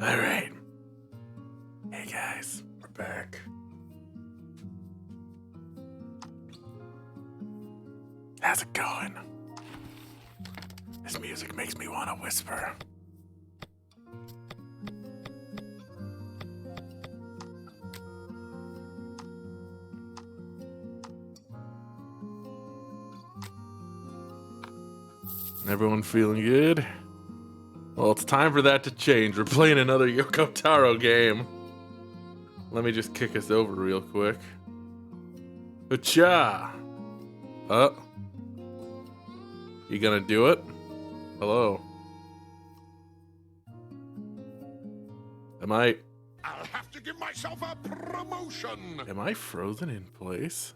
All right. Hey guys, we're back. How's it going? This music makes me want to whisper. Everyone feeling good? Well, it's time for that to change. We're playing another Yoko Taro game. Let me just kick us over real quick. Cha! You gonna do it? Hello. I'll have to give myself a promotion. Am I frozen in place?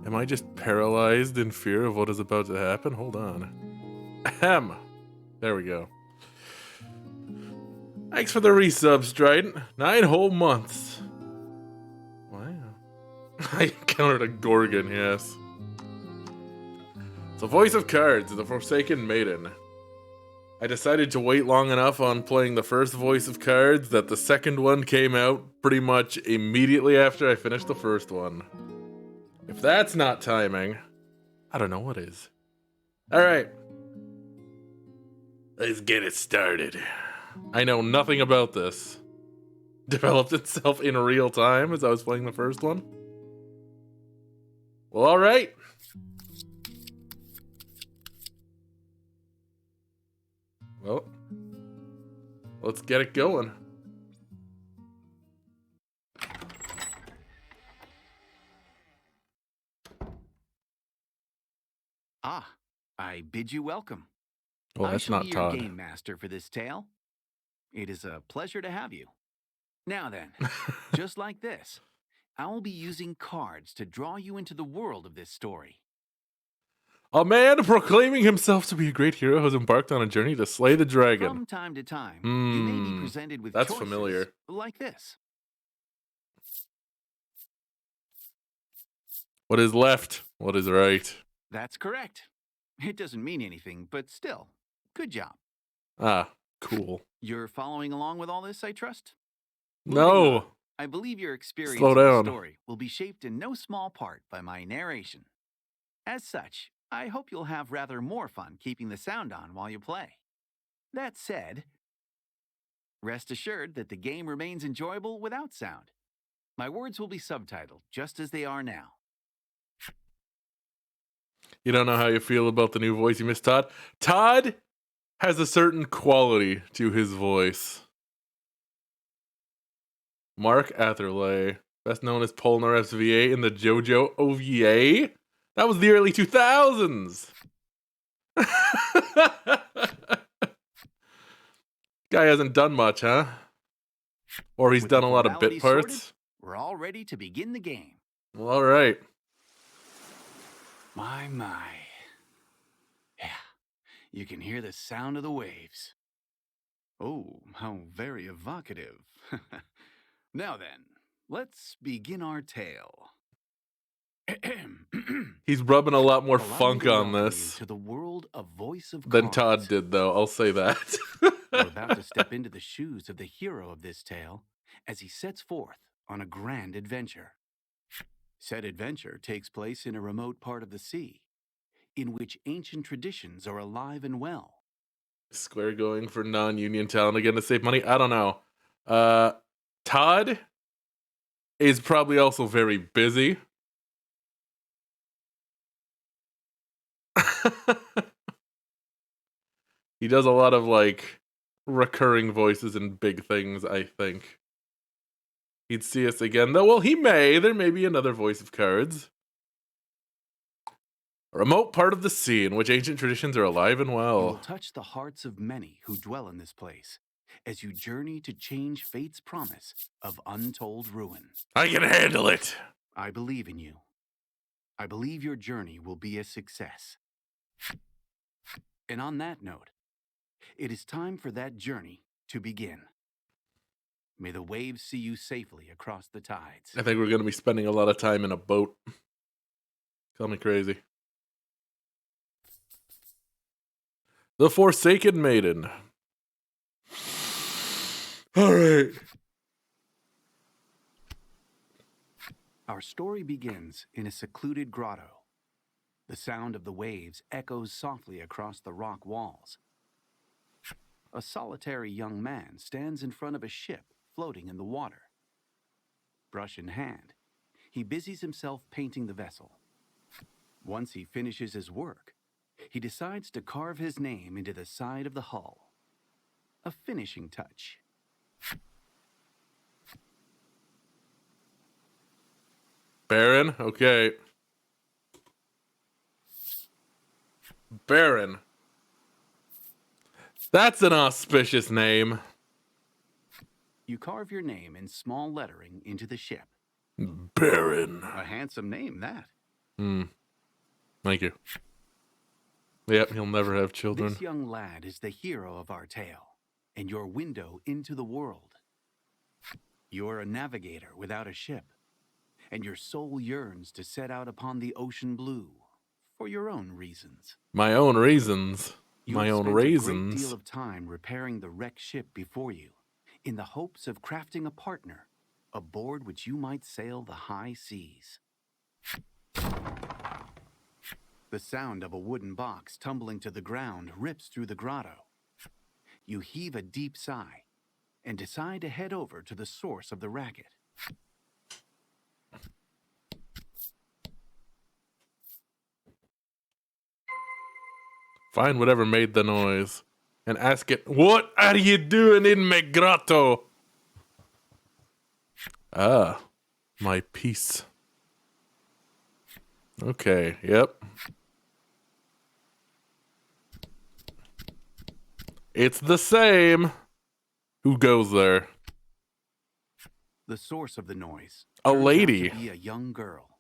Am I just paralyzed in fear of what is about to happen? Hold on. Ahem. There we go. Thanks for the resub, Strident. 9 whole months. Wow. I encountered a Gorgon, yes. The Voice of Cards, the Forsaken Maiden. I decided to wait long enough on playing the first Voice of Cards that the second one came out pretty much immediately after I finished the first one. If that's not timing, I don't know what is. Alright. Let's get it started. I know nothing about this. Developed itself in real time as I was playing the first one. Well, alright. Well, let's get it going. Ah, I bid you welcome. Well, that's not I shall Todd. be your game master for this tale. It is a pleasure to have you. Now then, just like this, I will be using cards to draw you into the world of this story. A man proclaiming himself to be a great hero has embarked on a journey to slay the dragon. From time to time, you may be presented with that's choices familiar. like this. What is left? What is right? That's correct. It doesn't mean anything, but still, good job. Ah, cool. You're following along with all this, I trust? No. I believe your experience Slow in the down. story will be shaped in no small part by my narration. As such, I hope you'll have rather more fun keeping the sound on while you play. That said, rest assured that the game remains enjoyable without sound. My words will be subtitled just as they are now. You don't know how you feel about the new voice you missed, Todd? Todd has a certain quality to his voice. Mark Atherley, best known as Polnareff's VA in the JoJo OVA. That was the early 2000s. Guy hasn't done much, huh? Or he's done a lot of bit parts. Sorted, we're all ready to begin the game. Well, all right. My. Yeah, you can hear the sound of the waves. Oh, how very evocative. Now then, let's begin our tale. He's rubbing a lot more funk on this to the world of Voice of than Cards. Todd did, though. I'll say that. We're about to step into the shoes of the hero of this tale as he sets forth on a grand adventure. Said adventure takes place in a remote part of the sea, in which ancient traditions are alive and well. Square going for non-union talent again to save money? I don't know. Todd is probably also very busy. He does a lot of, like, recurring voices and big things, I think. He'd see us again, though. Well, he may. There may be another Voice of Cards. A remote part of the sea in which ancient traditions are alive and You well. will touch the hearts of many who dwell in this place as you journey to change fate's promise of untold ruin. I can handle it. I believe in you. I believe your journey will be a success. And on that note, it is time for that journey to begin. May the waves see you safely across the tides. I think we're going to be spending a lot of time in a boat. Call me crazy. The Forsaken Maiden. All right. Our story begins in a secluded grotto. The sound of the waves echoes softly across the rock walls. A solitary young man stands in front of a ship floating in the water. Brush in hand, he busies himself painting the vessel. Once he finishes his work, he decides to carve his name into the side of the hull. A finishing touch. Baron? Okay. Baron. That's an auspicious name. You carve your name in small lettering into the ship. Baron. A handsome name, that. Thank you. Yep, he'll never have children. This young lad is the hero of our tale, and your window into the world. You're a navigator without a ship, and your soul yearns to set out upon the ocean blue for your own reasons. My own reasons. My own You've spent raisins. a great deal of time repairing the wrecked ship before you, in the hopes of crafting a partner aboard which you might sail the high seas. The sound of a wooden box tumbling to the ground rips through the grotto. You heave a deep sigh and decide to head over to the source of the racket. Find whatever made the noise and ask it, what are you doing in my grotto? Ah, my piece. Okay, yep. It's the same. Who goes there? The source of the noise. A turns out lady. to be a young girl.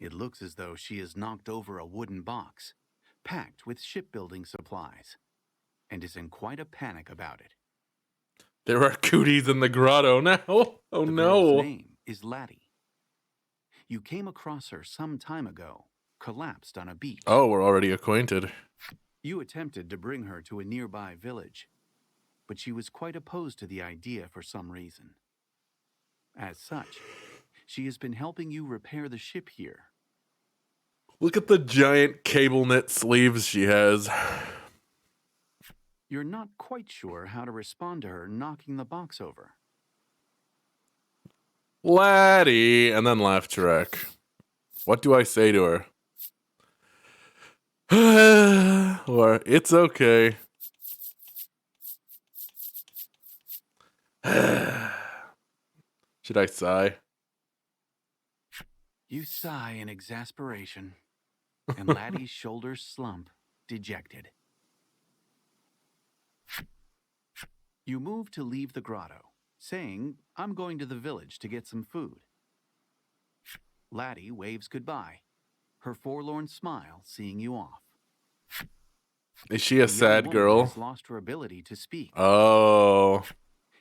It looks as though she has knocked over a wooden box, packed with shipbuilding supplies, and is in quite a panic about it. There are cooties in the grotto now. Oh The no. girl's name is Laddie. You came across her some time ago, collapsed on a beach. Oh, we're already acquainted. You attempted to bring her to a nearby village, but she was quite opposed to the idea for some reason. As such, she has been helping you repair the ship here. Look at the giant cable knit sleeves she has. You're not quite sure how to respond to her knocking the box over. Laddie, and then laugh track. What do I say to her? Or, it's okay. Should I sigh? You sigh in exasperation, and Laddie's shoulders slump, dejected. You move to leave the grotto, saying, I'm going to the village to get some food. Laddie waves goodbye, her forlorn smile seeing you off. Is she a The young sad woman girl? has lost her ability to speak. Oh.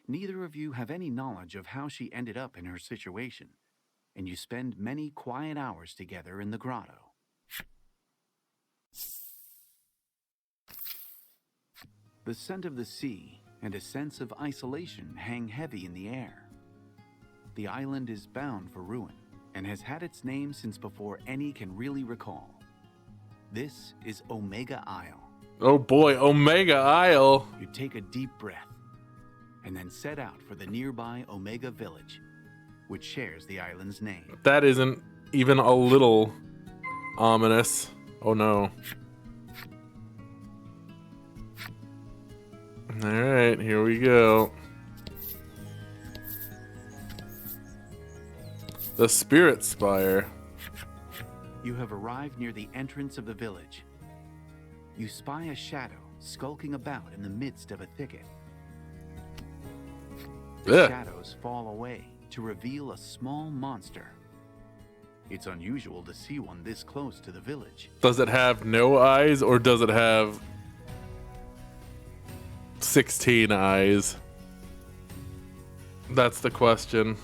Neither of you have any knowledge of how she ended up in her situation, and you spend many quiet hours together in the grotto. The scent of the sea and a sense of isolation hang heavy in the air. The island is bound for ruin and has had its name since before any can really recall. This is Omega Isle. Oh boy, Omega Isle. You take a deep breath and then set out for the nearby Omega Village, which shares the island's name. That isn't even a little ominous. Oh no. Alright, here we go. The Spirit Spire. You have arrived near the entrance of the village. You spy a shadow skulking about in the midst of a thicket. The Ugh. shadows fall away to reveal a small monster. It's unusual to see one this close to the village. Does it have no eyes or does it have 16 eyes? That's the question.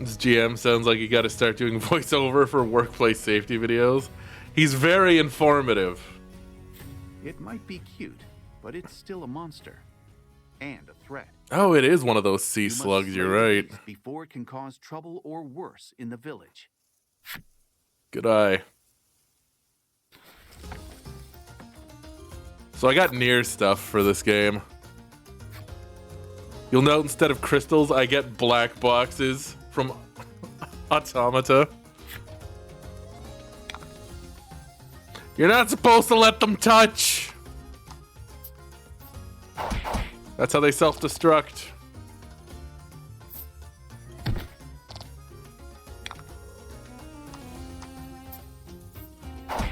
This GM sounds like you got to start doing voiceover for workplace safety videos. He's very informative. It might be cute, but it's still a monster. and a threat. Oh, it is one of those sea You must slugs, slay you're the right. beast before it can cause trouble or worse in the village. Good eye. So I got near stuff for this game. You'll note instead of crystals, I get black boxes from Automata. You're not supposed to let them touch! That's how they self-destruct.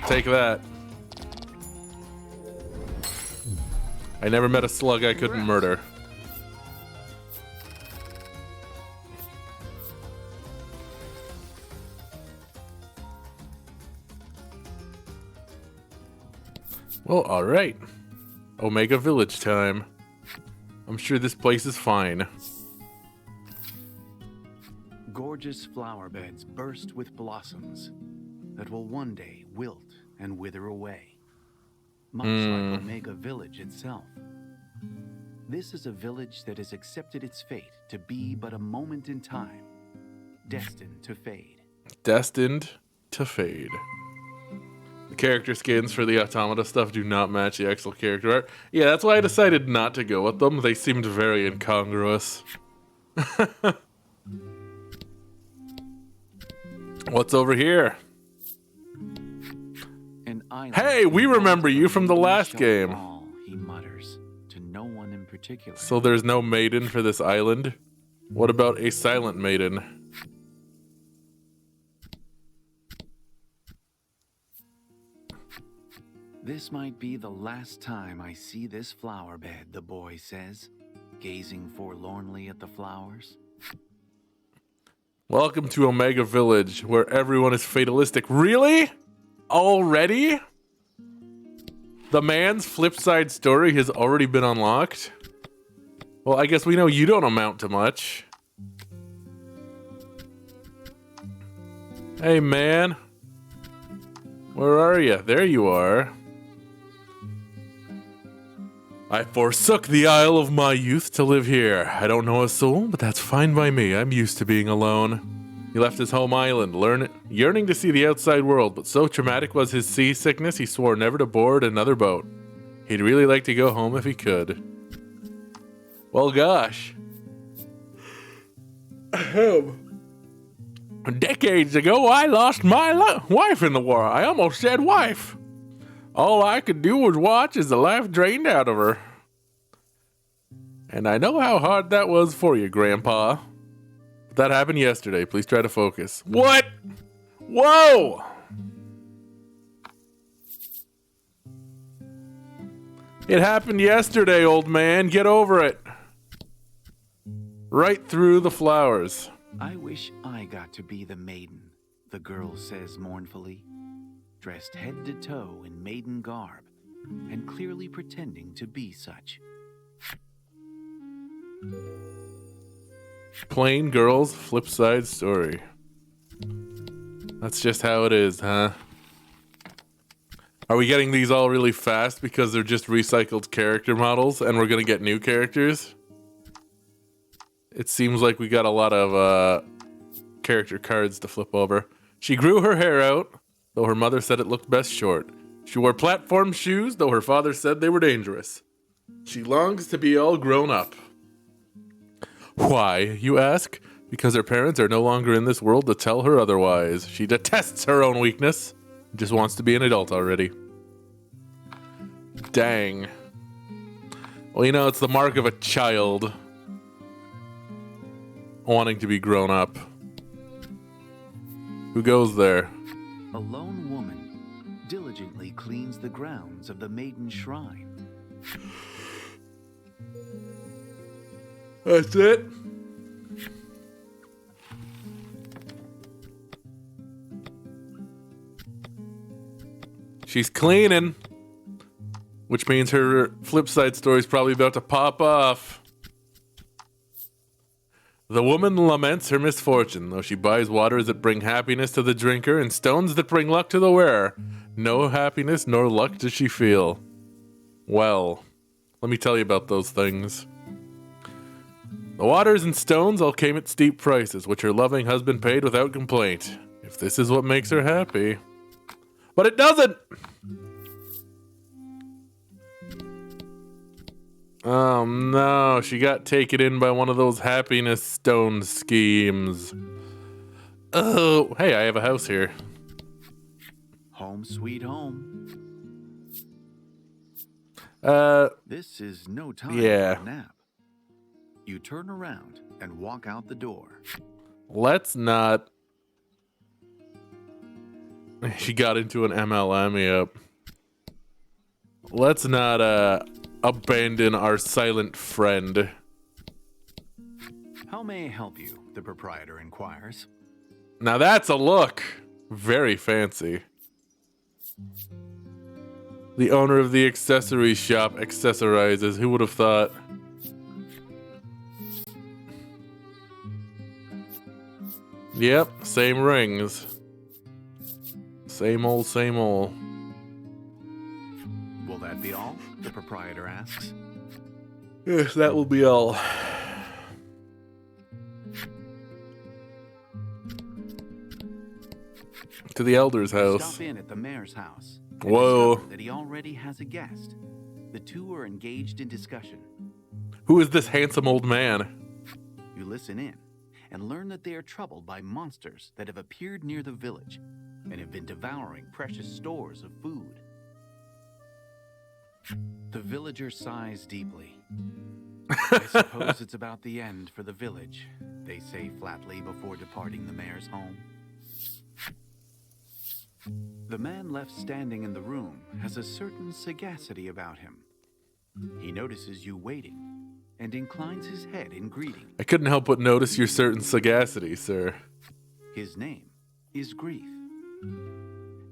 Take that. I never met a slug I couldn't murder. Well, alright. Omega Village time. I'm sure this place is fine. Gorgeous flower beds burst with blossoms that will one day wilt and wither away, much like Omega Village itself. This is a village that has accepted its fate to be but a moment in time, destined to fade. Destined to fade. The character skins for the Automata stuff do not match the actual character art. Yeah, that's why I decided not to go with them. They seemed very incongruous. What's over here? Hey, we remember you from the last game. Fall, he mutters, to no one in particular. So there's no maiden for this island? What about a silent maiden? This might be the last time I see this flower bed, the boy says, gazing forlornly at the flowers. Welcome to Omega Village, where everyone is fatalistic. Really? Already? The man's flip side story has already been unlocked? Well, I guess we know you don't amount to much. Hey, man. Where are you? There you are. I forsook the isle of my youth to live here. I don't know a soul, but that's fine by me. I'm used to being alone. He left his home island, yearning to see the outside world, but so traumatic was his seasickness, he swore never to board another boat. He'd really like to go home if he could. Well, gosh. Decades ago, I lost my wife in the war. I almost said wife. All I could do was watch as the life drained out of her. And I know how hard that was for you, Grandpa. But that happened yesterday. Please try to focus. What? Whoa! It happened yesterday, old man. Get over it. Right through the flowers. I wish I got to be the maiden, the girl says mournfully, dressed head to toe in maiden garb, and clearly pretending to be such. Plain girls, flip side story. That's just how it is, huh? Are we getting these all really fast because they're just recycled character models and we're gonna get new characters? It seems like we got a lot of character cards to flip over. She grew her hair out, though her mother said it looked best short. She wore platform shoes, though her father said they were dangerous. She longs to be all grown up. Why, you ask? Because her parents are no longer in this world to tell her otherwise. She detests her own weakness. Just wants to be an adult already. Dang. Well, you know, it's the mark of a child. Wanting to be grown up. Who goes there? A lone woman diligently cleans the grounds of the maiden shrine. That's it? She's cleaning. Which means her flip side story is probably about to pop off. The woman laments her misfortune, though she buys waters that bring happiness to the drinker and stones that bring luck to the wearer. No happiness nor luck does she feel. Well, let me tell you about those things. The waters and stones all came at steep prices, which her loving husband paid without complaint. If this is what makes her happy. But it doesn't! Oh no, she got taken in by one of those happiness stone schemes. Oh, hey, I have a house here. Home sweet home. This is no time for a nap. You turn around and walk out the door. Let's not... She got into an MLM, yep. Let's not, abandon our silent friend. How may I help you? The proprietor inquires. Now that's a look. Very fancy. The owner of the accessory shop accessorizes. Who would have thought? Yep, same rings. Same old, same old. Will that be all? The proprietor asks. Yes, that will be all. To the elder's house. Stop in at the mayor's house. Whoa. That he already has a guest. The two are engaged in discussion. Who is this handsome old man? You listen in and learn that they are troubled by monsters that have appeared near the village and have been devouring precious stores of food. The villager sighs deeply. I suppose it's about the end for the village, they say flatly before departing the mayor's home. The man left standing in the room has a certain sagacity about him. He notices you waiting and inclines his head in greeting. I couldn't help but notice your certain sagacity, sir. His name is Grief.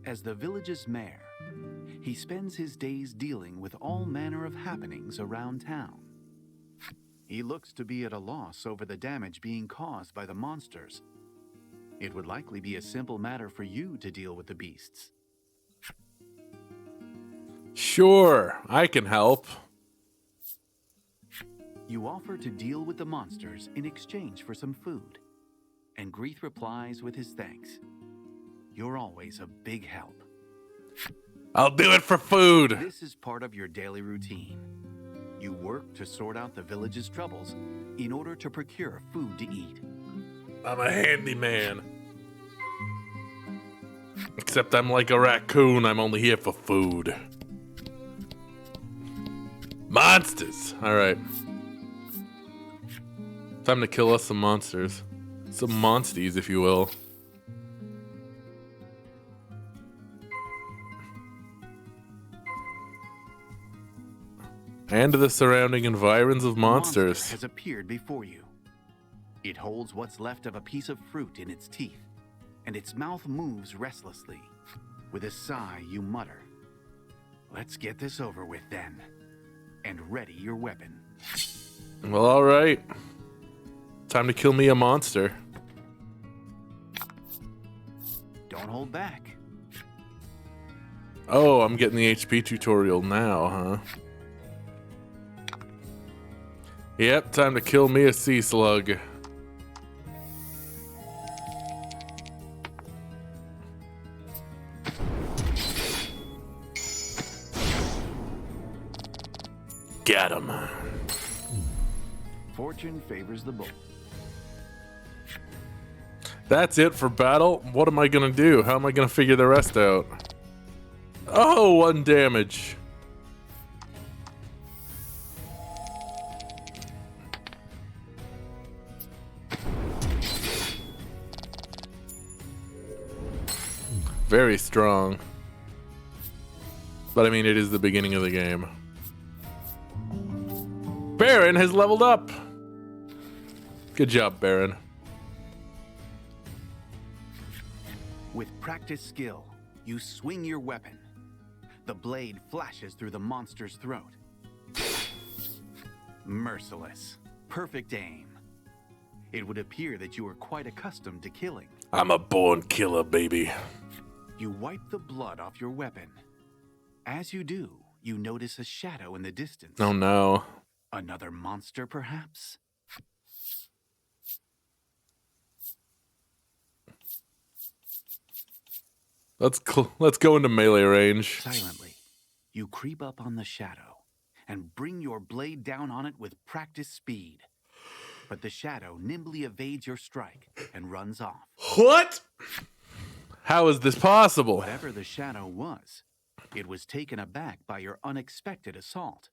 As the village's mayor, he spends his days dealing with all manner of happenings around town. He looks to be at a loss over the damage being caused by the monsters. It would likely be a simple matter for you to deal with the beasts. Sure, I can help. You offer to deal with the monsters in exchange for some food, and Grief replies with his thanks. You're always a big help. I'll do it for food. This is part of your daily routine. You work to sort out the village's troubles in order to procure food to eat. I'm a handyman. Except I'm like a raccoon, I'm only here for food. Monsters! Alright. Time to kill us some monsters. Some monsties, if you will. And the surrounding environs of monsters. Monster has appeared before you. It holds what's left of a piece of fruit in its teeth, and its mouth moves restlessly. With a sigh, you mutter, "Let's get this over with then," and ready your weapon. Well, alright. Time to kill me a monster. Don't hold back. Oh, I'm getting the HP tutorial now, huh? Yep, time to kill me a sea slug. Got him. Fortune favors the bold. That's it for battle. What am I gonna do? How am I gonna figure the rest out? Oh, 1 damage. Very strong. But I mean, it is the beginning of the game. Baron has leveled up. Good job, Baron. With practiced skill, you swing your weapon. The blade flashes through the monster's throat. Merciless. Perfect aim. It would appear that you are quite accustomed to killing. I'm a born killer, baby. You wipe the blood off your weapon. As you do, you notice a shadow in the distance. Oh no. Another monster, perhaps? Let's go into melee range. Silently, you creep up on the shadow and bring your blade down on it with practiced speed. But the shadow nimbly evades your strike and runs off. What? How is this possible? Whatever the shadow was, it was taken aback by your unexpected assault.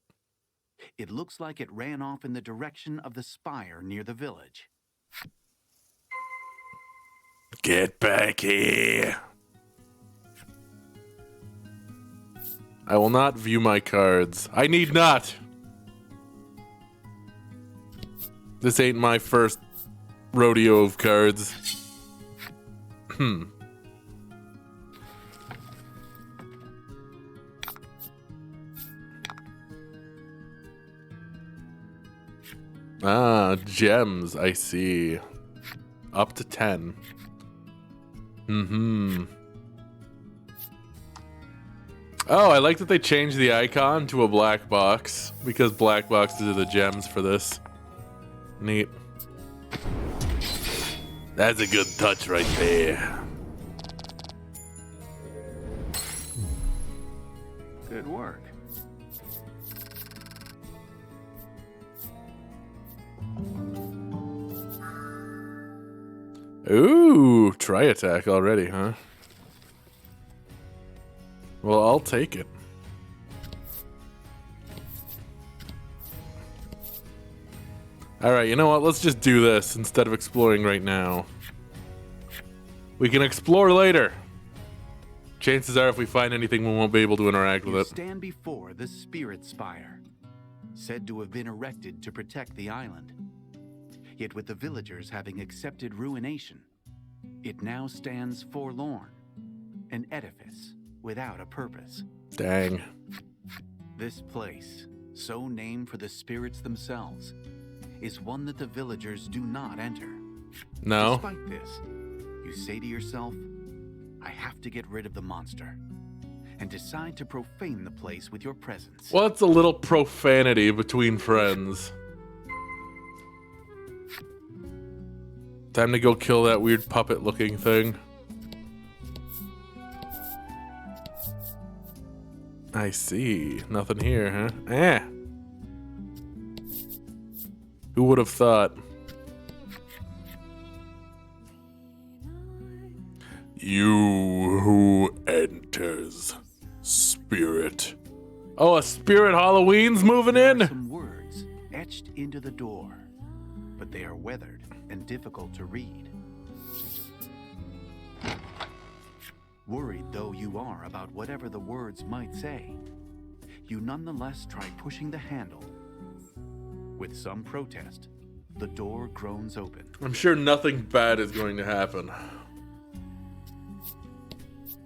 It looks like it ran off in the direction of the spire near the village. Get back here. I will not view my cards. I need not. This ain't my first rodeo of cards. Ah, gems, I see. Up to 10. Oh, I like that they changed the icon to a black box, because black boxes are the gems for this. Neat. That's a good touch right there. Good work. Ooh, try attack already, huh? Well, I'll take it. Alright, you know what? Let's just do this instead of exploring right now. We can explore later. Chances are if we find anything, we won't be able to interact with You it. stand before the Spirit Spire, said to have been erected to protect the island. Yet with the villagers having accepted ruination, it now stands forlorn, an edifice without a purpose. Dang. This place, so named for the spirits themselves, is one that the villagers do not enter. No. Despite this, you say to yourself, I have to get rid of the monster, and decide to profane the place with your presence. What's a little profanity between friends? Time to go kill that weird puppet-looking thing. I see. Nothing here, huh? Eh. Who would have thought? You who enters, spirit. Oh, a spirit Halloween's moving There are in? some words etched into the door, but they are weathered and difficult to read. Worried though you are about whatever the words might say, you nonetheless try pushing the handle. With some protest, the door groans open. I'm sure nothing bad is going to happen.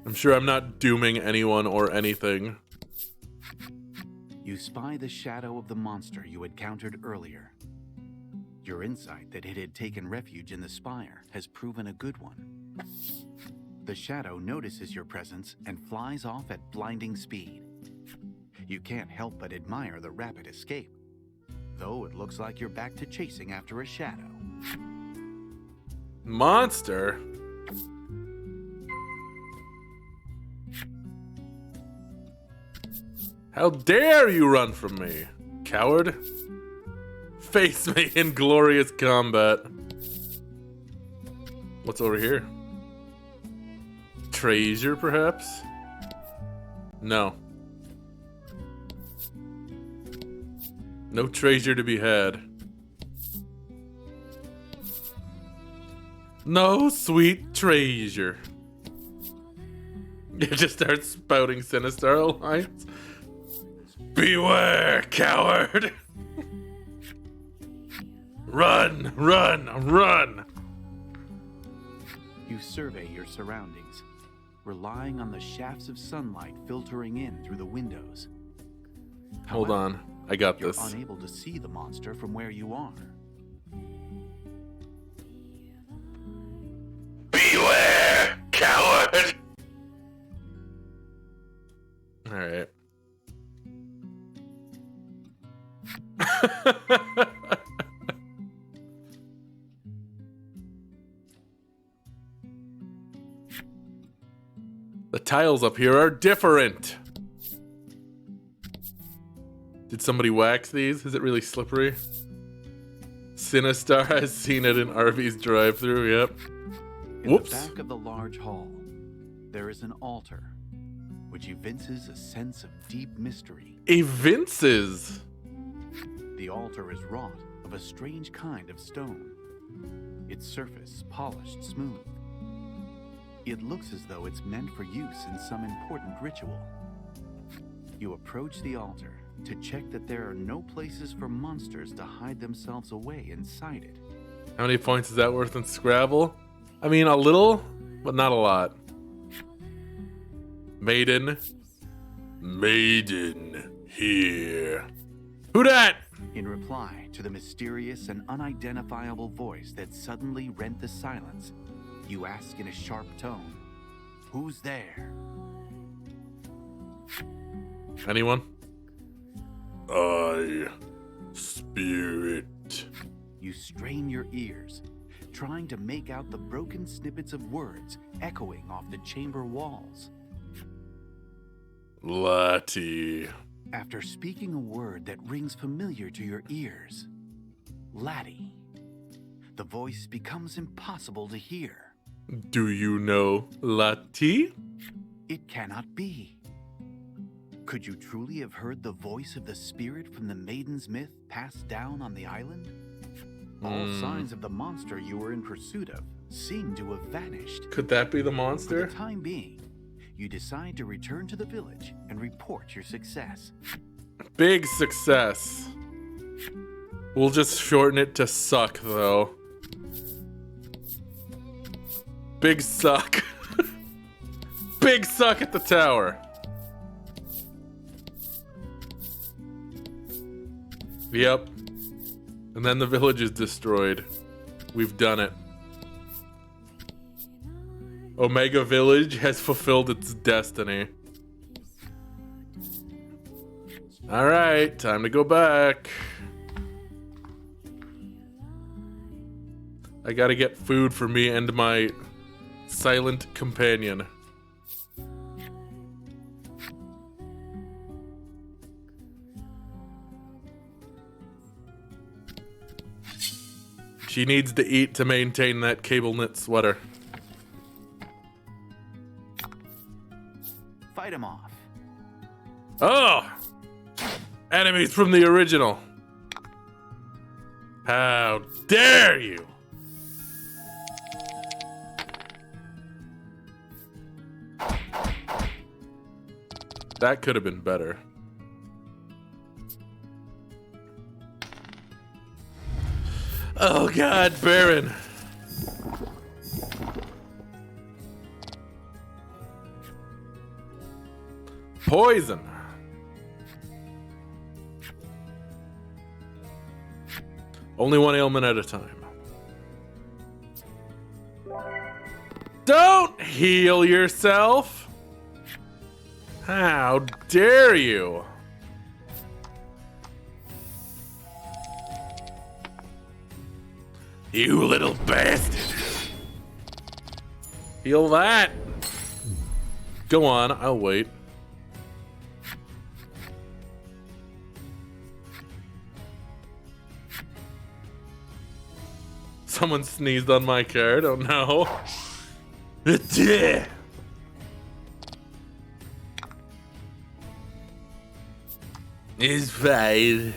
I'm sure I'm not dooming anyone or anything. You spy the shadow of the monster you encountered earlier. Your insight that it had taken refuge in the spire has proven a good one. The shadow notices your presence and flies off at blinding speed. You can't help but admire the rapid escape, though it looks like you're back to chasing after a shadow. Monster? How dare you run from me, coward? Face me in glorious combat. What's over here? Treasure, perhaps? No. No treasure to be had. No sweet treasure. It just starts spouting sinister lines. Beware, coward! Run, run, run! You survey your surroundings, relying on the shafts of sunlight filtering in through the windows. Hold However, on, I got you're this. unable to see the monster from where you are. Beware, coward! Alright. The tiles up here are different. Did somebody wax these? Is it really slippery? Sinistar has seen it in Arby's drive-thru, yep. Whoops. In the back of the large hall, there is an altar, which evinces a sense of deep mystery. Evinces? The altar is wrought of a strange kind of stone, its surface polished smooth. It looks as though it's meant for use in some important ritual. You approach the altar to check that there are no places for monsters to hide themselves away inside it. How many points is that worth in Scrabble? I mean, a little, but not a lot. Maiden. Maiden here. Who dat? In reply to the mysterious and unidentifiable voice that suddenly rent the silence, you ask in a sharp tone, "Who's there?" Anyone? I, Spirit. You strain your ears, trying to make out the broken snippets of words echoing off the chamber walls. Lati. After speaking a word that rings familiar to your ears, Laddie, the voice becomes impossible to hear. Do you know Lati? It cannot be. Could you truly have heard the voice of the spirit from the Maiden's myth passed down on the island? All signs of the monster you were in pursuit of seem to have vanished. Could that be the For monster? the time being, you decide to return to the village and report your success. Big success. We'll just shorten it to suck, though. Big suck. Big suck at the tower. Yep. And then the village is destroyed. We've done it. Omega Village has fulfilled its destiny. Alright, time to go back. I gotta get food for me and my silent companion. She needs to eat to maintain that cable knit sweater. Fight him off. Oh! Enemies from the original. How dare you! That could have been better. Oh God, Baron. Poison. Only one ailment at a time. Don't heal yourself. How dare you? You little bastard. Heal that. Go on, I'll wait. Someone sneezed on my card, oh no. It's fine.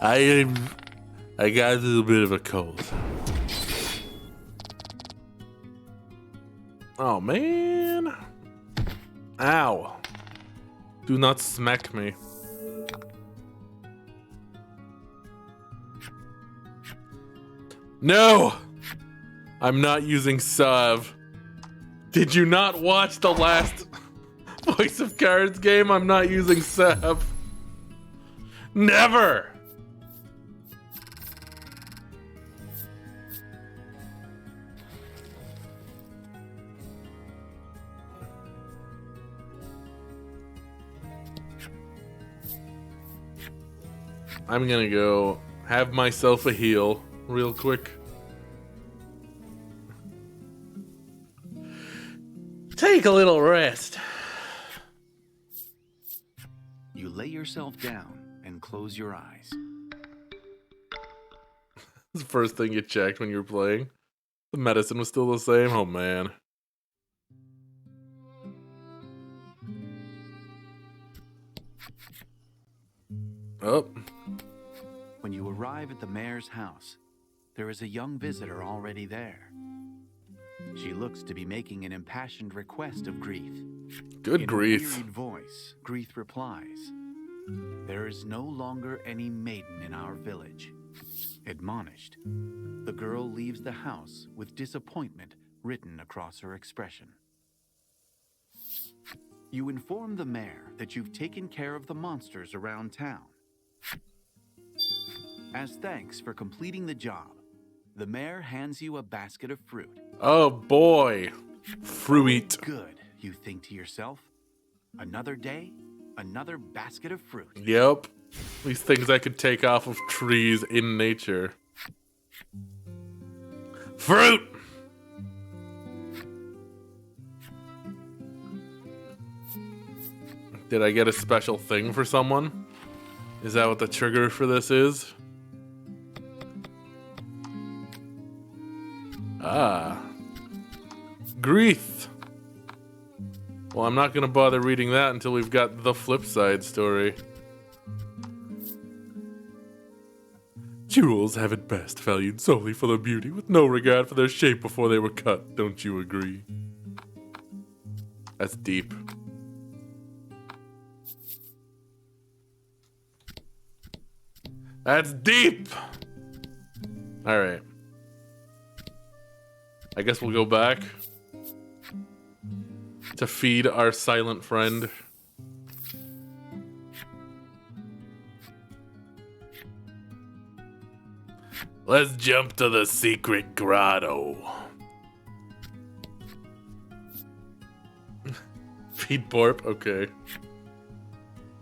I got a little bit of a cold. Oh man. Ow. Do not smack me. No! I'm not using Sav. Did you not watch the last Voice of Cards game? I'm not using Sav. Never! I'm gonna go have myself a heal real quick. Take a little rest. lay yourself down and close your eyes. It's the first thing you checked when you were playing. The medicine was still the same. Oh, man. Oh. When you arrive at the mayor's house, there is a young visitor already there. She looks to be making an impassioned request of Grief. Good grief. In a wearied voice, Grief replies, "There is no longer any maiden in our village." Admonished, the girl leaves the house with disappointment written across her expression. You inform the mayor that you've taken care of the monsters around town. As thanks for completing the job, the mayor hands you a basket of fruit. Oh, boy. Fruit. Good, you think to yourself. Another day, another basket of fruit. Yep. These things I could take off of trees in nature. Fruit! Did I get a special thing for someone? Is that what the trigger for this is? Ah. Grief. Well, I'm not going to bother reading that until we've got the flip side story. Jewels have at best valued solely for their beauty, with no regard for their shape before they were cut. Don't you agree? That's deep. That's deep! Alright. I guess we'll go back to feed our silent friend. Let's jump to the secret grotto. Feed Borp? Okay.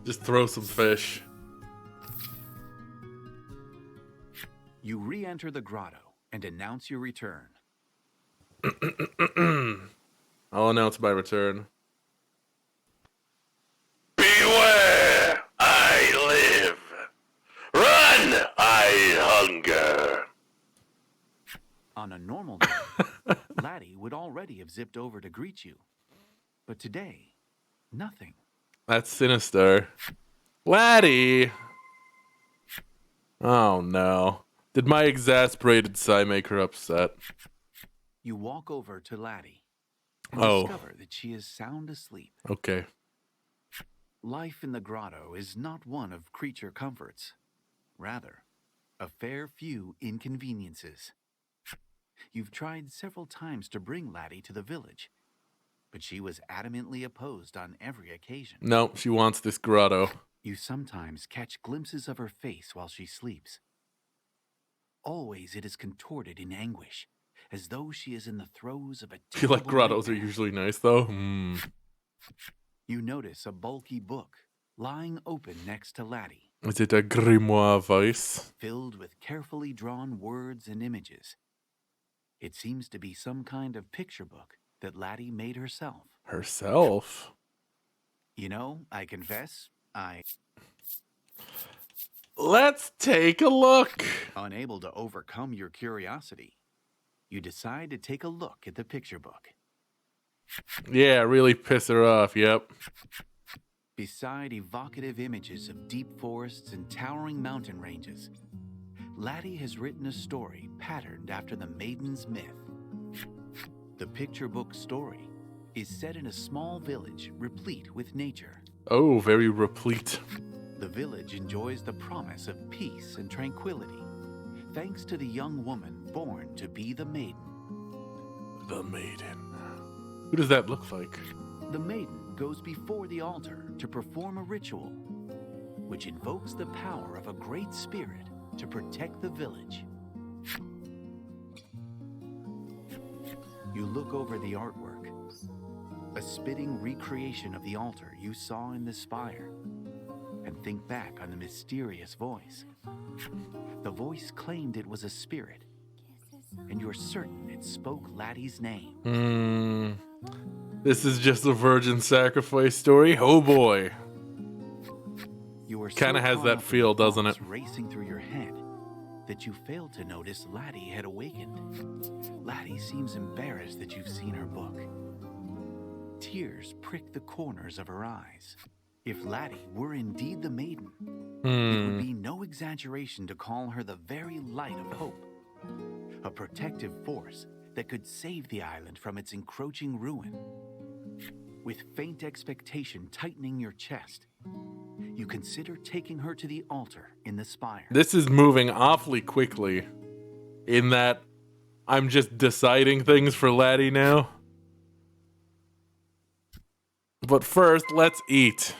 Just throw some fish. You re-enter the grotto and announce your return. I'll announce my return. Beware! I live! Run! I hunger! On a normal day, Laddie would already have zipped over to greet you. But today, nothing. That's sinister. Laddie! Oh no. Did my exasperated sigh make her upset? You walk over to Laddie and discover that she is sound asleep. Okay. Life in the grotto is not one of creature comforts. Rather, a fair few inconveniences. You've tried several times to bring Laddie to the village, but she was adamantly opposed on every occasion. No, she wants this grotto. You sometimes catch glimpses of her face while she sleeps. Always it is contorted in anguish, as though she is in the throes of a I feel like terrible grottos are nightmare. usually nice, though. You notice a bulky book lying open next to Laddie, Is it a grimoire voice? filled with carefully drawn words and images. It seems to be some kind of picture book that Laddie made herself. Herself? You know, I confess, Let's take a look. unable to overcome your curiosity, you decide to take a look at the picture book. Yeah, really piss her off, yep. Beside evocative images of deep forests and towering mountain ranges, Laddie has written a story patterned after the Maiden's myth. The picture book story is set in a small village replete with nature. Oh, very replete. The village enjoys the promise of peace and tranquility, thanks to the young woman born to be the Maiden. The Maiden. Who does that look like? The Maiden goes before the altar to perform a ritual, which invokes the power of a great spirit to protect the village. You look over the artwork, a spitting recreation of the altar you saw in the spire, and think back on the mysterious voice. The voice claimed it was a spirit, and you're certain it spoke Laddie's name. This is just a virgin sacrifice story? Oh boy. kind of so has caught that up in feel, the doesn't it? thoughts racing through your head that you failed to notice Laddie had awakened. Laddie seems embarrassed that you've seen her book. Tears prick the corners of her eyes. If Laddie were indeed the maiden, it would be no exaggeration to call her the very light of hope, a protective force that could save the island from its encroaching ruin. With faint expectation tightening your chest, you consider taking her to the altar in the spire. This is moving awfully quickly in that I'm just deciding things for Laddie now. But first, let's eat.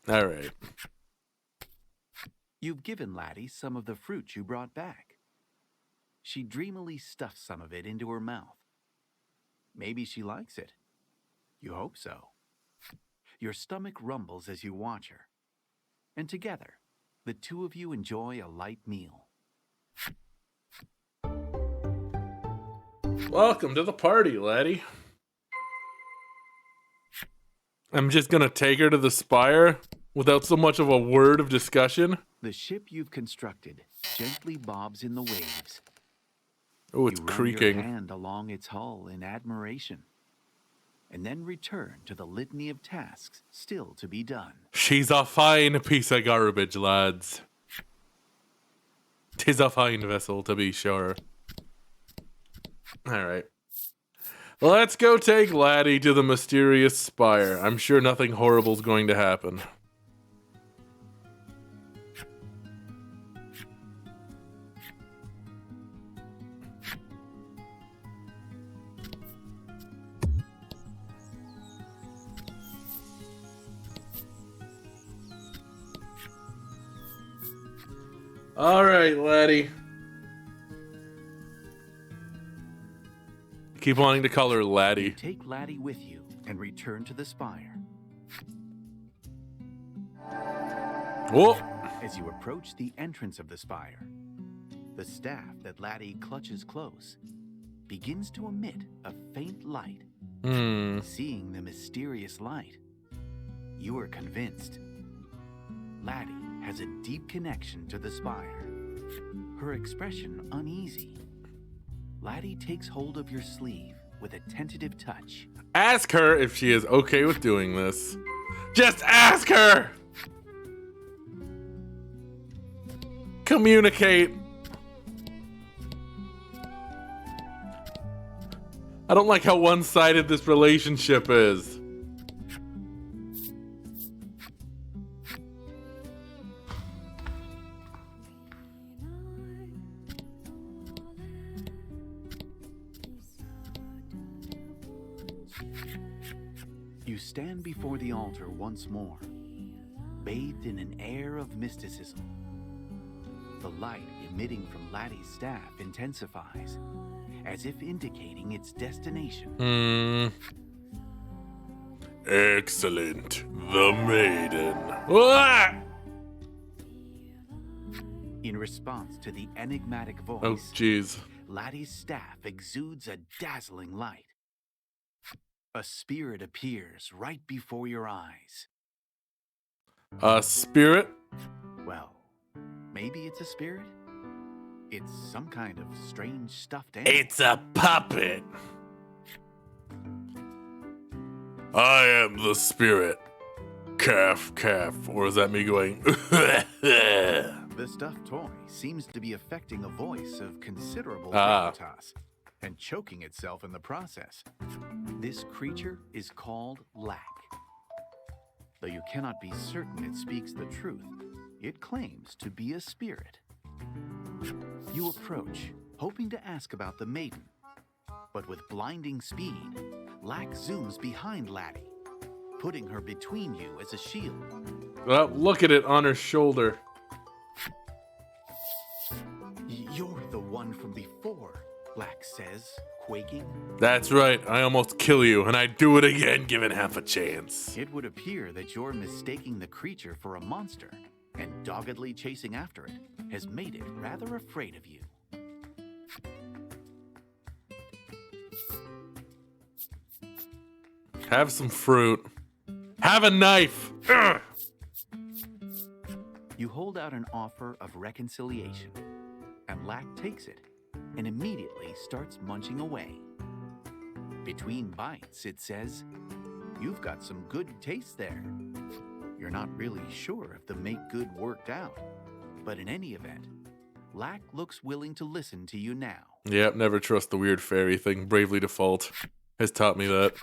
All right. You've given Laddie some of the fruit you brought back. She dreamily stuffs some of it into her mouth. Maybe she likes it. You hope so. Your stomach rumbles as you watch her. And together, the two of you enjoy a light meal. Welcome to the party, Laddie. I'm just gonna take her to the spire without so much of a word of discussion. The ship you've constructed gently bobs in the waves. Oh, it's You run creaking. your hand along its hull in admiration, and then return to the litany of tasks still to be done. She's a fine piece of garbage, lads. 'Tis a fine vessel, to be sure. All right. Let's go take Laddie to the mysterious spire. I'm sure nothing horrible's going to happen. All right, Laddie. Keep wanting to call her You Laddie. take Laddie with you and return to the spire. Whoa! As you approach the entrance of the spire, the staff that Laddie clutches close begins to emit a faint light. Seeing the mysterious light, you are convinced Laddie has a deep connection to the spire. Her expression uneasy. Laddie takes hold of your sleeve with a tentative touch. Ask her if she is okay with doing this. Just ask her! Communicate. I don't like how one-sided this relationship is. You stand before the altar once more, bathed in an air of mysticism. The light emitting from Laddie's staff intensifies, as if indicating its destination. Excellent. The Maiden. Ah! In response to the enigmatic voice, Oh, jeez. Laddie's staff exudes a dazzling light. A spirit appears right before your eyes. A spirit? Well, maybe it's a spirit? It's some kind of strange stuffed animal. It's a puppet. I am the spirit. Calf, calf. Or is that me going? The stuffed toy seems to be affecting a voice of considerable gravitas and choking itself in the process. This creature is called Lack. Though you cannot be certain it speaks the truth, it claims to be a spirit. You approach, hoping to ask about the maiden. But with blinding speed, Lack zooms behind Laddie, putting her between you as a shield. Well, look at it on her shoulder. You're the one from before, Lack says, quaking. That's right. I almost kill you, and I'd do it again given half a chance. It would appear that you're mistaking the creature for a monster, and doggedly chasing after it has made it rather afraid of you. Have some fruit. Have a knife. Ugh. You hold out an offer of reconciliation, and Lack takes it and immediately starts munching away. Between bites, it says, "You've got some good taste there." You're not really sure if the make good worked out, but in any event, Lack looks willing to listen to you now. Yep, never trust the weird fairy thing. Bravely Default has taught me that.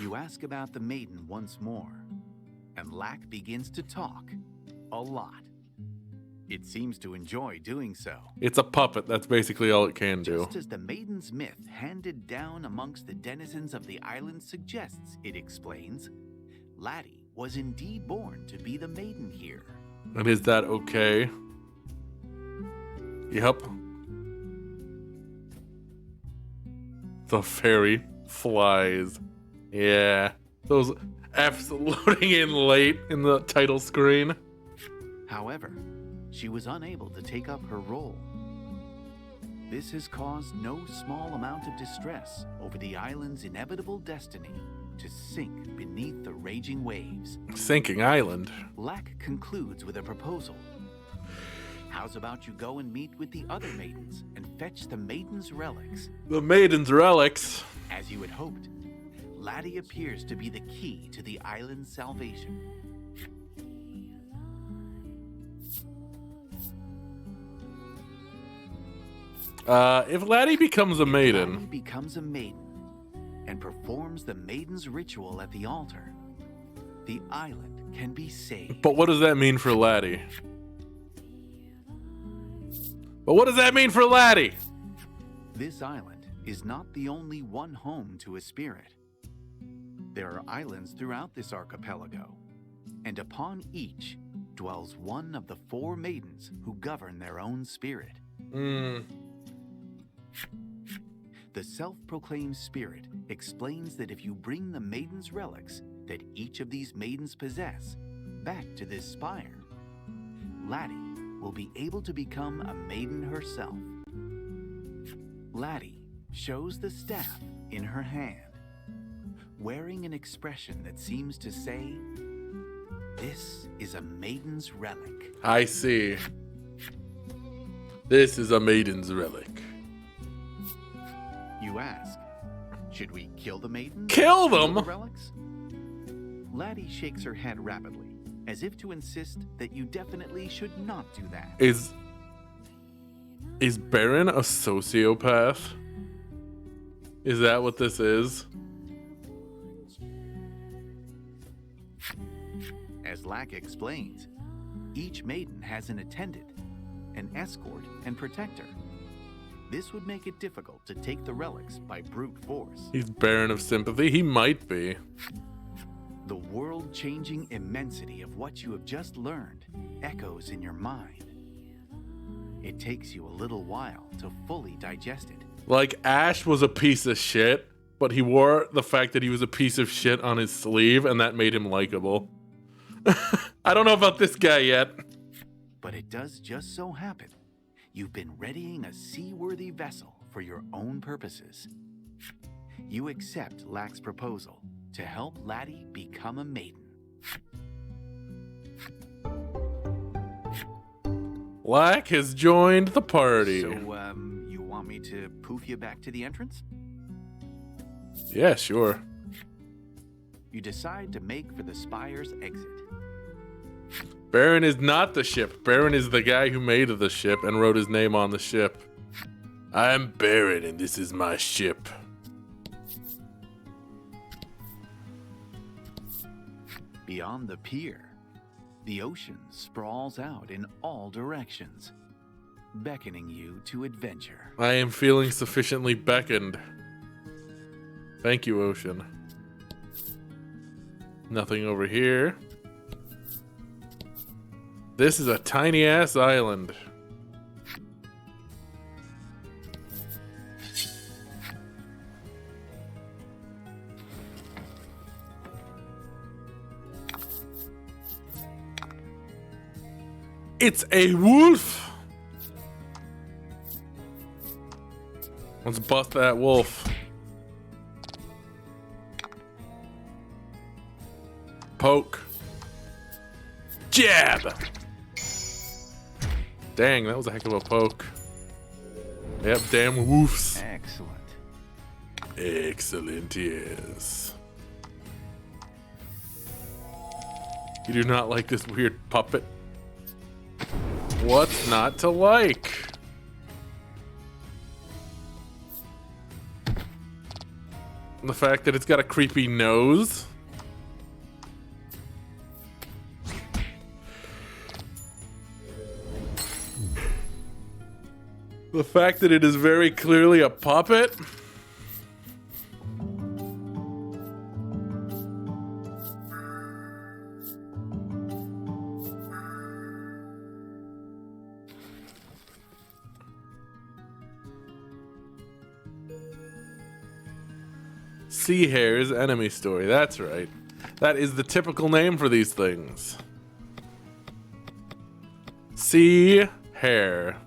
You ask about the maiden once more, and Lack begins to talk a lot. It seems to enjoy doing so. It's a puppet. That's basically all it can do. Just as the maiden's myth handed down amongst the denizens of the island suggests, it explains, Laddie was indeed born to be the maiden here. And is that okay? Yep. The fairy flies. Yeah. Those F's loading in late in the title screen. However, she was unable to take up her role. This has caused no small amount of distress over the island's inevitable destiny to sink beneath the raging waves. Sinking island. Lack concludes with a proposal. How's about you go and meet with the other maidens and fetch the maiden's relics? The maiden's relics. As you had hoped, Laddie appears to be the key to the island's salvation. If Laddie becomes a maiden. Laddie becomes a maiden and performs the maiden's ritual at the altar, the island can be saved. But what does that mean for Laddie? This island is not the only one home to a spirit. There are islands throughout this archipelago, and upon each dwells one of the 4 maidens who govern their own spirit. The self-proclaimed spirit explains that if you bring the maiden's relics that each of these maidens possess back to this spire, Laddie will be able to become a maiden herself. Laddie shows the staff in her hand, wearing an expression that seems to say, "This is a maiden's relic." I see. This is a maiden's relic. You ask, should we kill the maiden? Kill Steal them? the relics? Laddie shakes her head rapidly, as if to insist that you definitely should not do that. Is Baron a sociopath? Is that what this is? As Lack explains, each maiden has an attendant, an escort, and protector. This would make it difficult to take the relics by brute force. He's Baron of Sympathy. He might be. The world-changing immensity of what you have just learned echoes in your mind. It takes you a little while to fully digest it. Like, Ash was a piece of shit, but he wore the fact that he was a piece of shit on his sleeve, and that made him likable. I don't know about this guy yet. But it does just so happen you've been readying a seaworthy vessel for your own purposes. You accept Lack's proposal to help Laddie become a maiden. Lack has joined the party. So, you want me to poof you back to the entrance? Yeah, sure. You decide to make for the Spire's exit. Baron is not the ship. Baron is the guy who made the ship and wrote his name on the ship. I'm Baron and this is my ship. Beyond the pier, the ocean sprawls out in all directions, beckoning you to adventure. I am feeling sufficiently beckoned. Thank you, ocean. Nothing over here. This is a tiny ass island. It's a wolf. Let's bust that wolf. Poke. Jab! Dang, that was a heck of a poke. Yep, damn woofs. Excellent. Excellent, yes. You do not like this weird puppet? What's not to like? The fact that it's got a creepy nose. The fact that it is very clearly a puppet. Sea Hare's enemy story. That's right. That is the typical name for these things. Sea Hare.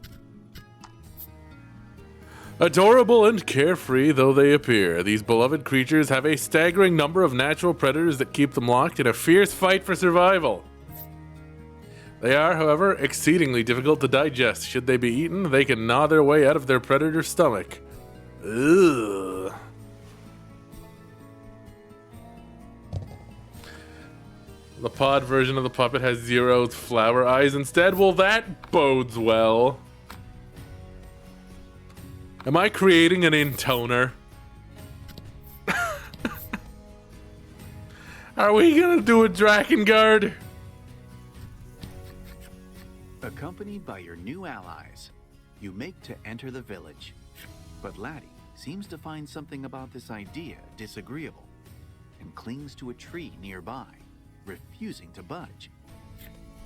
Adorable and carefree though they appear, these beloved creatures have a staggering number of natural predators that keep them locked in a fierce fight for survival. They are, however, exceedingly difficult to digest. Should they be eaten, they can gnaw their way out of their predator's stomach. Ugh. The pod version of the puppet has Zero's flower eyes instead. Well, that bodes well. Am I creating an intoner? Are we gonna do a Drakengard? Accompanied by your new allies, you make to enter the village. But Laddie seems to find something about this idea disagreeable and clings to a tree nearby, refusing to budge.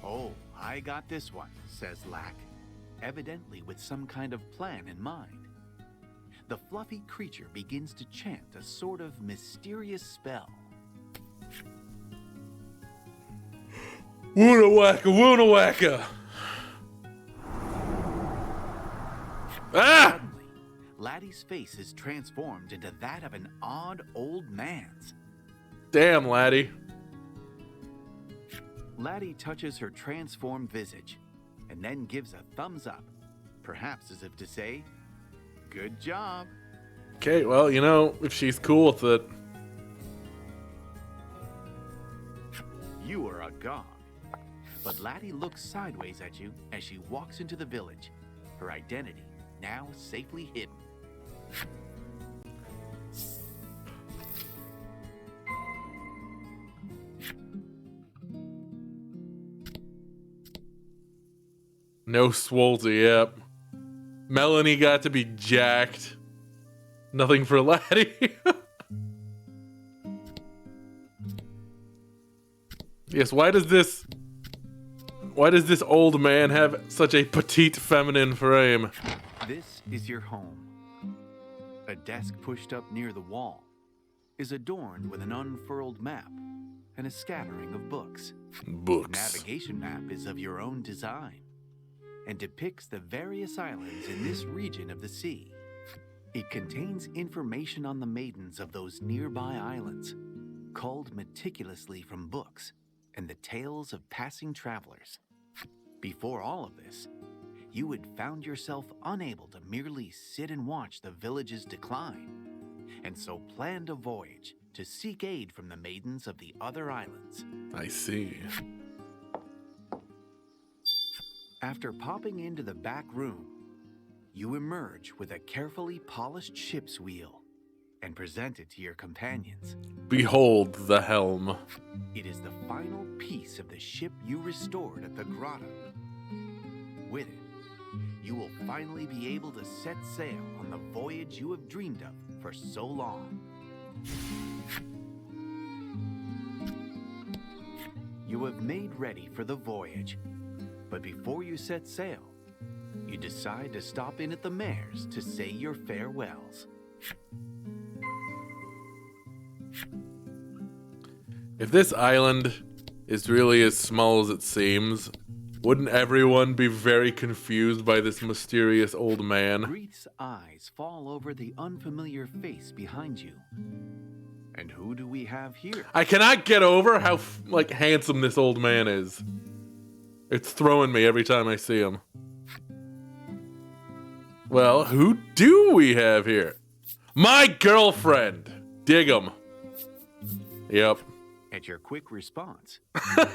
"Oh, I got this one," says Lack, evidently with some kind of plan in mind. The fluffy creature begins to chant a sort of mysterious spell. Woona wacka, woona wacka. Ah! Suddenly, Laddie's face is transformed into that of an odd old man's. Damn, Laddie. Laddie touches her transformed visage and then gives a thumbs up, perhaps as if to say, "Good job." Okay, well, you know, if she's cool with it. You are a god. But Laddie looks sideways at you as she walks into the village, her identity now safely hidden. No Swolty, yep. Melanie got to be jacked. Nothing for Laddie. Yes, why does this old man have such a petite feminine frame? This is your home. A desk pushed up near the wall is adorned with an unfurled map and a scattering of books. The Books. navigation map is of your own design and depicts the various islands in this region of the sea. It contains information on the maidens of those nearby islands, culled meticulously from books and the tales of passing travelers. Before all of this, you had found yourself unable to merely sit and watch the village's decline, and so planned a voyage to seek aid from the maidens of the other islands. I see. After popping into the back room, you emerge with a carefully polished ship's wheel and present it to your companions. Behold the helm. It is the final piece of the ship you restored at the grotto. With it, you will finally be able to set sail on the voyage you have dreamed of for so long. You have made ready for the voyage, but before you set sail, you decide to stop in at the mayor's to say your farewells. If this island is really as small as it seems, wouldn't everyone be very confused by this mysterious old man? Grieth's eyes fall over the unfamiliar face behind you. And who do we have here? I cannot get over how handsome this old man is. It's throwing me every time I see him. Well, who do we have here? My girlfriend! Dig 'em. Yep. At your quick response,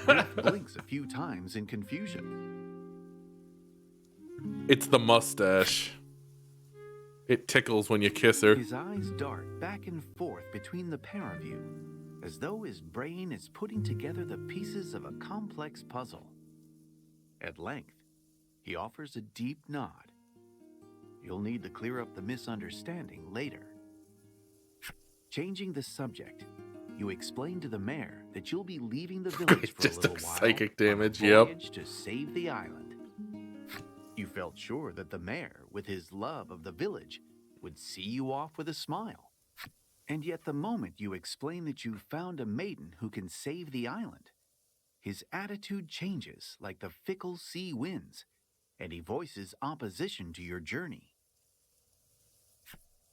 Biff blinks a few times in confusion. It's the mustache. It tickles when you kiss her. His eyes dart back and forth between the pair of you, as though his brain is putting together the pieces of a complex puzzle. At length, he offers a deep nod. You'll need to clear up the misunderstanding later. Changing the subject, you explain to the mayor that you'll be leaving the village for Just a little while. psychic damage, on a yep. voyage to save the island. You felt sure that the mayor, with his love of the village, would see you off with a smile. And yet the moment you explain that you found a maiden who can save the island, his attitude changes like the fickle sea winds, and he voices opposition to your journey.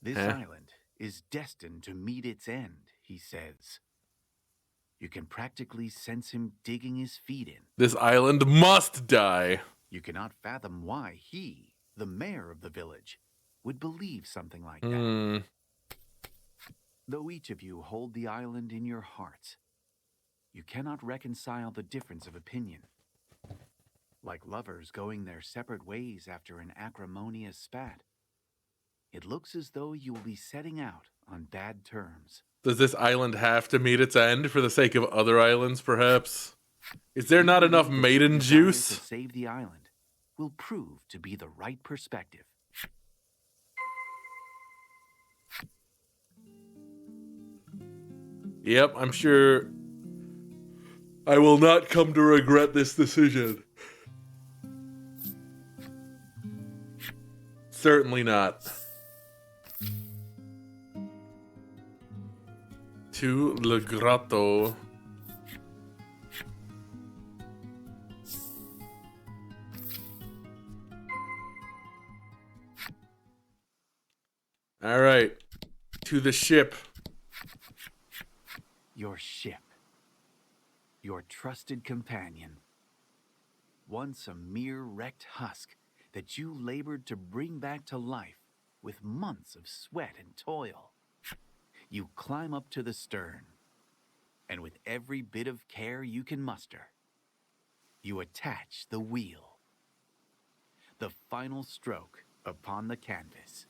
This island is destined to meet its end, he says. You can practically sense him digging his feet in. This island must die. You cannot fathom why he, the mayor of the village, would believe something like that. Though each of you hold the island in your hearts, you cannot reconcile the difference of opinion. Like lovers going their separate ways after an acrimonious spat, it looks as though you will be setting out on bad terms. Does this island have to meet its end for the sake of other islands, perhaps? Is there not enough maiden juice? To save the island will prove to be the right perspective. Yep, I'm sure I will not come to regret this decision. Certainly not. To Le Grotto. All right, to the ship. Your ship. Your trusted companion. Once a mere wrecked husk that you labored to bring back to life with months of sweat and toil. You climb up to the stern, and with every bit of care you can muster, you attach the wheel. The final stroke upon the canvas.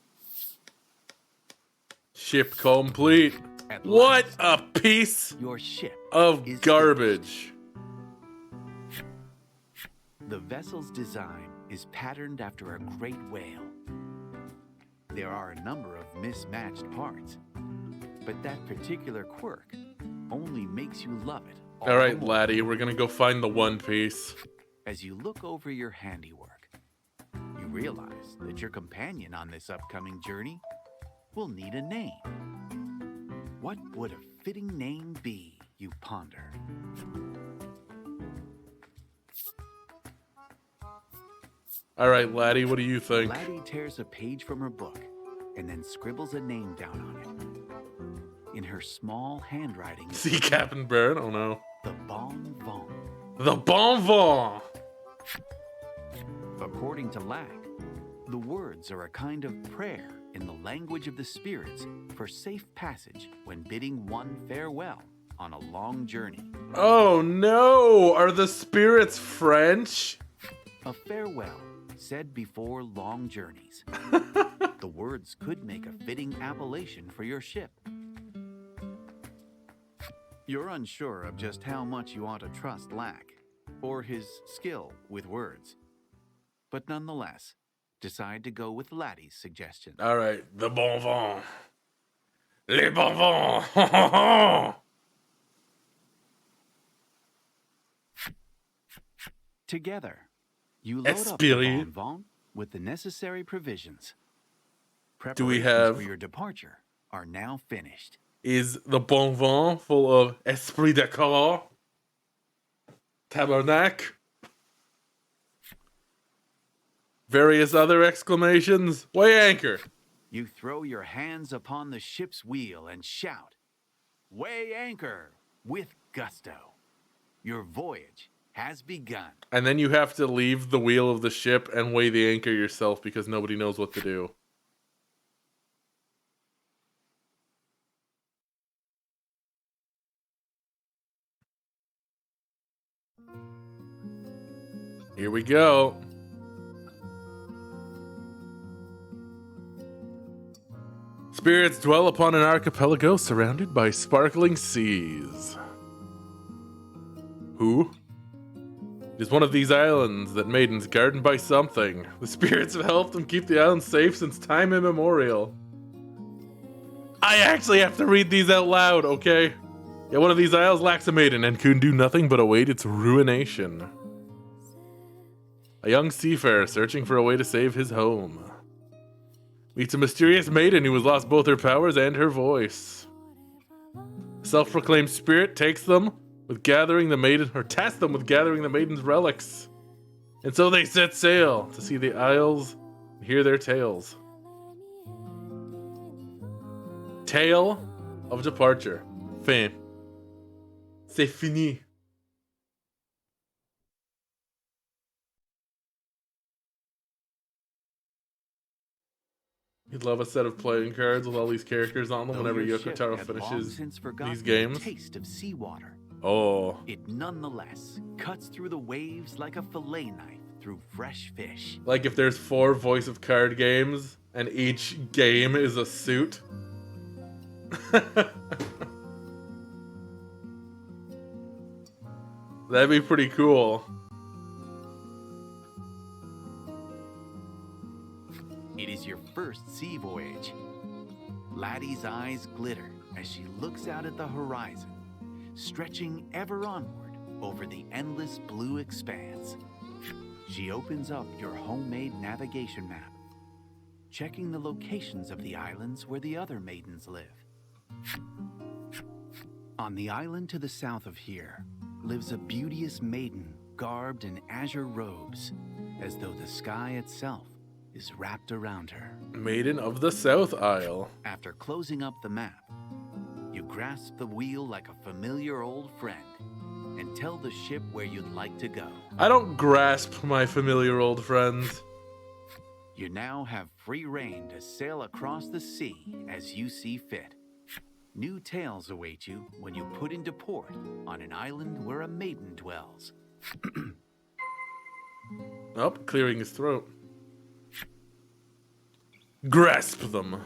Ship complete. At What last, a piece your ship of is garbage. finished. The vessel's design is patterned after a great whale. There are a number of mismatched parts, but that particular quirk only makes you love it. All right, the more. laddie, we're gonna go find the One Piece. As you look over your handiwork, you realize that your companion on this upcoming journey will need a name. What would a fitting name be, you ponder? All right, laddie, what do you think? Laddie tears a page from her book and then scribbles a name down on it. In her small handwriting, See Captain Burn? Oh no. the Bon Vent. The Bon Vent. According to Lack, the words are a kind of prayer in the language of the spirits for safe passage when bidding one farewell on a long journey. Oh no! Are the spirits French? A farewell said before long journeys. The words could make a fitting appellation for your ship. You're unsure of just how much you ought to trust Lack or his skill with words, but nonetheless, decide to go with Laddie's suggestion. All right, the Bon Vent. Les Bon Vent. Together, you load up the Esprit. Bon Vent with the necessary provisions. Do we Preparations have- for your departure are now finished. Is the Bon Vent full of esprit de corps? Tabernacle? Various other exclamations? Weigh anchor. You throw your hands upon the ship's wheel and shout, Weigh anchor with gusto. Your voyage has begun. And then you have to leave the wheel of the ship and weigh the anchor yourself because nobody knows what to do. Here we go. Spirits dwell upon an archipelago surrounded by sparkling seas. Who? It is one of these islands that Maiden's gardened by something. The spirits have helped them keep the island safe since time immemorial. I actually have to read these out loud, okay? Yeah, one of these isles lacks a maiden and can do nothing but await its ruination. A young seafarer searching for a way to save his home meets a mysterious maiden who has lost both her powers and her voice. A self-proclaimed spirit tasks them with gathering the maiden's relics. And so they set sail to see the isles and hear their tales. Tale of departure. Fin. C'est fini. You'd love a set of playing cards with all these characters on them whenever Yoko Taro finishes these games. Taste of seawater. Oh. It nonetheless cuts through the waves like a fillet knife through fresh fish. Like if there's 4 voice of card games and each game is a suit. That'd be pretty cool. It is your first sea voyage. Laddie's eyes glitter as she looks out at the horizon, stretching ever onward over the endless blue expanse. She opens up your homemade navigation map, checking the locations of the islands where the other maidens live. On the island to the south of here lives a beauteous maiden garbed in azure robes, as though the sky itself is wrapped around her. Maiden of the South Isle. After closing up the map, you grasp the wheel like a familiar old friend and tell the ship where you'd like to go. I don't grasp my familiar old friends. You now have free rein to sail across the sea as you see fit. New tales await you when you put into port on an island where a maiden dwells. Oh, clearing his throat. Grasp them.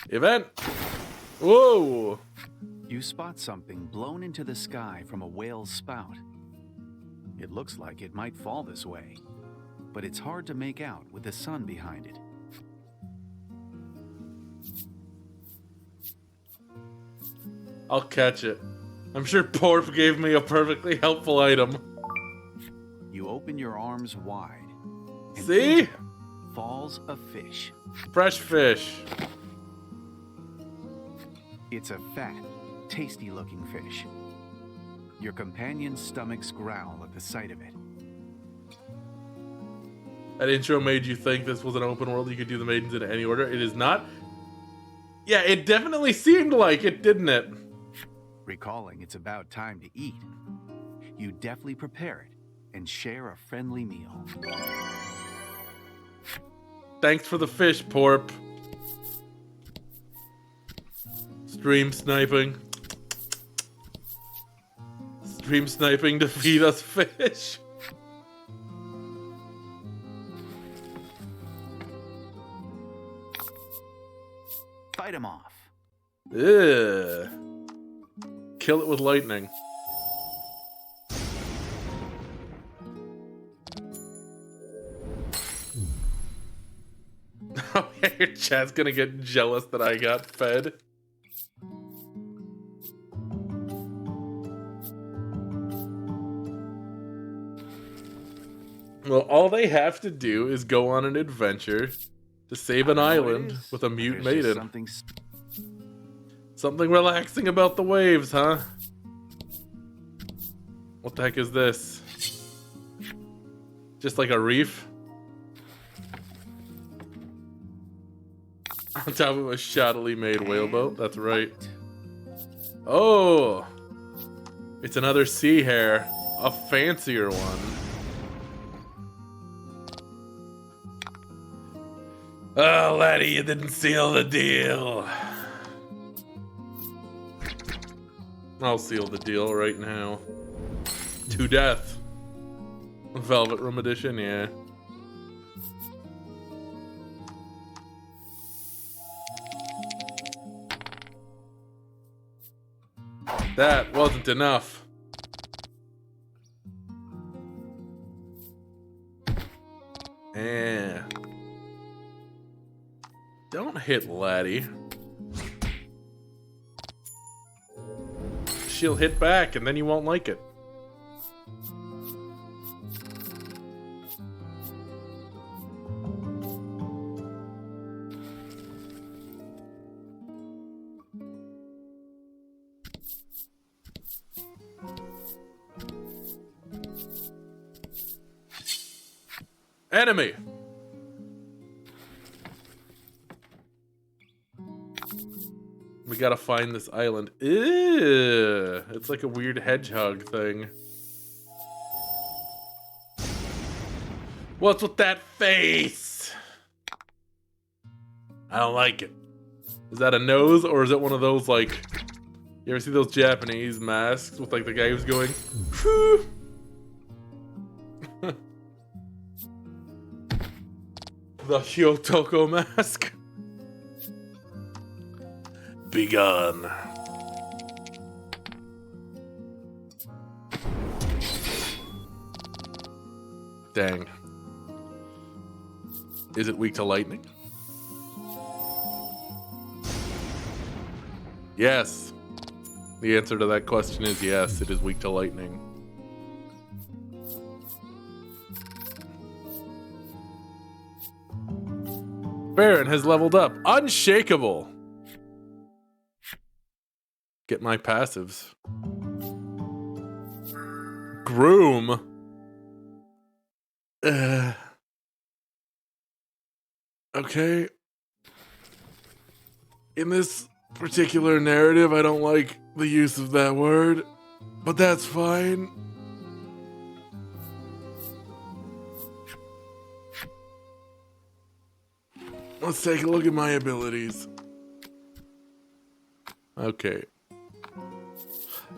Event. Whoa. You spot something blown into the sky from a whale's spout. It looks like it might fall this way, but it's hard to make out with the sun behind it. I'll catch it. I'm sure Porp gave me a perfectly helpful item. You open your arms wide. And See? into them falls a fish. Fresh fish. It's a fat, tasty-looking fish. Your companion's stomachs growl at the sight of it. That intro made you think this was an open world. You could do the maidens in any order. It is not. Yeah, it definitely seemed like it, didn't it? Recalling it's about time to eat, you deftly prepare it and share a friendly meal. Thanks for the fish, Porp. Stream sniping. Stream sniping to feed us fish. Fight him off. Ugh. Kill it with lightning. Oh yeah, your chat's gonna get jealous that I got fed. Well, all they have to do is go on an adventure to save an island with a mute maiden. Something relaxing about the waves, huh? What the heck is this? Just like a reef. On top of a shoddily made whaleboat. That's right. Oh! It's another sea hare. A fancier one. Oh, laddie, you didn't seal the deal. I'll seal the deal right now. To death. Velvet Room Edition, yeah. That wasn't enough. Eh. Don't hit laddie. She'll hit back and then you won't like it. Enemy! We gotta find this island. Ew, it's like a weird hedgehog thing. What's with that face? I don't like it. Is that a nose or is it one of those like... You ever see those Japanese masks with like the guy who's going... The Hyotoko mask. Begone. Dang. Is it weak to lightning? Yes. The answer to that question is yes, it is weak to lightning. Baron has leveled up. Unshakable. Get my passives. Groom. Okay. In this particular narrative, I don't like the use of that word, but that's fine. Let's take a look at my abilities. Okay.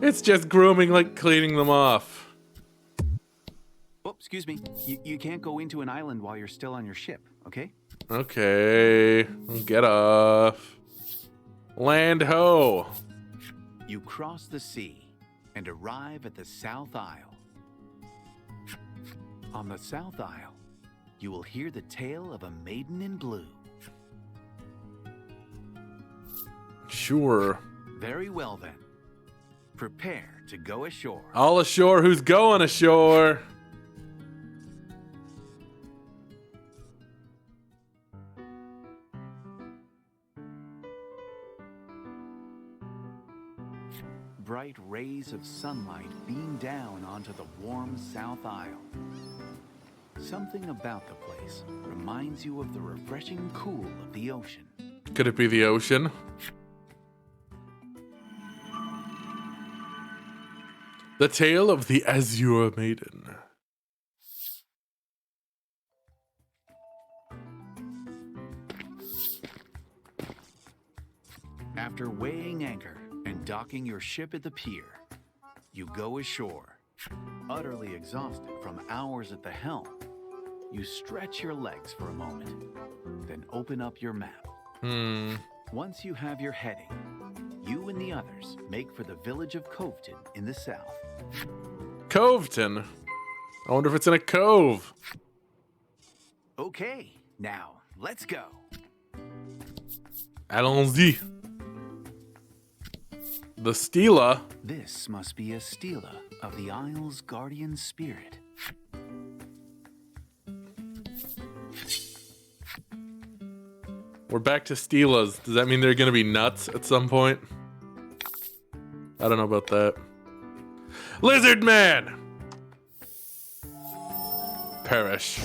It's just grooming, like cleaning them off. Oh, excuse me. You can't go into an island while you're still on your ship, okay? Okay. Get off. Land ho. You cross the sea and arrive at the South Isle. On the South Isle, you will hear the tale of a maiden in blue. Sure. Very well then. Prepare to go ashore. All ashore who's going ashore. Bright rays of sunlight beam down onto the warm South Isle. Something about the place reminds you of the refreshing cool of the ocean. Could it be the ocean? The tale of the Azure Maiden. After weighing anchor and docking your ship at the pier, you go ashore. Utterly exhausted from hours at the helm, you stretch your legs for a moment, then open up your map. Once you have your heading, you and the others make for the village of Coveton in the south. Coveton? I wonder if it's in a cove. Okay, now let's go. Allons-y. The Stela. This must be a Stela of the Isle's guardian spirit. We're back to Stelas. Does that mean they're gonna be nuts at some point? I don't know about that. Lizard Man! perish.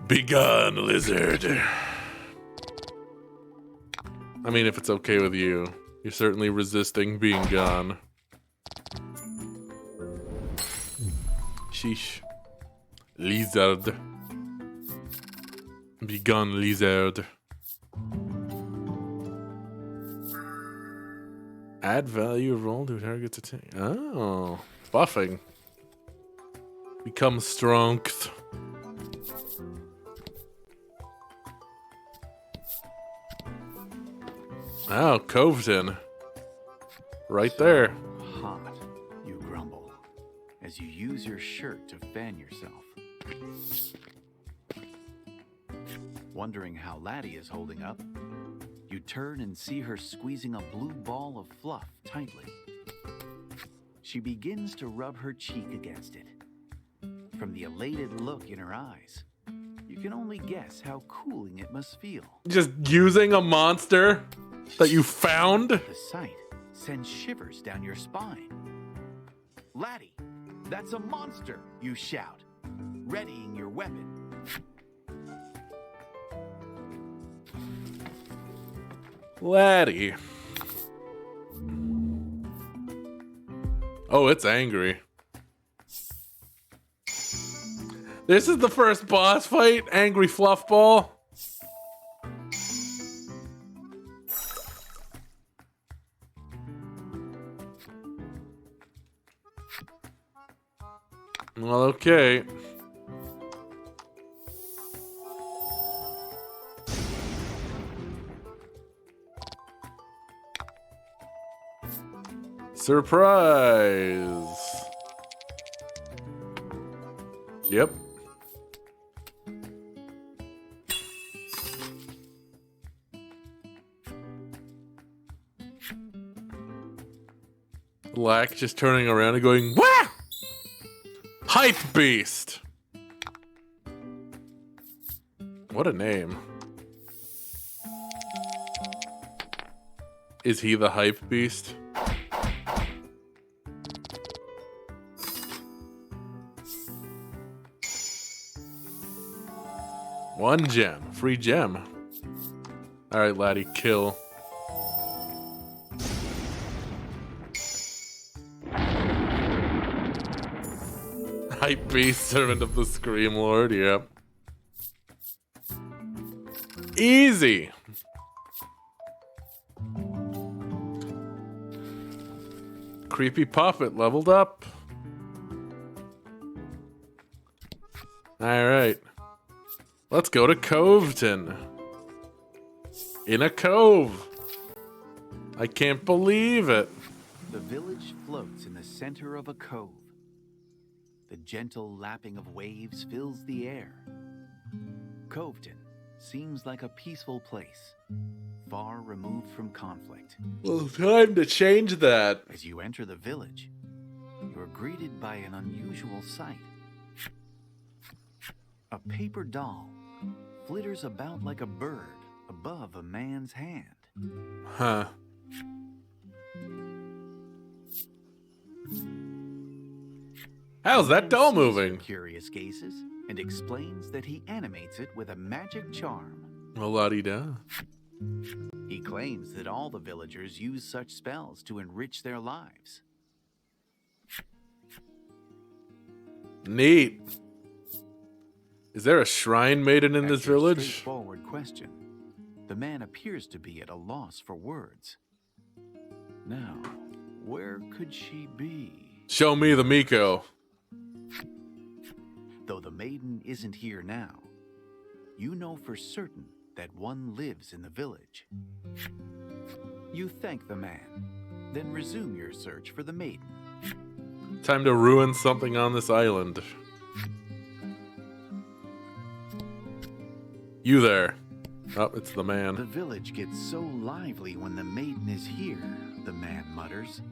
Begone, lizard. I mean, if it's okay with you. You're certainly resisting being gone. Sheesh. Lizard. Begone, lizard. Add value roll to target's attack. Oh. Buffing. Become strength. Oh, Coveton. Right there. Hot, you grumble, as you use your shirt to fan yourself. Wondering how Laddie is holding up, you turn and see her squeezing a blue ball of fluff tightly. She begins to rub her cheek against it. From the elated look in her eyes, you can only guess how cooling it must feel. Just using a monster that you found? The sight sends shivers down your spine. Laddie, that's a monster, you shout, readying your weapon. Laddie. Oh, it's angry. This is the first boss fight, Angry Fluffball. Well, okay. Surprise! Yep. Lack just turning around and going, "Wah! Hype Beast!" What a name. Is he the Hype Beast? One gem. Free gem. Alright, laddie, kill. Hype Beast, Servant of the Scream Lord, yep. Easy! Creepy Puppet leveled up. Alright. Let's go to Coveton. In a cove. I can't believe it. The village floats in the center of a cove. The gentle lapping of waves fills the air. Coveton seems like a peaceful place, far removed from conflict. Well, time to change that. As you enter the village, you are greeted by an unusual sight. A paper doll flitters about like a bird above a man's hand. Huh. How's that doll moving? Curious gazes and explains that he animates it with a magic charm. Well, la-di-da. He claims that all the villagers use such spells to enrich their lives. Neat. Is there a shrine maiden in this After a village? straightforward question, the man appears to be at a loss for words. Now, where could she be? Show me the Miko. Though the maiden isn't here now, you know for certain that one lives in the village. You thank the man, then resume your search for the maiden. Time to ruin something on this island. You there. Oh, it's the The man. village gets so lively when the maiden is here, the man mutters,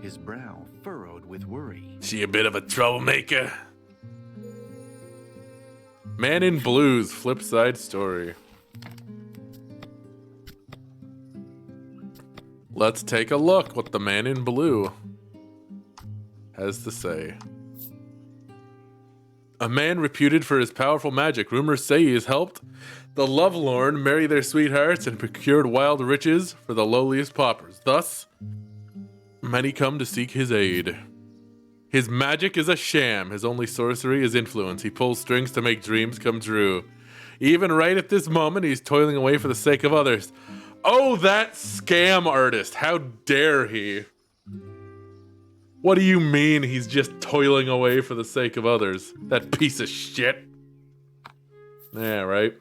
his brow furrowed with worry. She a bit of a troublemaker. Man in Blues, flip side story. Let's take a look with the man in blue. has to say. A man reputed for his powerful magic. Rumors say he has helped the lovelorn marry their sweethearts and procured wild riches for the lowliest paupers. Thus, many come to seek his aid. His magic is a sham. His only sorcery is influence. He pulls strings to make dreams come true. Even right at this moment, he's toiling away for the sake of others. Oh, that scam artist. How dare he? What do you mean he's just toiling away for the sake of others? That piece of shit. Yeah, right.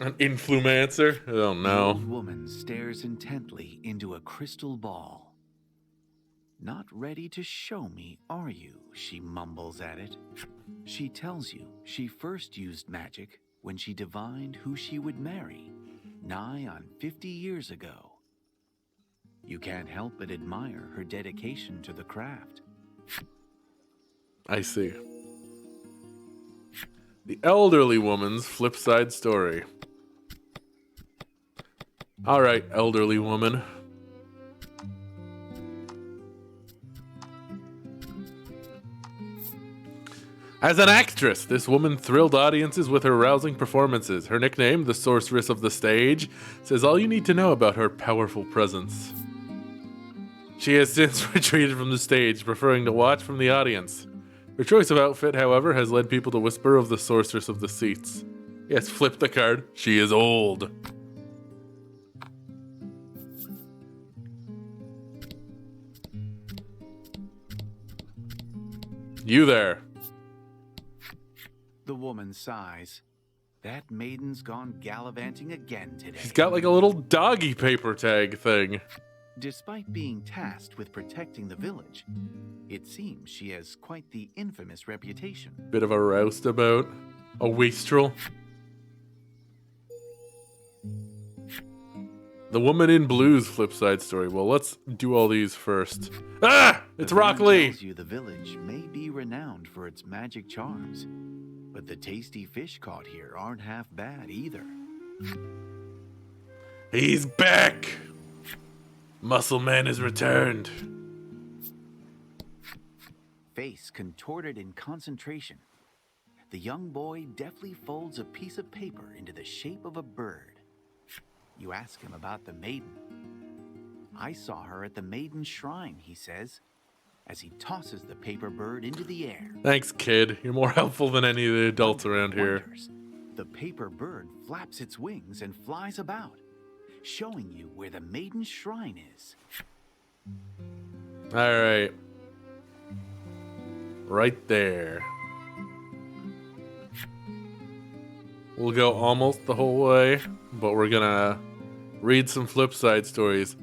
An influencer? Oh no. The old woman stares intently into a crystal ball. Not ready to show me, are you? She mumbles at it. She tells you she first used magic when she divined who she would marry, nigh on 50 years ago. You can't help but admire her dedication to the craft. I see. The elderly woman's flip side story. Alright, elderly woman. As an actress, this woman thrilled audiences with her rousing performances. Her nickname, the Sorceress of the Stage, says all you need to know about her powerful presence. She has since retreated from the stage, preferring to watch from the audience. Her choice of outfit, however, has led people to whisper of the Sorceress of the Seats. Yes, flip the card. She is old. You there. The woman sighs. That maiden's gone gallivanting again today. She's got like a little doggy paper tag thing. Despite being tasked with protecting the village, it seems she has quite the infamous reputation. Bit of a roustabout. A wastrel. The Woman in Blue's flip side story. Well, let's do all these first. Ah! It's Rock Lee! Tells you the village may be renowned for its magic charms, but the tasty fish caught here aren't half bad either. He's back! Muscle Man has returned. Face contorted in concentration, the young boy deftly folds a piece of paper into the shape of a bird. You ask him about the maiden. I saw her at the Maiden shrine, he says, as he tosses the paper bird into the air. Thanks, kid. You're more helpful than any of the adults around here. The paper bird flaps its wings and flies about, showing you where the Maiden shrine is. Alright. Right there. We'll go almost the whole way, but we're gonna read some flip side stories.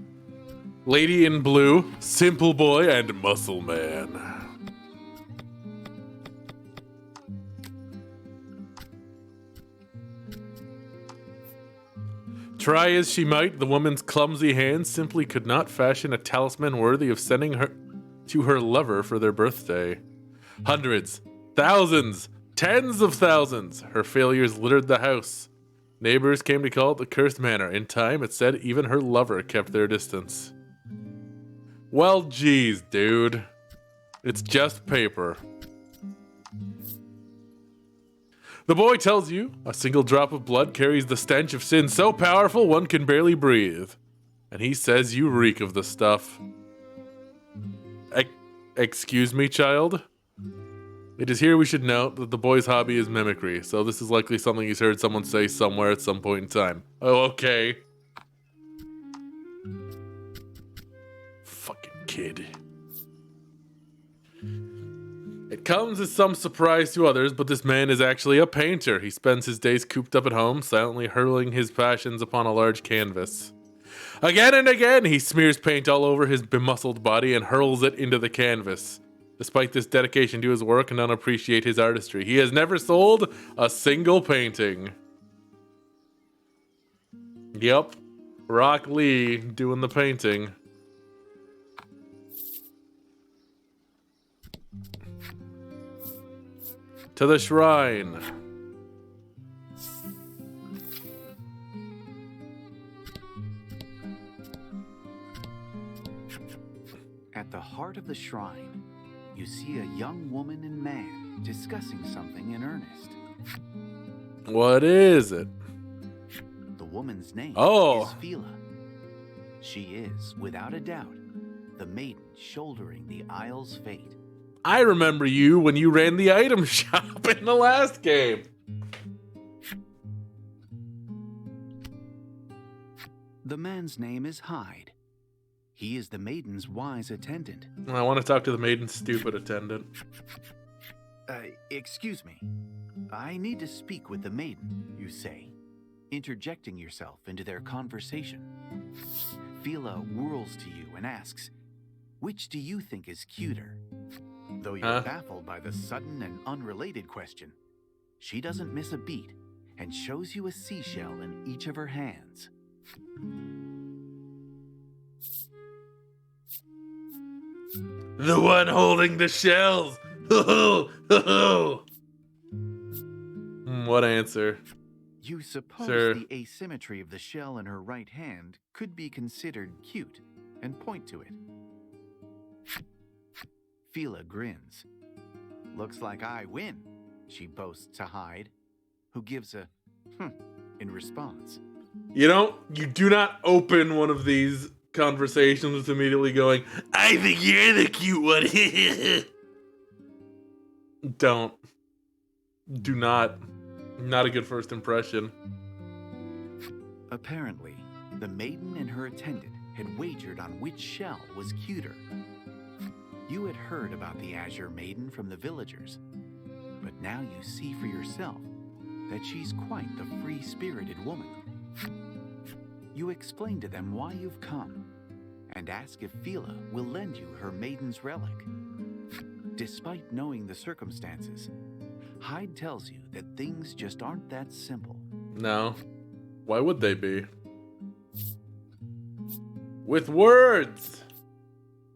Lady in Blue, Simple Boy, and Muscle Man. Try as she might, the woman's clumsy hands simply could not fashion a talisman worthy of sending her to her lover for their birthday. Hundreds, thousands, tens of thousands. Her failures littered the house. Neighbors came to call it the Cursed Manor. In time, it said even her lover kept their distance. Well, geez, dude. It's just paper. The boy tells you a single drop of blood carries the stench of sin so powerful one can barely breathe. And he says you reek of the stuff. Excuse me, child? It is here we should note that the boy's hobby is mimicry, so this is likely something he's heard someone say somewhere at some point in time. Oh, okay. Fucking kid. It comes as some surprise to others, but this man is actually a painter. He spends his days cooped up at home, silently hurling his passions upon a large canvas. Again and again, he smears paint all over his bemuscled body and hurls it into the canvas. Despite this dedication to his work, none appreciate his artistry. He has never sold a single painting. Yep, Rock Lee doing the painting. To the shrine. heart of the shrine, you see a young woman and man discussing something in earnest. What is it? The woman's name Oh. is Fila. She is, without a doubt, the maiden shouldering the Isle's fate. I remember you when you ran the item shop in the last game. The man's name is Hyde. He is the maiden's wise attendant. I want to talk to the maiden's stupid attendant. Excuse me. I need to speak with the maiden, you say, interjecting yourself into their conversation. Fila whirls to you and asks, which do you think is cuter? Though you're baffled by the sudden and unrelated question, she doesn't miss a beat and shows you a seashell in each of her hands. The one holding the shells. What answer? You suppose Sure. the asymmetry of the shell in her right hand could be considered cute and point to it. Fila grins. Looks like I win, she boasts to Hyde, who gives a in response. You do not open one of these conversations with immediately going, I think you're the cute one. Don't. Do not. Not a good first impression. Apparently, the maiden and her attendant had wagered on which shell was cuter. You had heard about the Azure Maiden from the villagers, but now you see for yourself that she's quite the free-spirited woman. You explain to them why you've come and ask if Fila will lend you her maiden's relic. Despite knowing the circumstances, Hyde tells you that things just aren't that simple. No. Why would they be? With words!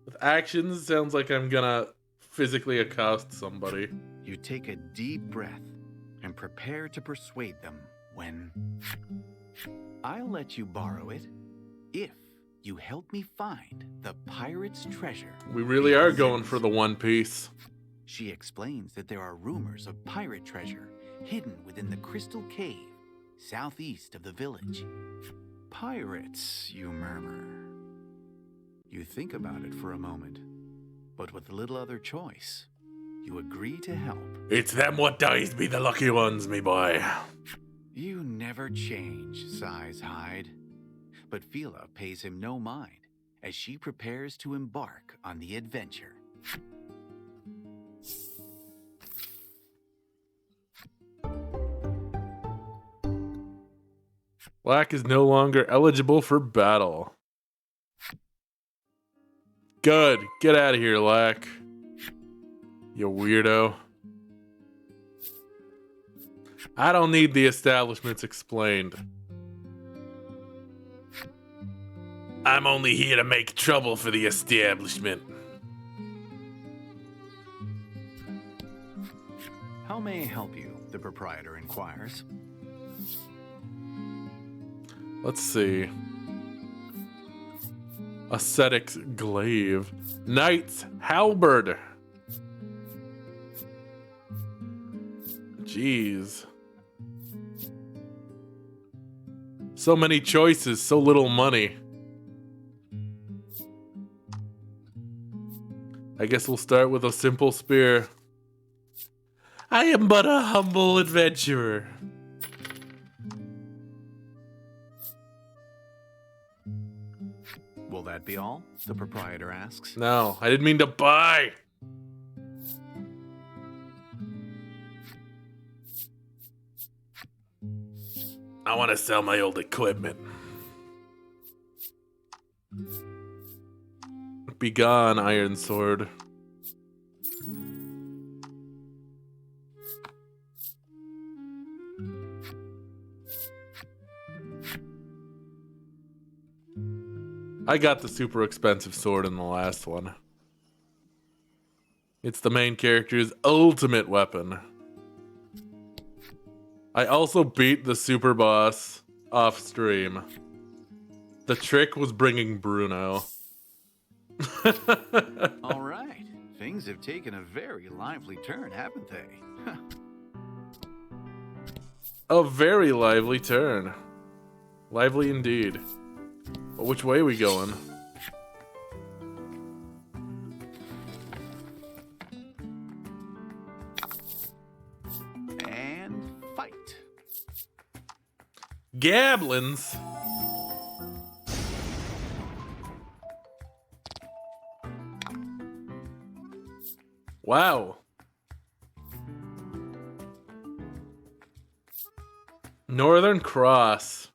With actions, sounds like I'm gonna physically accost somebody. You take a deep breath and prepare to persuade them when... I'll let you borrow it if you help me find the pirate's treasure. We really are going for the One Piece. She explains that there are rumors of pirate treasure hidden within the crystal cave southeast of the village. Pirates, you murmur. You think about it for a moment, but with little other choice, you agree to help. It's them what dies be the lucky ones, me boy. You never change, sighs Hyde. But Fila pays him no mind as she prepares to embark on the adventure. Black is no longer eligible for battle. Good. Get out of here, Lack. You weirdo. I don't need the establishments explained. I'm only here to make trouble for the establishment. How may I help you? The proprietor inquires. Let's see. Ascetic's glaive. Knight's halberd. Jeez. So many choices, so little money. I guess we'll start with a simple spear. I am but a humble adventurer. Will that be all? The proprietor asks. No, I didn't mean to buy. I want to sell my old equipment. Begone, Iron Sword. I got the super expensive sword in the last one. It's the main character's ultimate weapon. I also beat the super boss off stream. The trick was bringing Bruno. All right. Things have taken a very lively turn, haven't they? A very lively turn. Lively indeed. But which way are we going? And fight. Gablins? Wow. Northern Cross.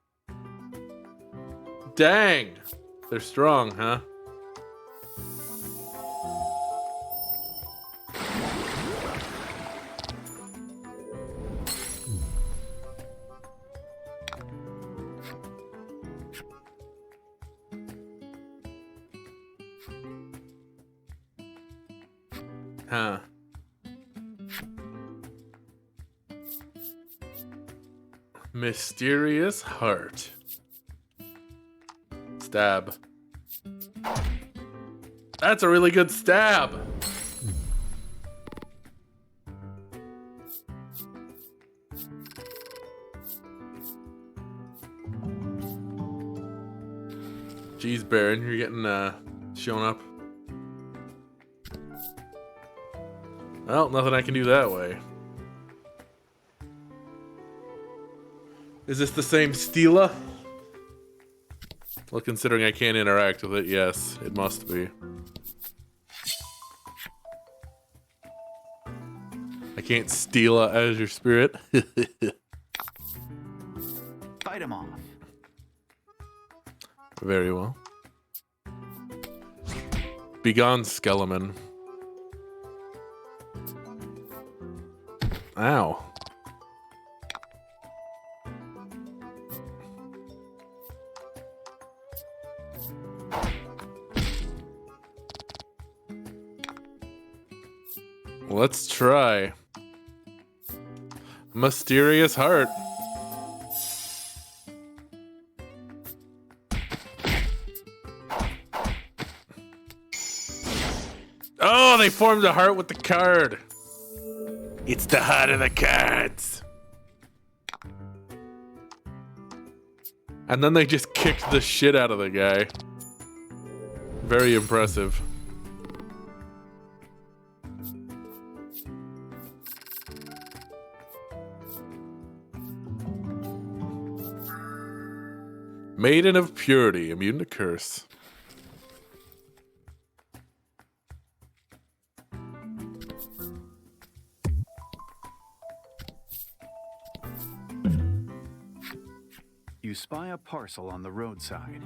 Dang. They're strong, huh? Huh. Mysterious heart. Stab. That's a really good stab. Jeez, Baron, you're getting shown up. Well, nothing I can do that way. Is this the same Stela? Well, considering I can't interact with it, yes, it must be. I can't steal a Azure Spirit. Fight him off. Very well. Begone, Skeleman. Ow. Let's try. Mysterious Heart. Oh, they formed a heart with the card. It's the heart of the cards. And then they just kicked the shit out of the guy. Very impressive. Maiden of Purity, immune to curse. You spy a parcel on the roadside.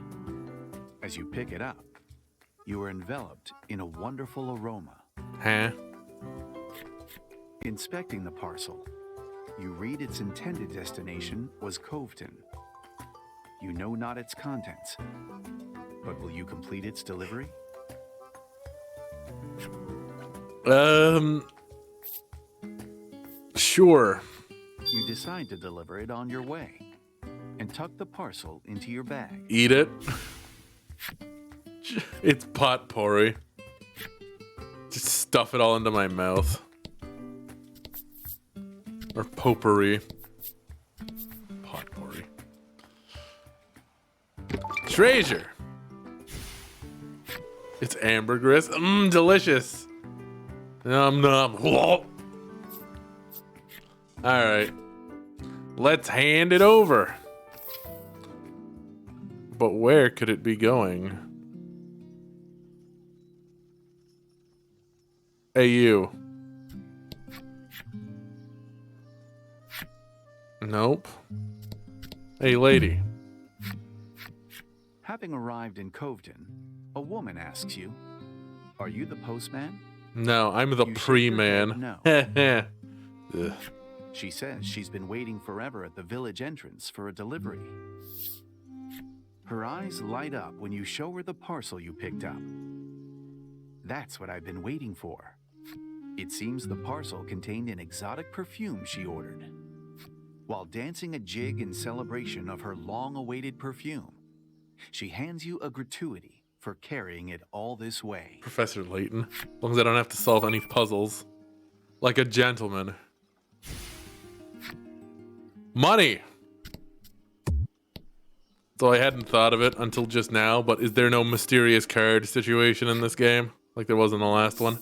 As you pick it up, you are enveloped in a wonderful aroma. Huh? Inspecting the parcel, you read its intended destination was Coveton. You know not its contents, but will you complete its delivery? Sure. You decide to deliver it on your way and tuck the parcel into your bag. Eat it. It's potpourri. Just stuff it all into my mouth. Or potpourri. Potpourri. Treasure. It's ambergris. Mmm, delicious. Nom nom. Alright. Let's hand it over. But where could it be going? Hey, you. Nope. Hey, lady. Having arrived in Coveton, a woman asks you, "Are you the postman?" No, I'm the You shake pre-man. your Ugh. She says she's been waiting forever at the village entrance for a delivery. Her eyes light up when you show her the parcel you picked up. That's what I've been waiting for. It seems the parcel contained an exotic perfume she ordered. While dancing a jig in celebration of her long-awaited perfume, she hands you a gratuity for carrying it all this way. Professor Layton. As long as I don't have to solve any puzzles. Like a gentleman. Money! So I hadn't thought of it until just now, but is there no mysterious card situation in this game? Like there was in the last one?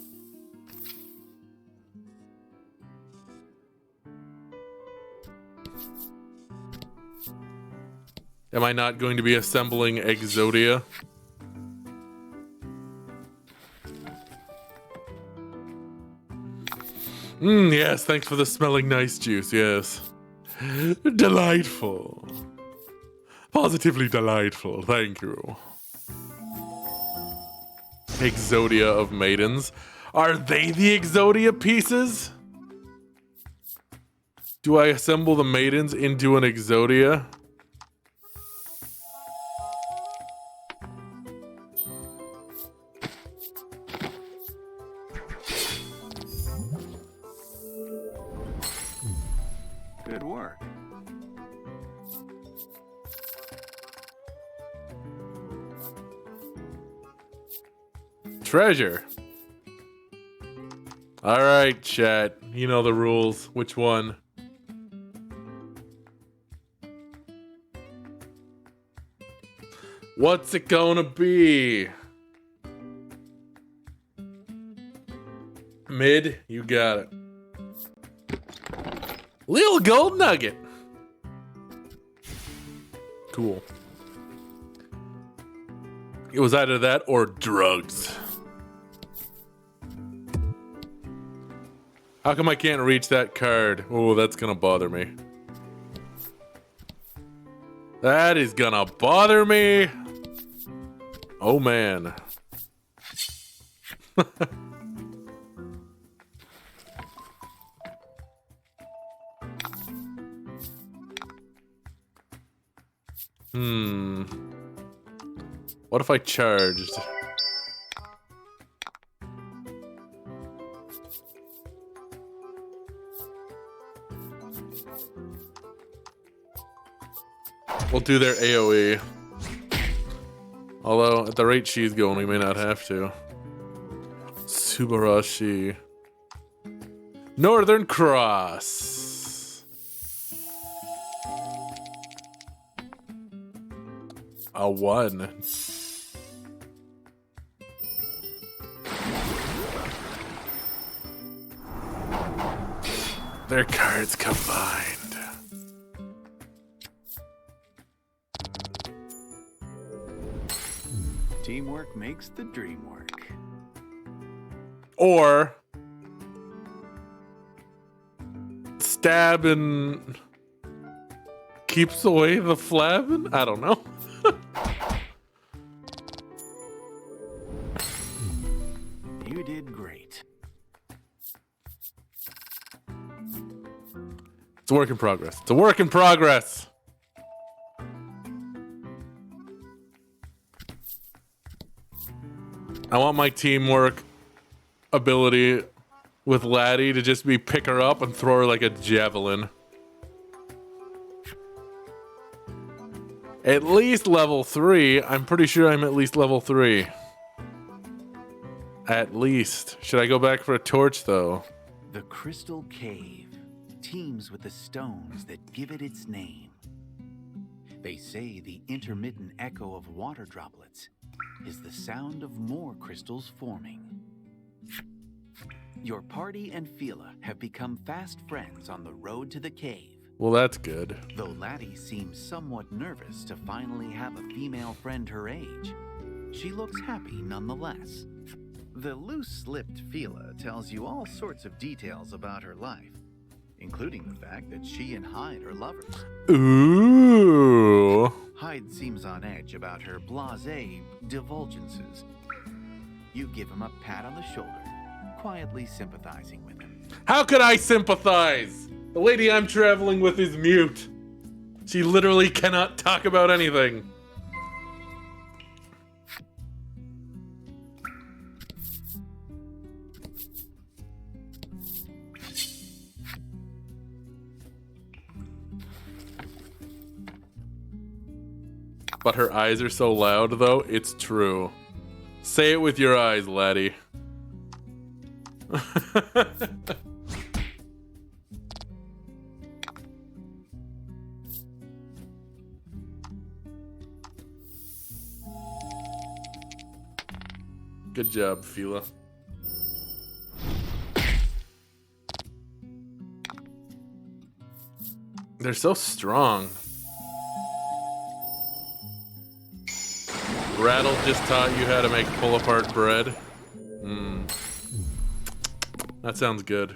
Am I not going to be assembling Exodia? Yes, thanks for the smelling nice juice, yes. Delightful. Positively delightful, thank you. Exodia of Maidens. Are they the Exodia pieces? Do I assemble the Maidens into an Exodia? Good work. Treasure. All right, chat. You know the rules. Which one? What's it gonna be? Mid, you got it. Little gold nugget. Cool. It was either that or drugs. How come I can't reach that card? Oh, that's gonna bother me. That is gonna bother me. Oh man. What if I charged? We'll do their AoE. Although, at the rate she's going, we may not have to. Subarashi. Northern Cross. A 1. Their cards combined. Teamwork makes the dream work. Or stab and keeps away the flabbing? I don't know. You did great. It's a work in progress. It's a work in progress. I want my teamwork ability with Laddie to just be pick her up and throw her like a javelin. At least level 3. I'm pretty sure I'm at least level 3. At least. Should I go back for a torch though? The Crystal Cave teems with the stones that give it its name. They say the intermittent echo of water droplets is the sound of more crystals forming. Your party and Fila have become fast friends on the road to the cave. Well, that's good. Though Laddie seems somewhat nervous to finally have a female friend her age, she looks happy nonetheless. The loose-lipped Fila tells you all sorts of details about her life, including the fact that she and Hyde are lovers. Ooh. Hyde seems on edge about her blasé divulgences. You give him a pat on the shoulder, quietly sympathizing with him. How could I sympathize? The lady I'm traveling with is mute. She literally cannot talk about anything. But her eyes are so loud, though, it's true. Say it with your eyes, laddie. Good job, Fila. They're so strong. Rattle just taught you how to make pull-apart bread. That sounds good.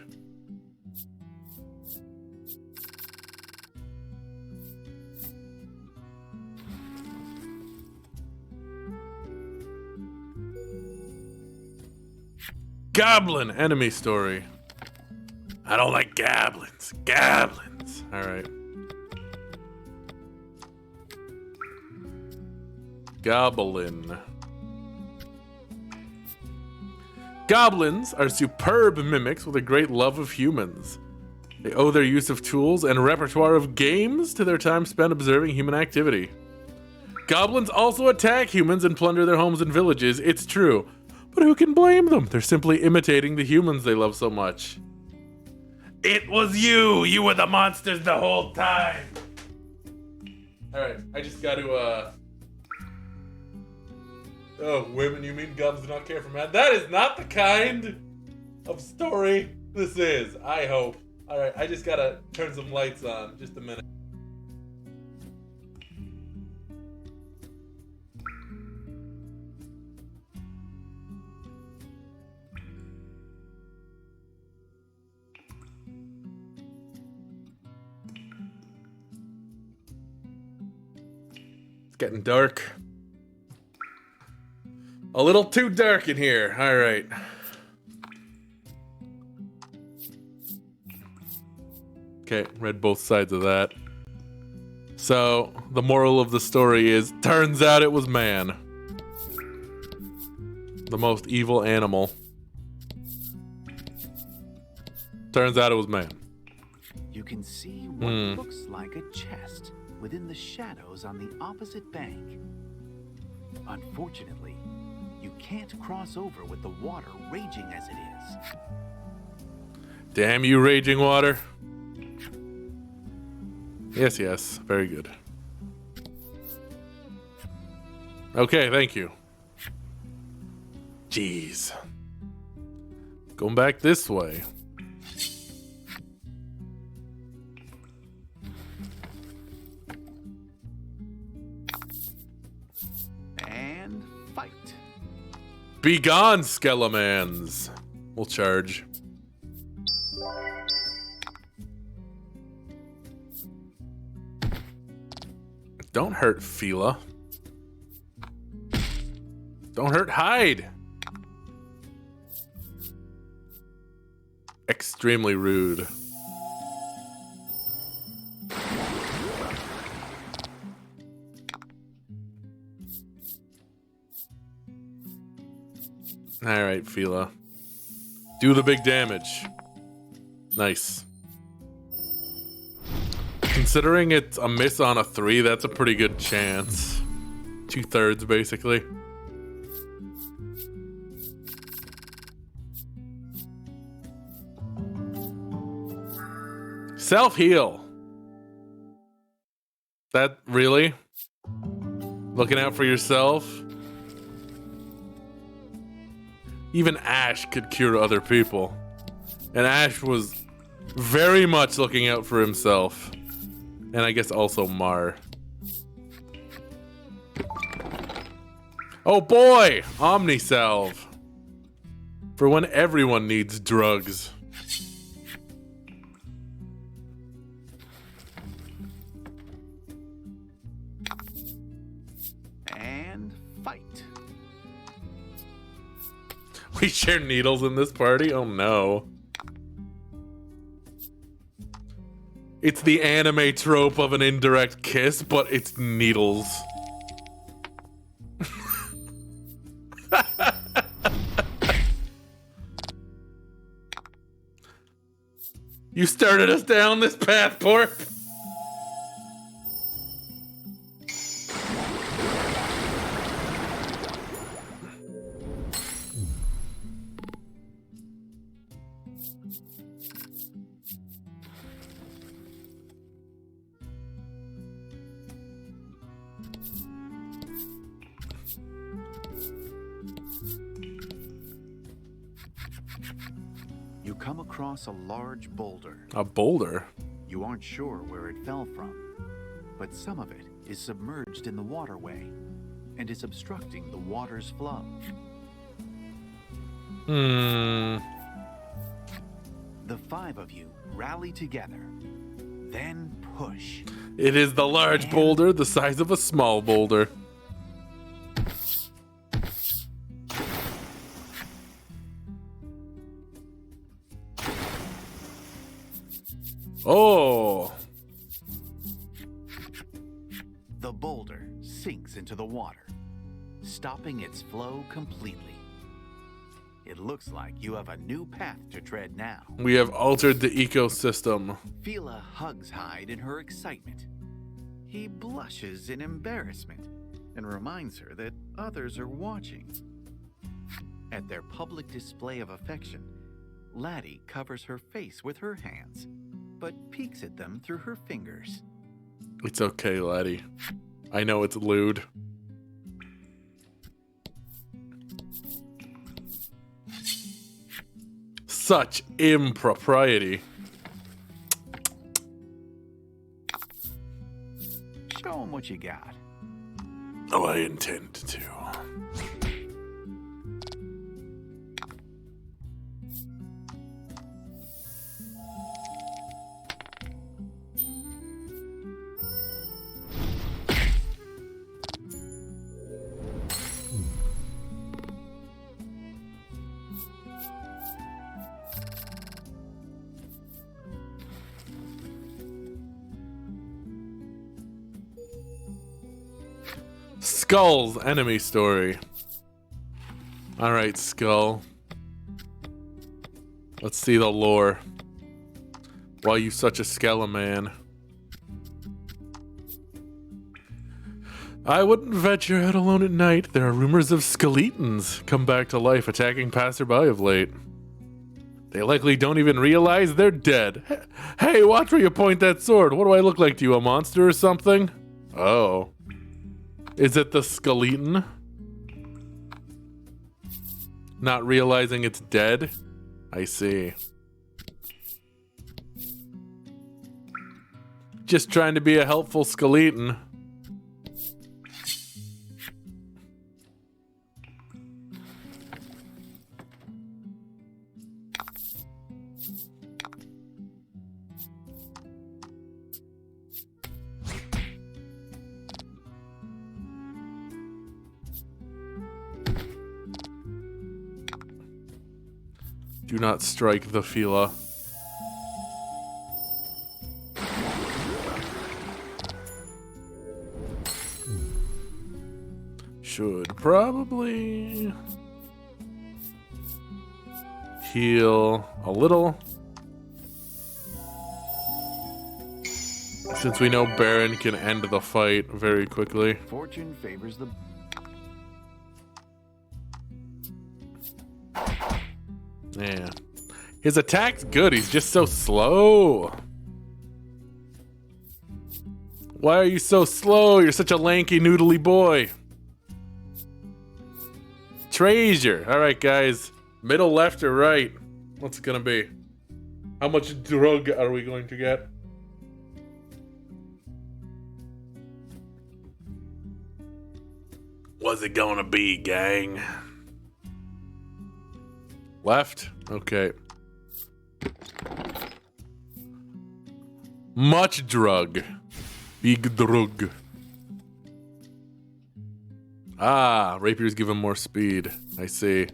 Goblin enemy story. I don't like goblins. Goblins. All right. Goblin. Goblins are superb mimics with a great love of humans. They owe their use of tools and repertoire of games to their time spent observing human activity. Goblins also attack humans and plunder their homes and villages, it's true. But who can blame them? They're simply imitating the humans they love so much. It was you! You were the monsters the whole time! Alright, I just gotta, Oh, women, you mean goblins do not care for men? That is not the kind of story this is, I hope. Alright, I just gotta turn some lights on. Just a minute. It's getting dark. A little too dark in here. All right. Okay, read both sides of that. So, the moral of the story is, turns out it was man. The most evil animal. Turns out it was man. You can see what looks like a chest within the shadows on the opposite bank. Unfortunately, you can't cross over with the water raging as it is. Damn you, raging water. Yes, yes. Very good. Okay, thank you. Jeez. Going back this way. And fight. Be gone, Skelemans. We'll charge. Don't hurt Fila. Don't hurt Hyde. Extremely rude. Alright, Fila. Do the big damage. Nice. Considering it's a miss on a 3, that's a pretty good chance. 2/3, basically. Self-heal. That, really? Looking out for yourself? Even Ash could cure other people. And Ash was very much looking out for himself. And I guess also Mar. Oh boy! Omnisalve. For when everyone needs drugs. And fight. We share needles in this party? Oh no. It's the anime trope of an indirect kiss, but it's needles. You started us down this path, Pork. come across a large boulder. A boulder? You aren't sure where it fell from, but some of it is submerged in the waterway and is obstructing the water's flow. Hmm. The 5 of you rally together, then push. It is the large boulder, the size of a small boulder. Oh. The boulder sinks into the water, stopping its flow completely. It looks like you have a new path to tread now. We have altered the ecosystem. Fila hugs Hyde in her excitement. He blushes in embarrassment and reminds her that others are watching. At their public display of affection, Laddie covers her face with her hands, but peeks at them through her fingers. It's okay, laddie. I know it's lewd. Such impropriety. Show him what you got. Oh, I intend to. Skull's enemy story. Alright, Skull. Let's see the lore. Why you such a skeleman? I wouldn't venture out alone at night. There are rumors of skeletons come back to life, attacking passerby of late. They likely don't even realize they're dead. Hey, watch where you point that sword. What do I look like to you, a monster or something? Oh. Is it the skeleton? Not realizing it's dead? I see. Just trying to be a helpful skeleton. Do not strike the Fila. Should probably heal a little. Since we know Baron can end the fight very quickly. Fortune favors the... Yeah. His attack's good, he's just so slow. Why are you so slow? You're such a lanky, noodly boy. Treasure. Alright, guys. Middle, left, or right? What's it gonna be? How much drug are we going to get? What's it gonna be, gang? Left? Okay. Much drug. Big drug. Ah, rapiers give him more speed. I see.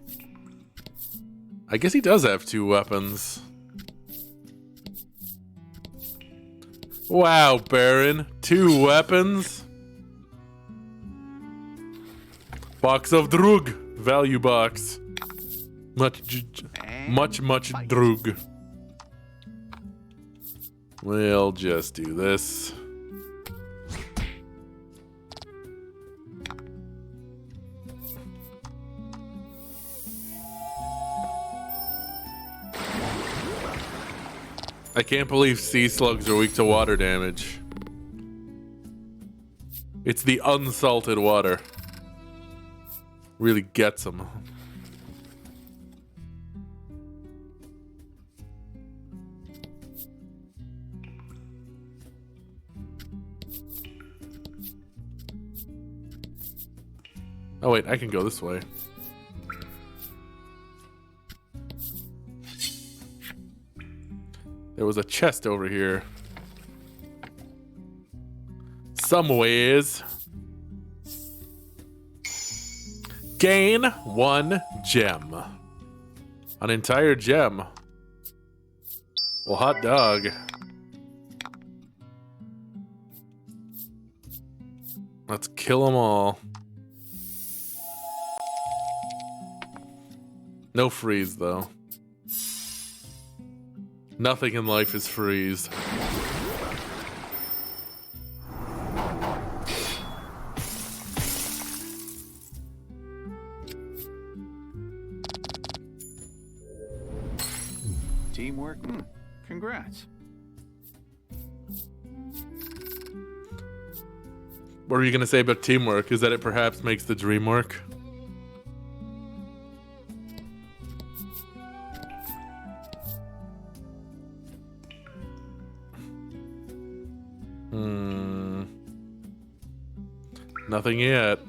I guess he does have 2 weapons. Wow, Baron. 2 weapons? Box of drug. Value box. Much drug. We'll just do this. I can't believe sea slugs are weak to water damage. It's the unsalted water. Really gets them. Oh wait, I can go this way. There was a chest over here. Somewheres. Gain 1 gem. An entire gem. Well, hot dog. Let's kill them all. No freeze, though. Nothing in life is freeze. Teamwork? Congrats. What were you going to say about teamwork? Is that it perhaps makes the dream work? Nothing yet.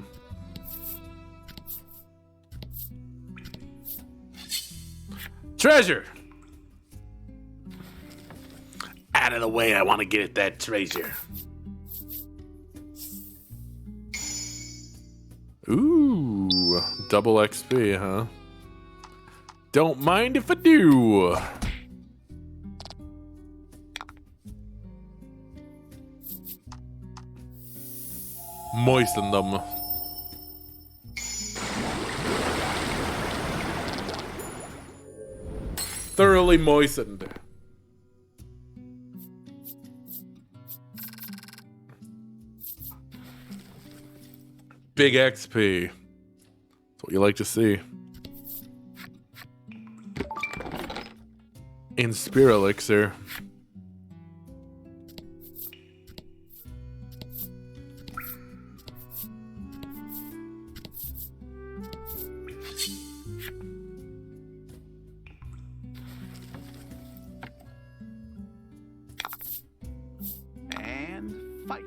Treasure! Out of the way, I want to get at that treasure. Ooh, double XP, huh? Don't mind if I do. Moisten them. Thoroughly moistened. Big XP. That's what you like to see. In Spirit Elixir. And fight.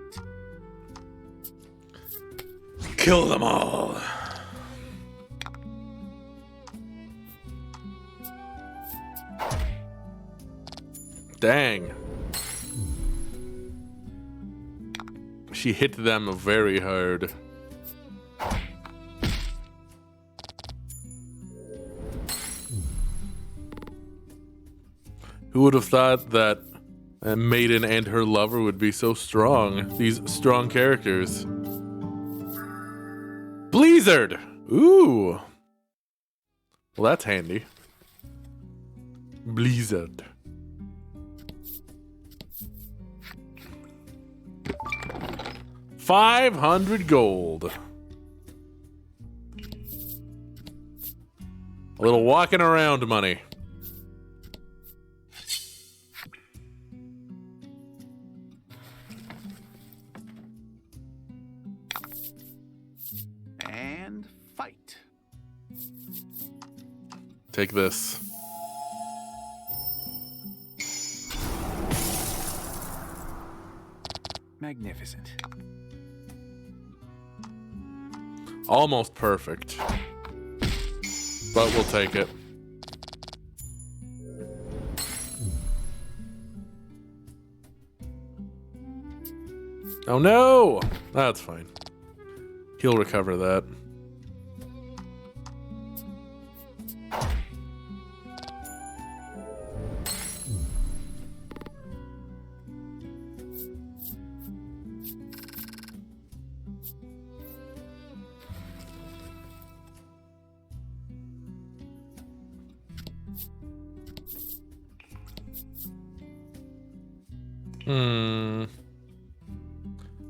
Kill them all. Dang. She hit them very hard. Who would have thought that Maiden and her lover would be so strong? These strong characters. Blizzard! Ooh. Well, that's handy. Blizzard. $500 gold. A little walking around money. And fight. Take this. Magnificent. Almost perfect. But we'll take it. Oh no! That's fine. He'll recover that.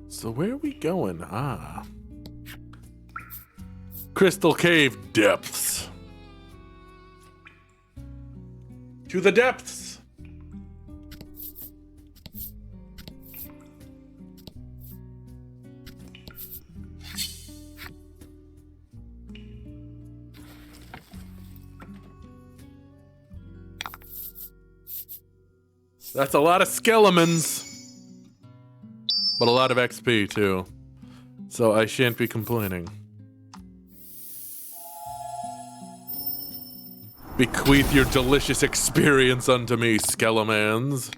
So where are we going? Ah. Crystal Cave depths. To the depths. That's a lot of skeletons. But a lot of XP too. So I shan't be complaining. Bequeath your delicious experience unto me, Skelemans.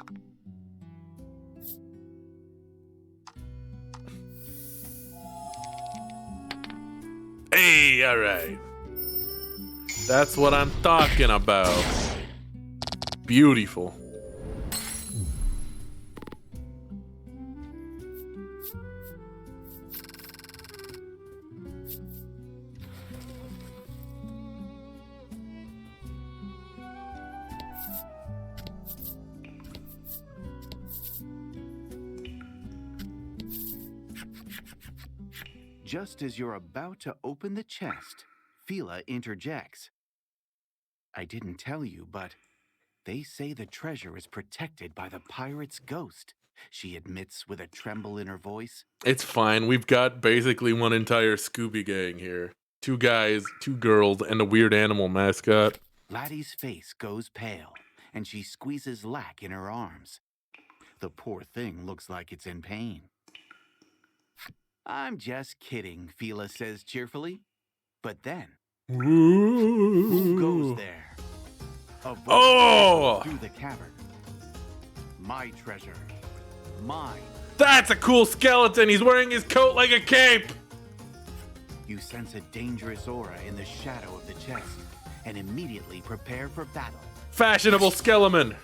Hey, alright. That's what I'm talking about. Beautiful. Just as you're about to open the chest, Fila interjects. I didn't tell you, but they say the treasure is protected by the pirate's ghost, she admits with a tremble in her voice. It's fine. We've got basically one entire Scooby gang here. 2 guys, 2 girls, and a weird animal mascot. Laddie's face goes pale, and she squeezes Lack in her arms. The poor thing looks like it's in pain. I'm just kidding, Fila says cheerfully. But then, who goes there? A voice through the cavern. My treasure. Mine. That's a cool skeleton. He's wearing his coat like a cape. You sense a dangerous aura in the shadow of the chest and immediately prepare for battle. Fashionable skeleton.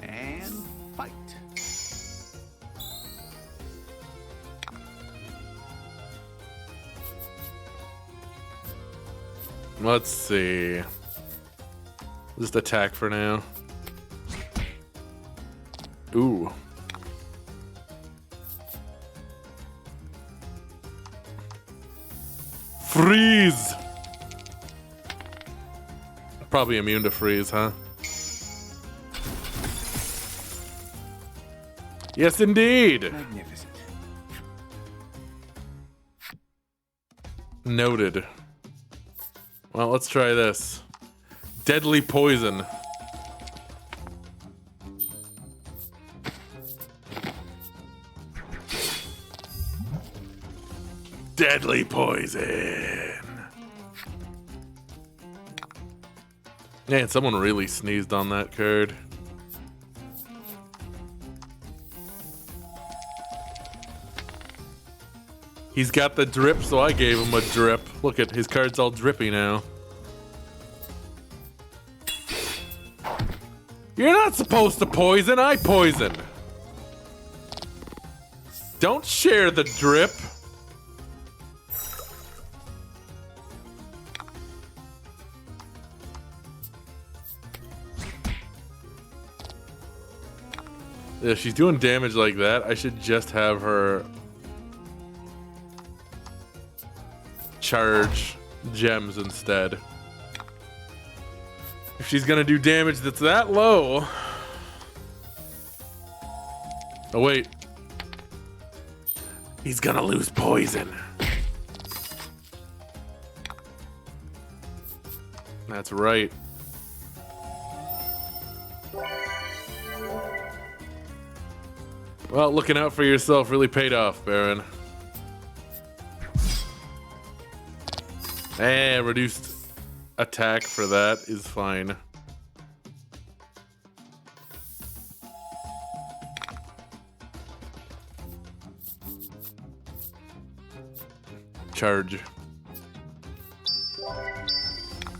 And fight. Let's see. Just attack for now. Ooh. Freeze! Probably immune to freeze, huh? Yes, indeed! Magnificent. Noted. Well, let's try this. Deadly poison. Deadly poison. Man, someone really sneezed on that card. He's got the drip, so I gave him a drip. Look at his card's all drippy now. You're not supposed to poison, I poison. Don't share the drip. If she's doing damage like that, I should just have her charge gems instead. If she's gonna do damage that's that low. Oh wait. He's gonna lose poison. That's right. Well, looking out for yourself really paid off, Baron. And reduced attack for that is fine. Charge.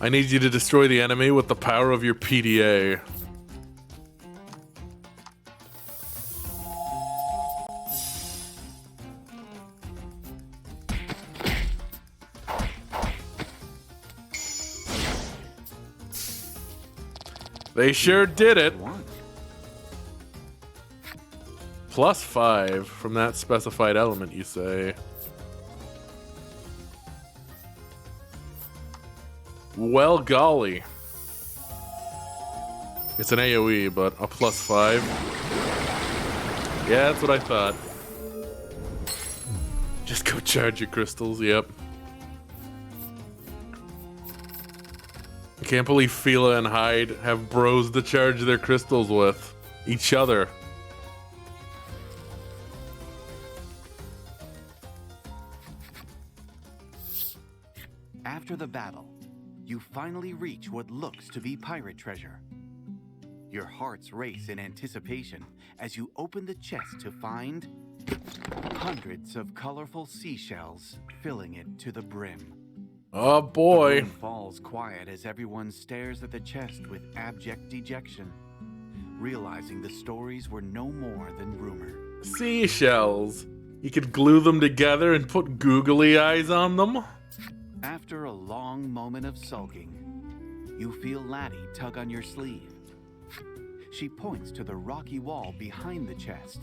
I need you to destroy the enemy with the power of your PDA. They sure did it. +5 from that specified element, you say. Well, golly. It's an AoE, but a +5. Yeah, that's what I thought. Just go charge your crystals, yep. I can't believe Fila and Hyde have bros to charge their crystals with. each other. After the battle, you finally reach what looks to be pirate treasure. Your hearts race in anticipation as you open the chest to find hundreds of colorful seashells filling it to the brim. Oh The boy. room falls quiet as everyone stares at the chest with abject dejection, realizing the stories were no more than rumor. Seashells. You could glue them together and put googly eyes on them. After a long moment of sulking, you feel Laddie tug on your sleeve. She points to the rocky wall behind the chest.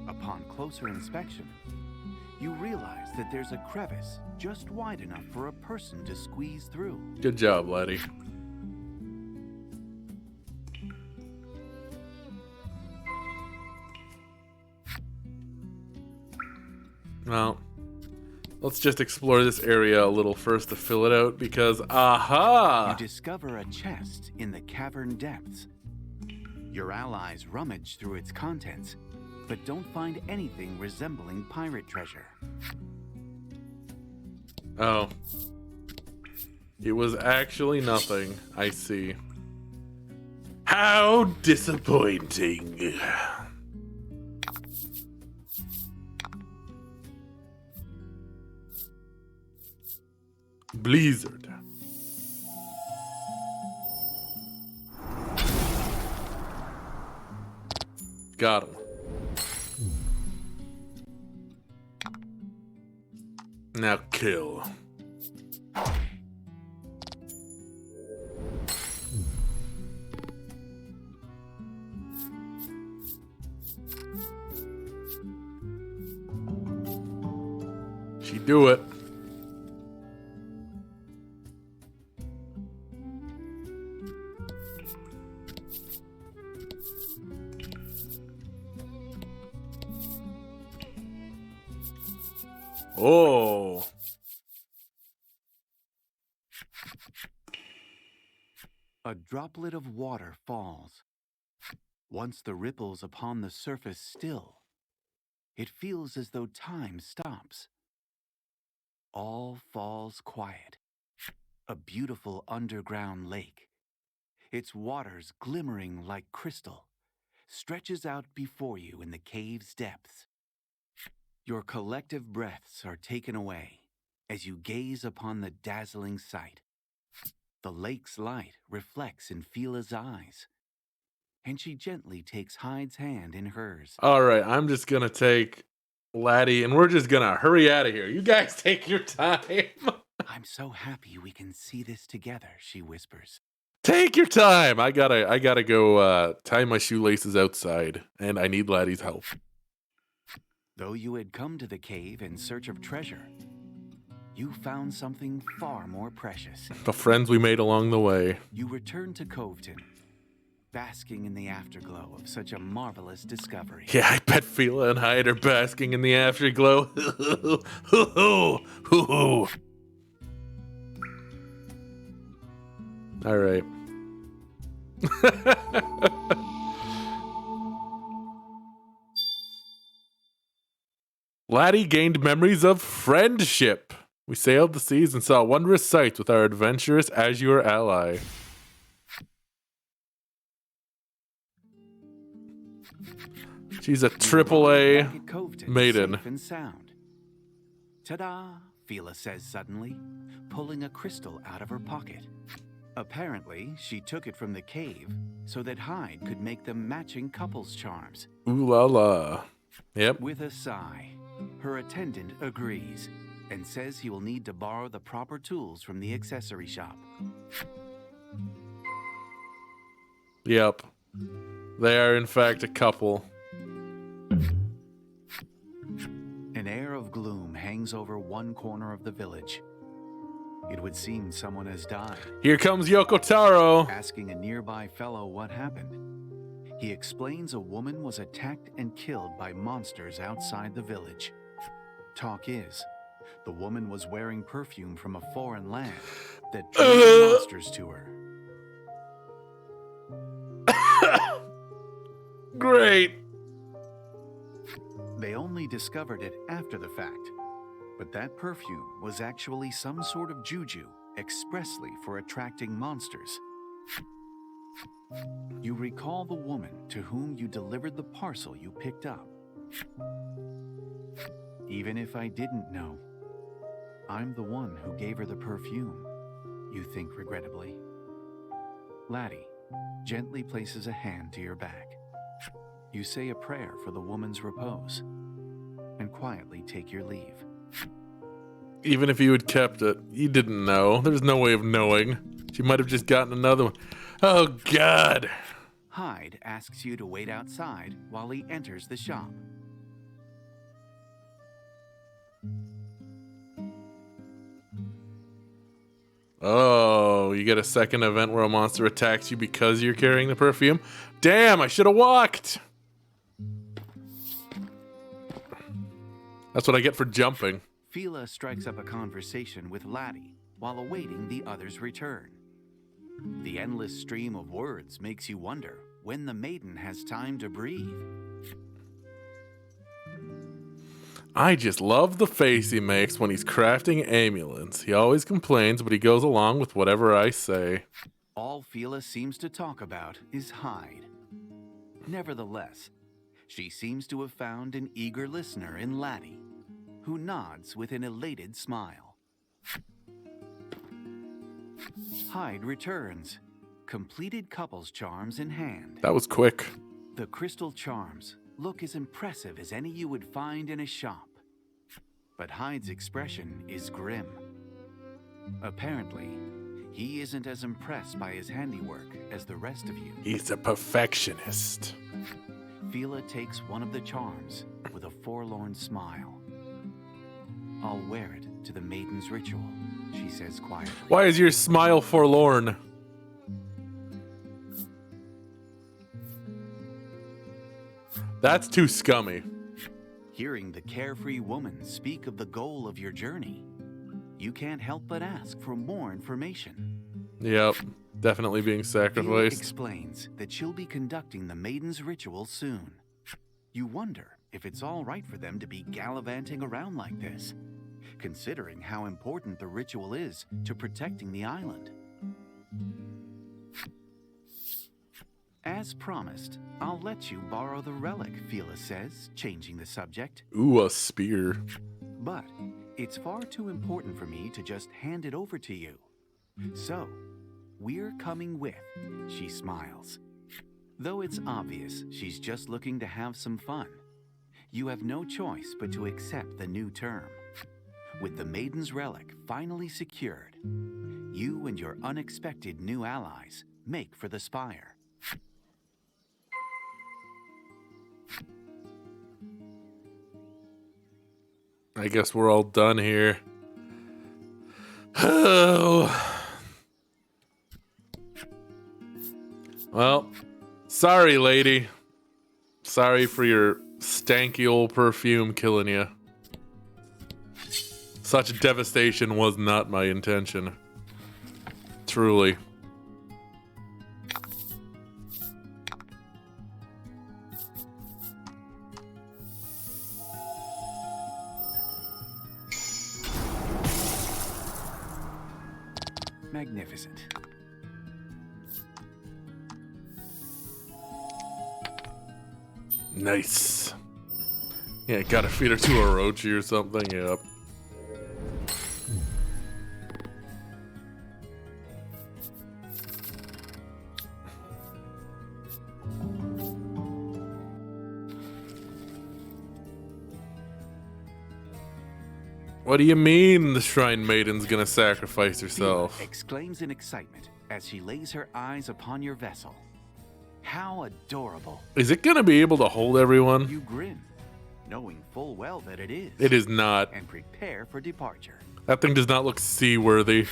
Upon closer inspection, you realize that there's a crevice just wide enough for a person to squeeze through. Good job, laddie. Well, let's just explore this area a little first to fill it out because, aha! You discover a chest in the cavern depths. Your allies rummage through its contents, but don't find anything resembling pirate treasure. Oh. It was actually nothing, I see. How disappointing. Blizzard. Got him. Now kill. She do it. Oh. A droplet of water falls. Once the ripples upon the surface still, it feels as though time stops. All falls quiet. A beautiful underground lake, its waters glimmering like crystal, stretches out before you in the cave's depths. Your collective breaths are taken away as you gaze upon the dazzling sight. The lake's light reflects in Fila's eyes, and she gently takes Hyde's hand in hers. All right, I'm just gonna take Laddie, and we're just gonna hurry out of here. You guys take your time. I'm so happy we can see this together, she whispers. Take your time. I gotta go tie my shoelaces outside, and I need Laddie's help. Though you had come to the cave in search of treasure, you found something far more precious. The friends we made along the way. You returned to Coveton, basking in the afterglow of such a marvelous discovery. Yeah, I bet Fila and Hyde are basking in the afterglow. All right. Laddie gained memories of friendship. We sailed the seas and saw wondrous sights with our adventurous Azure ally. She's a AAA maiden. Safe and sound. Ta-da, Fila says suddenly, pulling a crystal out of her pocket. Apparently, she took it from the cave so that Hyde could make them matching couples charms. Ooh la la. Yep. With a sigh, her attendant agrees and says he will need to borrow the proper tools from the accessory shop. Yep. They are, in fact, a couple. An air of gloom hangs over one corner of the village. It would seem someone has died. Here comes Yoko Taro. Asking a nearby fellow what happened, he explains a woman was attacked and killed by monsters outside the village. Talk is, the woman was wearing perfume from a foreign land that drew the monsters to her. Great. They only discovered it after the fact, but that perfume was actually some sort of juju expressly for attracting monsters. You recall the woman to whom you delivered the parcel you picked up. Even if I didn't know, I'm the one who gave her the perfume, you think regrettably. Laddie gently places a hand to your back. You say a prayer for the woman's repose and quietly take your leave. Even if you had kept it, you didn't know. There's no way of knowing. She might have just gotten another one. Oh, God. Hyde asks you to wait outside while he enters the shop. Oh, you get a second event where a monster attacks you because you're carrying the perfume? Damn, I should have walked. That's what I get for jumping. Fila strikes up a conversation with Laddie while awaiting the other's return. The endless stream of words makes you wonder when the maiden has time to breathe. I just love the face he makes when he's crafting amulets. He always complains, but he goes along with whatever I say. All Fila seems to talk about is Hyde. Nevertheless, she seems to have found an eager listener in Laddie, who nods with an elated smile. Hyde returns, completed couples charms in hand. That was quick. The crystal charms look as impressive as any you would find in a shop. But Hyde's expression is grim. Apparently, he isn't as impressed by his handiwork as the rest of you. He's a perfectionist. Fila takes one of the charms with a forlorn smile. I'll wear it to the maiden's ritual, she says quietly. Why is your smile forlorn? That's too scummy. Hearing the carefree woman speak of the goal of your journey, you can't help but ask for more information. Yep, definitely being Fila sacrificed. explains that she'll be conducting the maiden's ritual soon. You wonder if it's all right for them to be gallivanting around like this, considering how important the ritual is to protecting the island. As promised, I'll let you borrow the relic, Fila says, changing the subject. Ooh, a spear. But it's far too important for me to just hand it over to you. So, we're coming with, she smiles. Though it's obvious she's just looking to have some fun, you have no choice but to accept the new term. With the Maiden's relic finally secured, you and your unexpected new allies make for the Spire. I guess we're all done here. Oh. Well, sorry, lady. Sorry for your stanky old perfume killing you. Such devastation was not my intention. Truly. Magnificent. Nice. Yeah, gotta feed her to a Orochi or something. Yep. What do you mean the Shrine Maiden's gonna sacrifice herself? Fila exclaims in excitement as she lays her eyes upon your vessel. How adorable. Is it gonna be able to hold everyone? You grin, knowing full well that it is. It is not. And prepare for departure. That thing does not look seaworthy.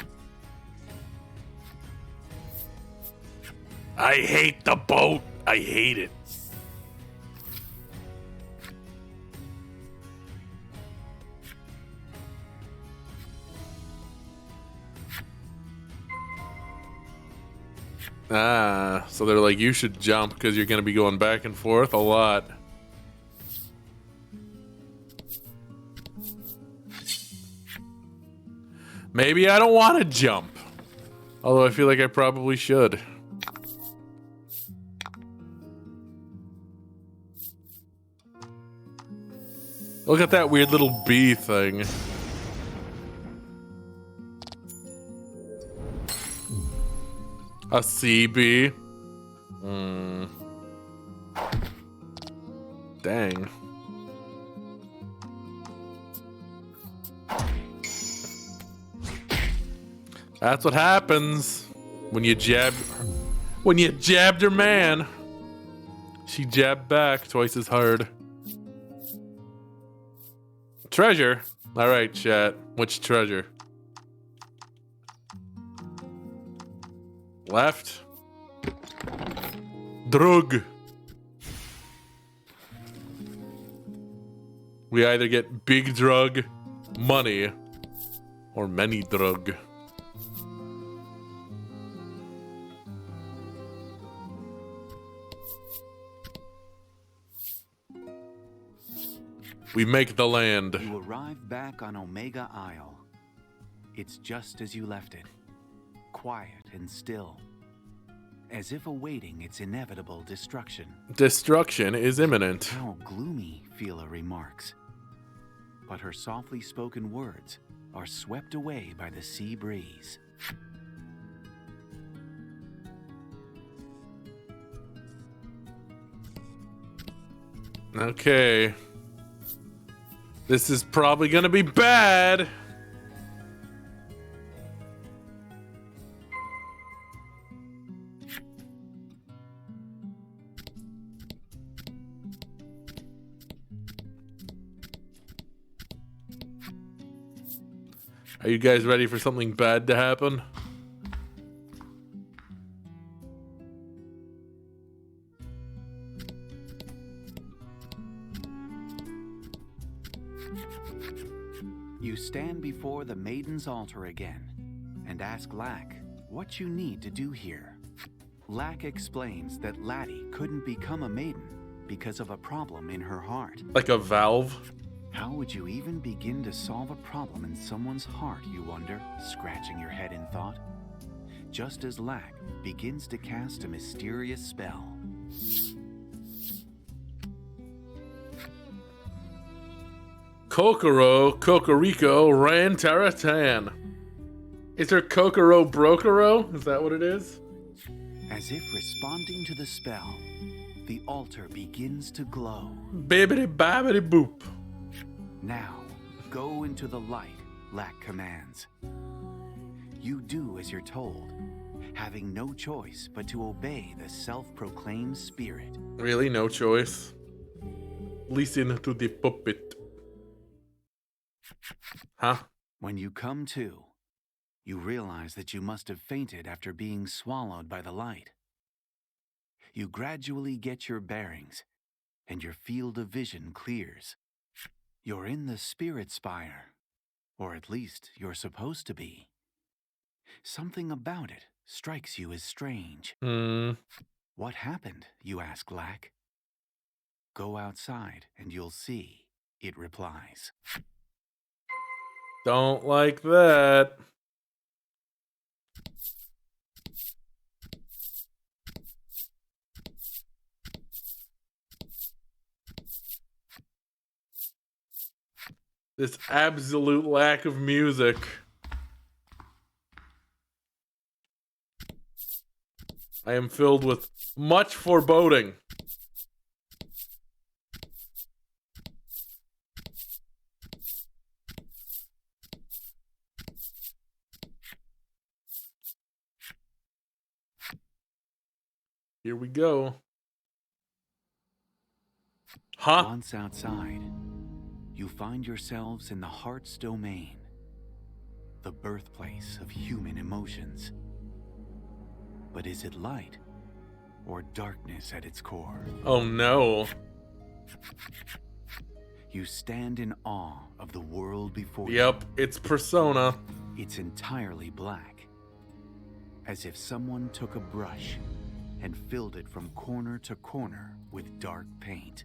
I hate the boat. I hate it. Ah, so they're like, you should jump because you're going to be going back and forth a lot. Maybe I don't want to jump. Although I feel like I probably should. Look at that weird little bee thing. A sea bee. Dang. That's what happens when you jabbed her man. She jabbed back twice as hard. Treasure? Alright, chat. Which treasure? Left. Drug. We either get big drug, money, or many drug. We make the land. You arrive back on Omega Isle. It's just as you left it. Quiet and still. As if awaiting its inevitable destruction. Destruction is imminent. How gloomy, Fila remarks. But her softly spoken words are swept away by the sea breeze. Okay. This is probably gonna be bad. Are you guys ready for something bad to happen? You stand before the Maiden's altar again and ask Lack what you need to do here. Lack explains that Laddie couldn't become a maiden because of a problem in her heart. Like a valve? How would you even begin to solve a problem in someone's heart, you wonder, scratching your head in thought? Just as Lack begins to cast a mysterious spell. Kokoro, Cocorico, Rantaratan. Is there Kokoro Brokoro? Is that what it is? As if responding to the spell, the altar begins to glow. Bibbidi bobbidi boop. Now, go into the light, Lack commands. You do as you're told, having no choice but to obey the self-proclaimed spirit. Really? No choice? Listen to the puppet. Huh? When you come to, you realize that you must have fainted after being swallowed by the light. You gradually get your bearings, and your field of vision clears. You're in the Spirit Spire, or at least you're supposed to be. Something about it strikes you as strange. What happened, you ask Lack? Go outside and you'll see, it replies. Don't like that. This absolute lack of music. I am filled with much foreboding. Here we go. Huh? Once outside, you find yourselves in the heart's domain, the birthplace of human emotions. But is it light or darkness at its core? Oh no. You stand in awe of the world before you. Yep, it's Persona. It's entirely black. as if someone took a brush and filled it from corner to corner with dark paint.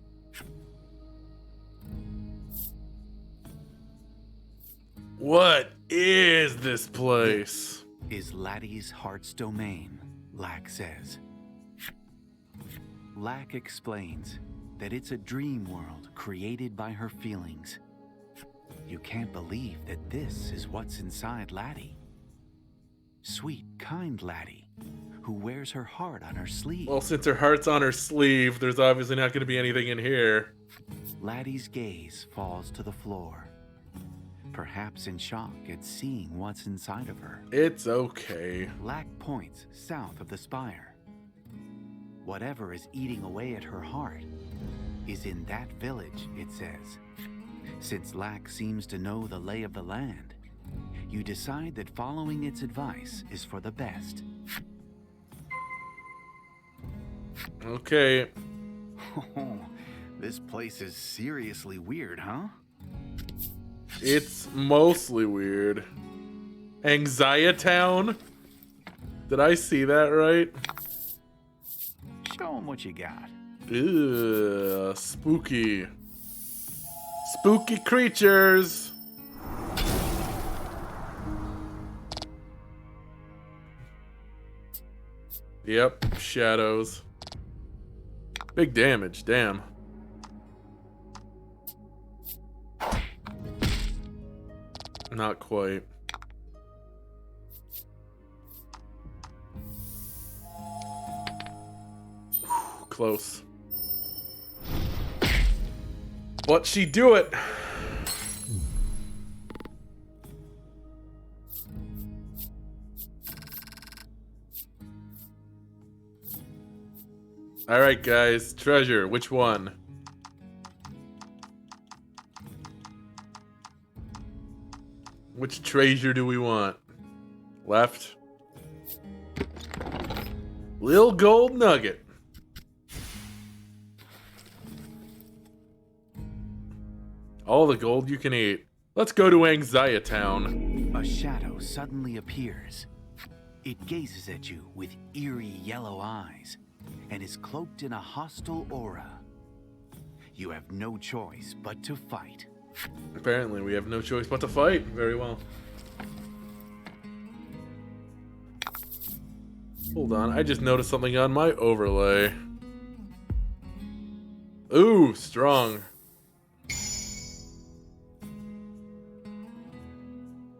What is this place? Is Laddie's heart's domain, Lack says. Lack explains that it's a dream world created by her feelings. You can't believe that this is what's inside Laddie. Sweet, kind Laddie, who wears her heart on her sleeve. Well, since her heart's on her sleeve, there's obviously not going to be anything in here. Laddie's gaze falls to the floor, perhaps in shock at seeing what's inside of her. It's okay. Lack points south of the spire. Whatever is eating away at her heart is in that village, it says. Since Lack seems to know the lay of the land, you decide that following its advice is for the best. Okay. Oh, this place is seriously weird, huh? It's mostly weird. Anxiety Town? Did I see that right? Show 'em what you got. Ugh, spooky. Spooky creatures. Yep, shadows. Big damage, damn. Not quite. Close. But she do it. All right, guys. Treasure. Which one? Which treasure do we want? Left. Lil gold nugget. All the gold you can eat. Let's go to Anxiety Town. A shadow suddenly appears. It gazes at you with eerie yellow eyes and is cloaked in a hostile aura. You have no choice but to fight. Apparently, we have no choice but to fight. Very well. Hold on, I just noticed something on my overlay. Ooh, strong.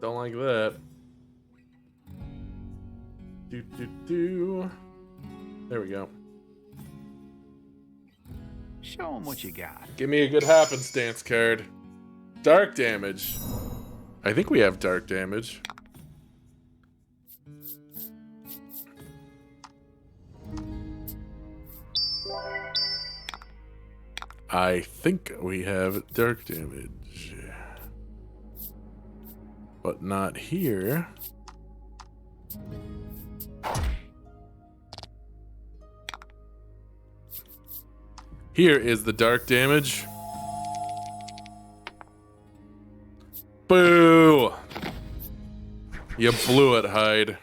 Don't like that. There we go. Show 'em what you got. Give me a good happenstance card. Dark damage. I think we have dark damage. I think we have dark damage. But not here. Here is the dark damage. Boo! You blew it, Hyde.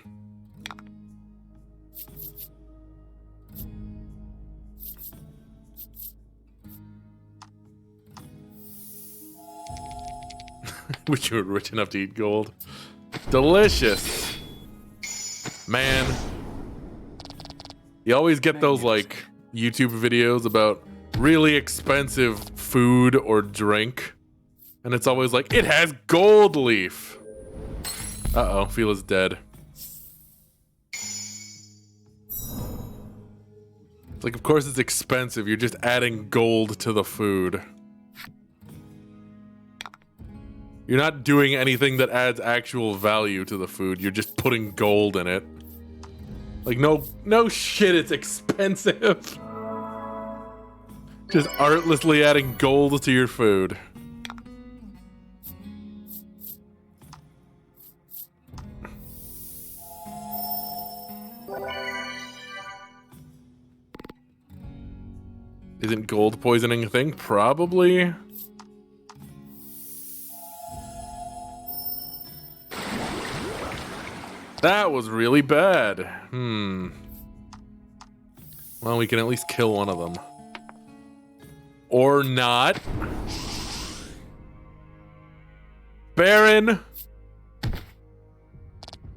Wish you were rich enough to eat gold. Delicious. Man. You always get those, like, YouTube videos about really expensive food or drink. And it's always like, it has gold leaf. Uh-oh, Fila's dead. It's like, of course it's expensive. You're just adding gold to the food. You're not doing anything that adds actual value to the food. You're just putting gold in it. Like, no shit, it's expensive. Just artlessly adding gold to your food. Isn't gold poisoning a thing? Probably. That was really bad. Well, we can at least kill one of them. Or not. Baron.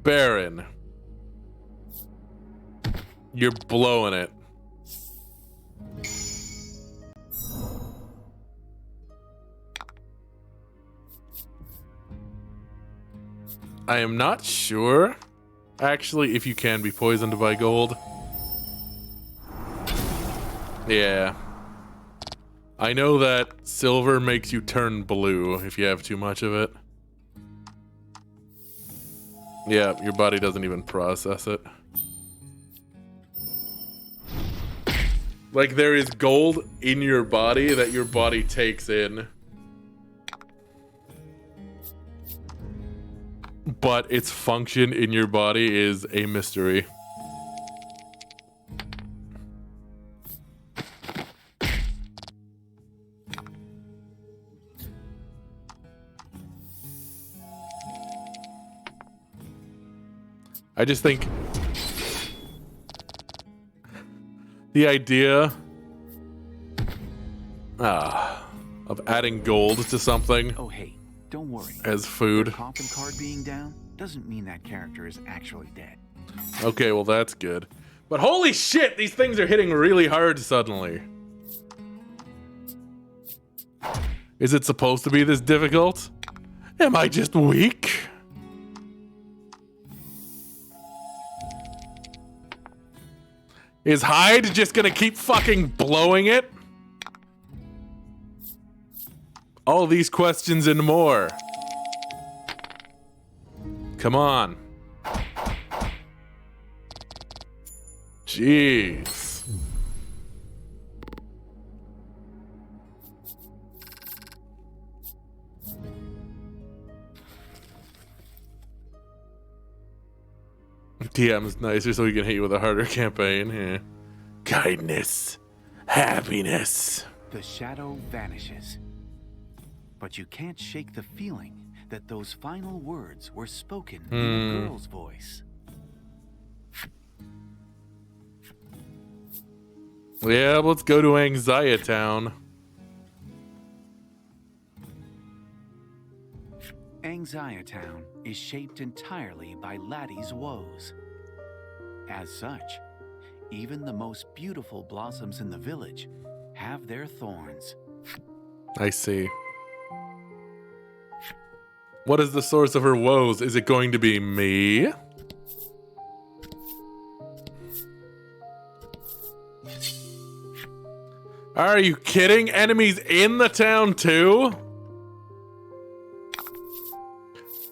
Baron. You're blowing it. I am not sure, actually, if you can be poisoned by gold. Yeah. I know that silver makes you turn blue if you have too much of it. Yeah, your body doesn't even process it. Like, there is gold in your body that your body takes in. But its function in your body is a mystery. I just think the idea of adding gold to something Oh, hey, don't worry. as food. The coffin card being down doesn't mean that character is actually dead. Okay, well that's good. But holy shit, these things are hitting really hard suddenly. Is it supposed to be this difficult? Am I just weak? Is Hyde just gonna keep fucking blowing it? All these questions and more. Come on. Jeez. DM's nicer so he can hit you with a harder campaign. Yeah. Kindness. Happiness. The shadow vanishes. But you can't shake the feeling that those final words were spoken in a girl's voice. Yeah, let's go to Anxiety Town. Anxiety Town is shaped entirely by Laddie's woes. As such, even the most beautiful blossoms in the village have their thorns. I see. What is the source of her woes? Is it going to be me? Are you kidding? Enemies in the town too?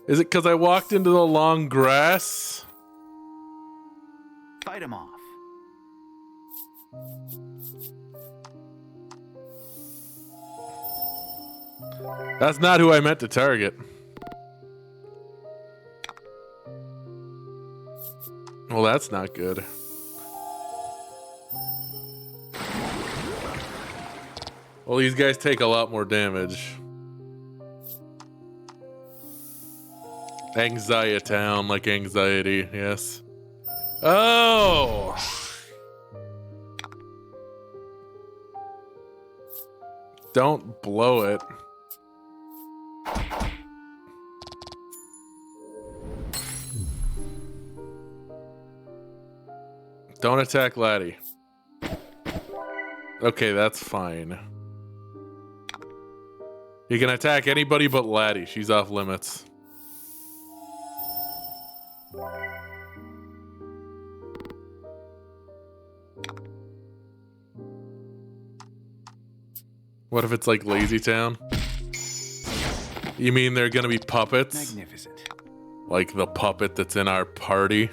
Is it because I walked into the long grass? Fight him off. That's not who I meant to target. Well, that's not good. Well, these guys take a lot more damage. Anxiety Town, like anxiety, yes. Oh! Don't blow it. Don't attack Laddie. Okay, that's fine. You can attack anybody but Laddie. She's off limits. What if it's like Lazy Town? You mean they're gonna be puppets? Magnificent. Like the puppet that's in our party?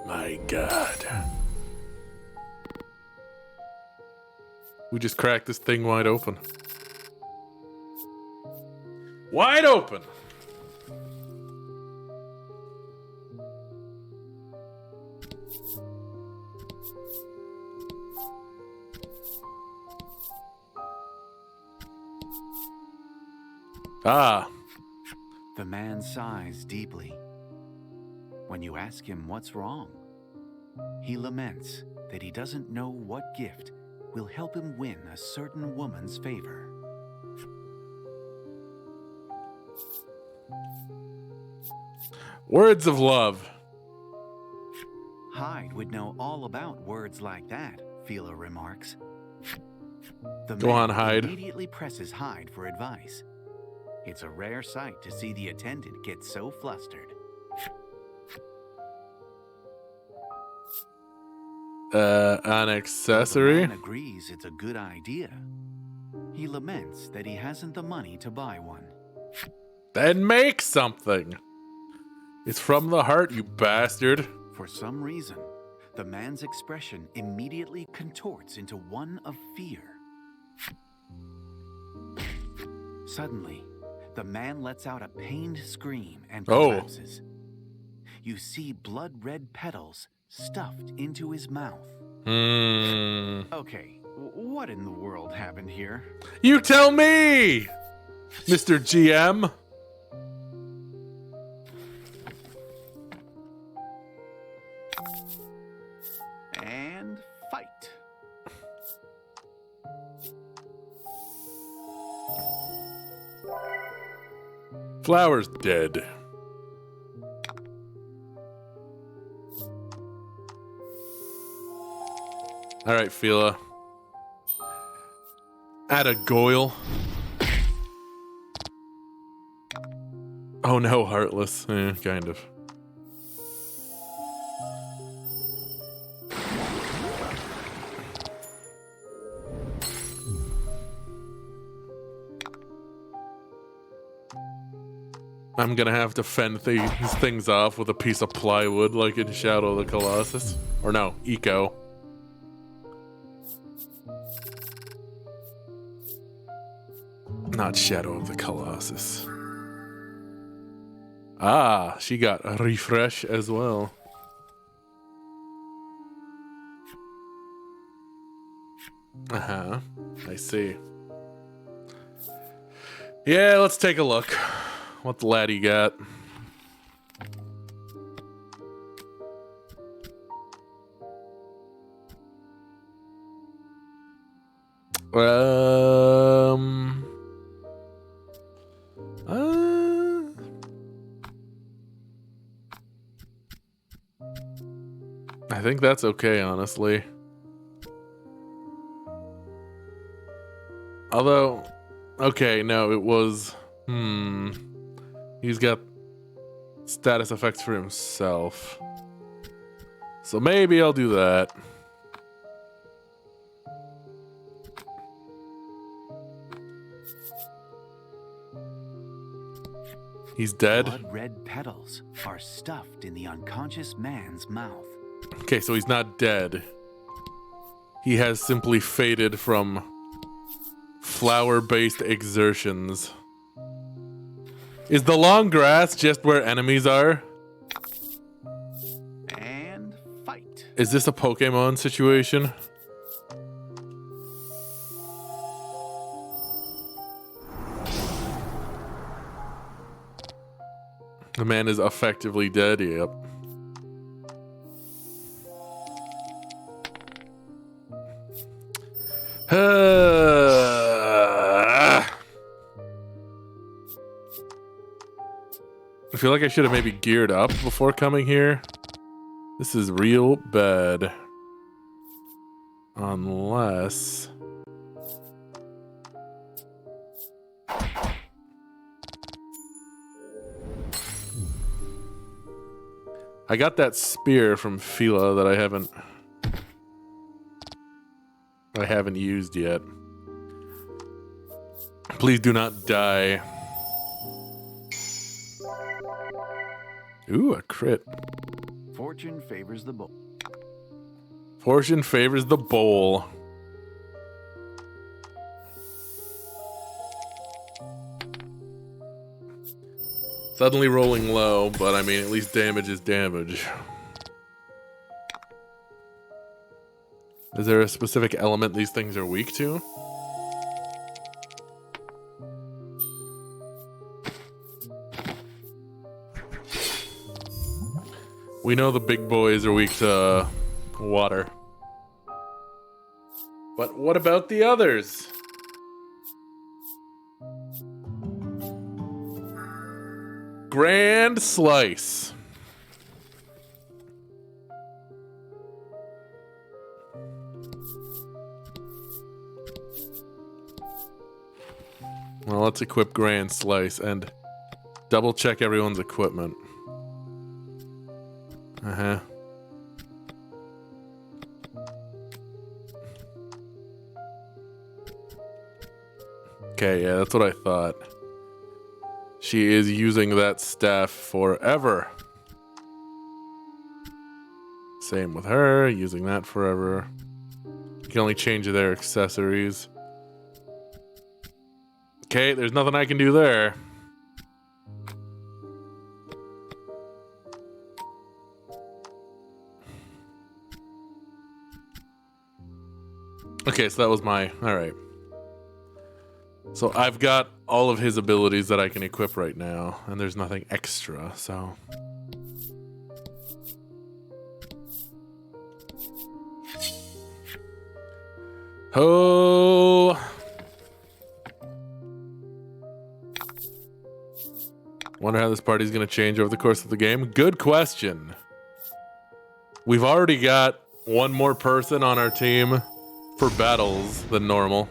My God. We just cracked this thing wide open. Wide open! Ah, The man sighs deeply. When you ask him what's wrong, he laments that he doesn't know what gift will help him win a certain woman's favor. words of love. Hyde would know all about words like that, Phila remarks. The Go man on, Hyde. immediately presses Hyde for advice. It's a rare sight to see the attendant get so flustered. An accessory? The man agrees it's a good idea. He laments that he hasn't the money to buy one. Then make something. It's from the heart, you bastard. For some reason, the man's expression immediately contorts into one of fear. Suddenly, the man lets out a pained scream and collapses. You see blood-red petals stuffed into his mouth. Okay, what in the world happened here? You tell me, Mr. GM. And fight. Flower's dead. All right, Phila. Add a Goyle. Oh no, Heartless. Kind of. I'm gonna have to fend these things off with a piece of plywood like in Shadow of the Colossus. Or no, Eco. Not Shadow of the Colossus. Ah, she got a refresh as well. Uh-huh. I see. Yeah, let's take a look. What the laddie got? I think that's okay, honestly. Although, okay, no, it was, he's got status effects for himself. So maybe I'll do that. He's dead. Blood-red petals are stuffed in the unconscious man's mouth. Okay, so he's not dead. He has simply faded from flower-based exertions. Is the long grass just where enemies are? And fight. Is this a Pokemon situation? The man is effectively dead, yep. I feel like I should have maybe geared up before coming here. This is real bad. Unless... I got that spear from Phila that I haven't used yet. Please do not die. Ooh, a crit. Fortune favors the bowl. Fortune favors the bowl. Suddenly rolling low, but I mean, at least damage is damage. Is there a specific element these things are weak to? We know the big boys are weak to water. But what about the others? Grand Slice. Well, let's equip Grand Slice and double check everyone's equipment. Uh-huh. Okay, yeah, that's what I thought. She is using that staff forever. Same with her, using that forever. You can only change their accessories. Okay, there's nothing I can do there. Okay, so that was my... Alright. So I've got all of his abilities that I can equip right now, and there's nothing extra, so... Oh... Wonder how this party's gonna change over the course of the game. Good question. We've already got one more person on our team for battles than normal.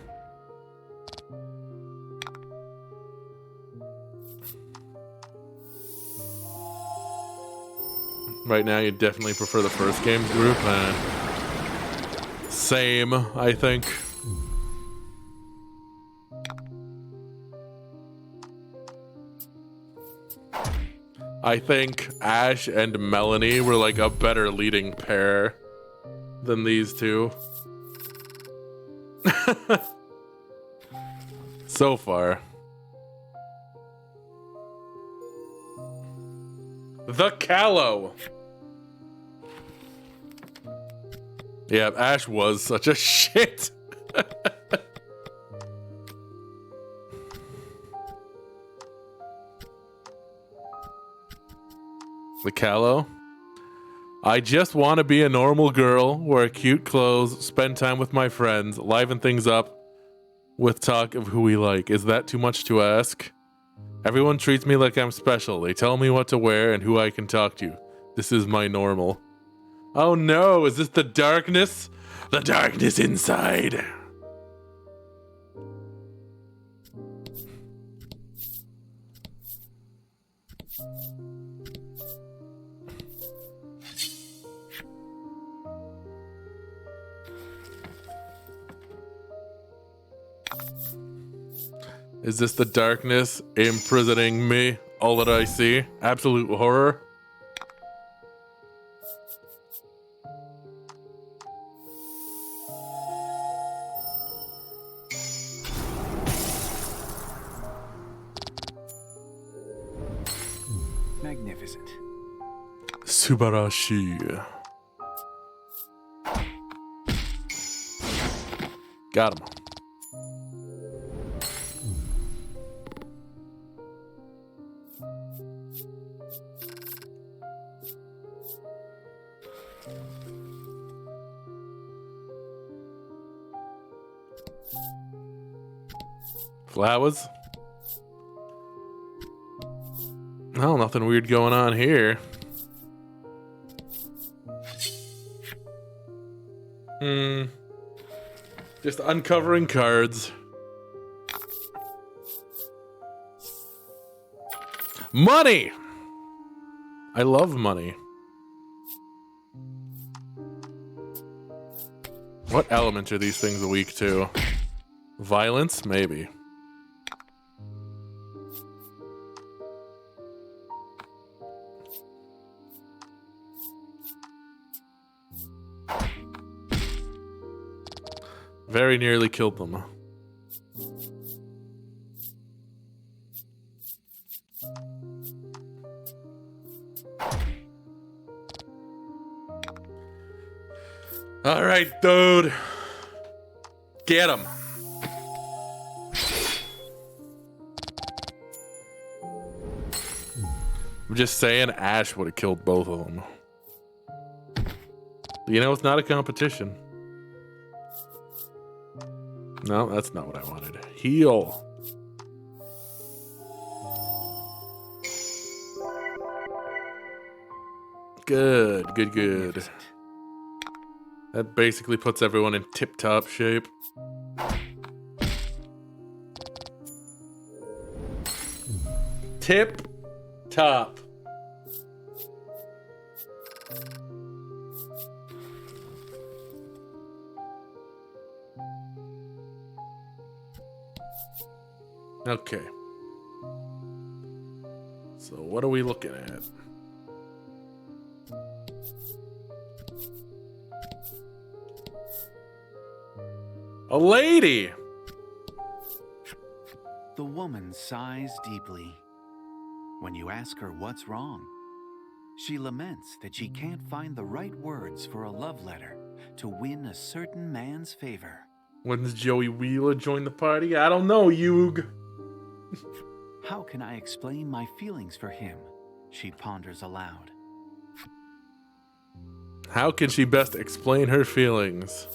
Right now, you definitely prefer the first game's group. Same, I think. I think Ash and Melanie were like a better leading pair than these two. So far. The Callow. Yeah, Ash was such a shit. The Callow. I just want to be a normal girl, wear cute clothes, spend time with my friends, liven things up with talk of who we like. Is that too much to ask? Everyone treats me like I'm special. They tell me what to wear and who I can talk to. This is my normal. Oh no, is this the darkness? The darkness inside. Is this the darkness imprisoning me? All that I see? Absolute horror? Magnificent. Subarashi. Got him. Flowers? No, nothing weird going on here. Just uncovering cards. Money! I love money. What element are these things weak to? Violence? Maybe. Very nearly killed them. All right, dude. Get him. I'm just saying Ash would have killed both of them. You know, it's not a competition. No, that's not what I wanted. Heal. Good, good, good. Magnificent. That basically puts everyone in tip-top shape. Tip-top. Okay. So what are we looking at? A lady! The woman sighs deeply. When you ask her what's wrong, she laments that she can't find the right words for a love letter to win a certain man's favor. When's Joey Wheeler join the party? I don't know, Yug. How can I explain my feelings for him? She ponders aloud. How can she best explain her feelings?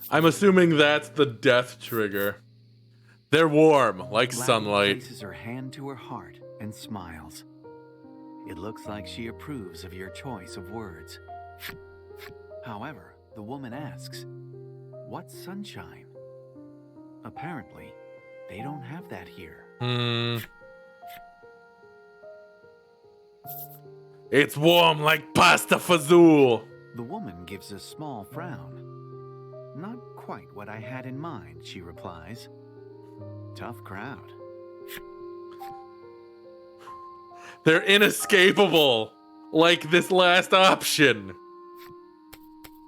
I'm assuming that's the death trigger. They're warm, like Gladys sunlight. places her hand to her heart and smiles. It looks like she approves of your choice of words. However, the woman asks, "What's sunshine?" Apparently, they don't have that here. It's warm like pasta fazool. The woman gives a small frown. Not quite what I had in mind, she replies. Tough crowd. They're inescapable, like this last option.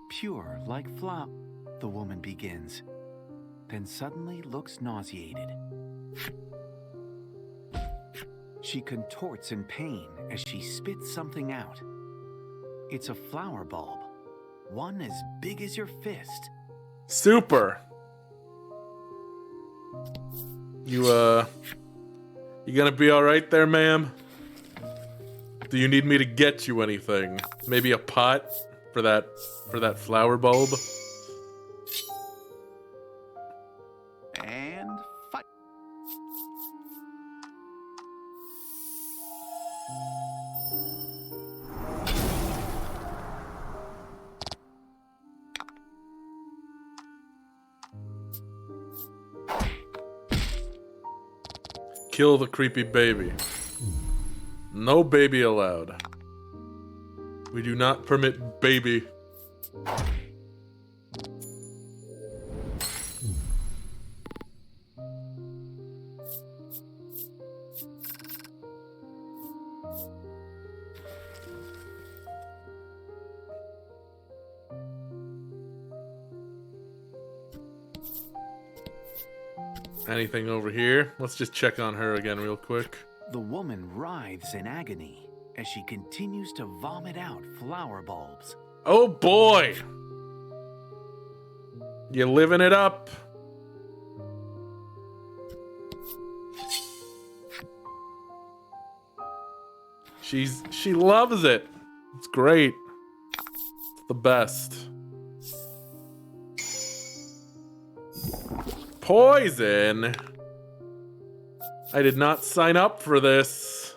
Pure like flop, the woman begins, then suddenly looks nauseated. She contorts in pain as she spits something out. It's a flower bulb, one as big as your fist. Super. You gonna be all right there, ma'am? Do you need me to get you anything? Maybe a pot for that flower bulb? And fight. Kill the creepy baby. No baby allowed. We do not permit baby. Anything over here? Let's just check on her again real quick. The woman writhes in agony as she continues to vomit out flower bulbs. Oh boy! You living it up. She loves it. It's great. It's the best. Poison? I did not sign up for this.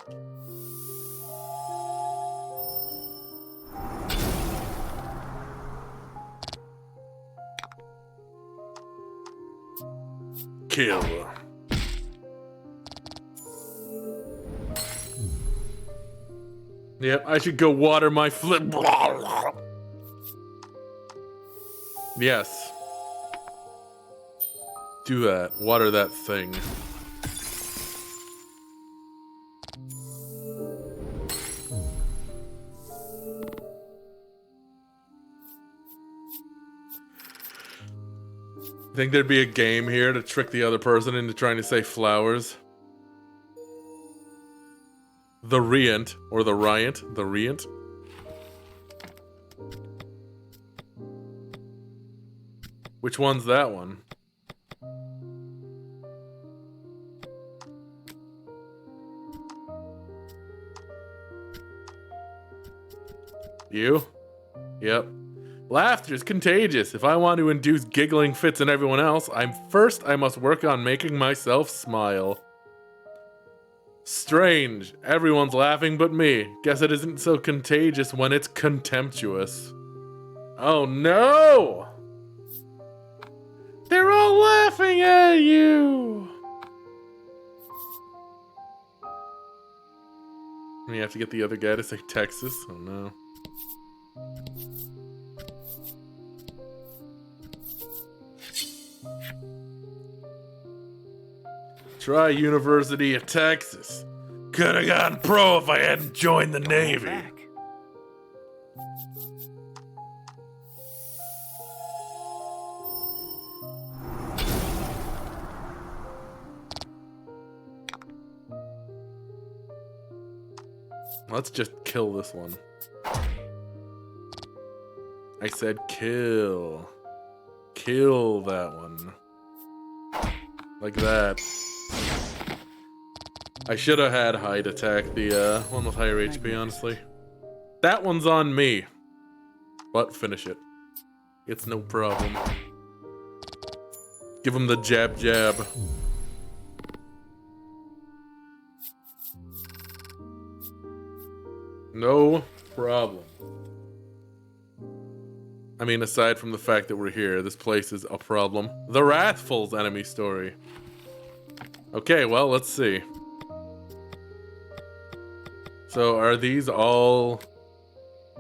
Kill. Yep, I should go water my flip. Yes. Do that. Water that thing. Think there'd be a game here to trick the other person into trying to say flowers? The Riant, or the Riant, the Riant. Which one's that one? You? Yep. Laughter is contagious. If I want to induce giggling fits in everyone else, I must work on making myself smile. Strange. Everyone's laughing but me. Guess it isn't so contagious when it's contemptuous. Oh no! They're all laughing at you! And you have to get the other guy to say Texas? Oh no. Try University of Texas. Coulda gone pro if I hadn't joined the Navy. Back. Let's just kill this one. I said kill. Kill that one. Like that. I should have had Hyde attack the one with higher HP, honestly. That one's on me. But finish it. It's no problem. Give him the jab jab. No problem. I mean, aside from the fact that we're here, this place is a problem. The Wrathful's enemy story. Okay, well, let's see. So, are these all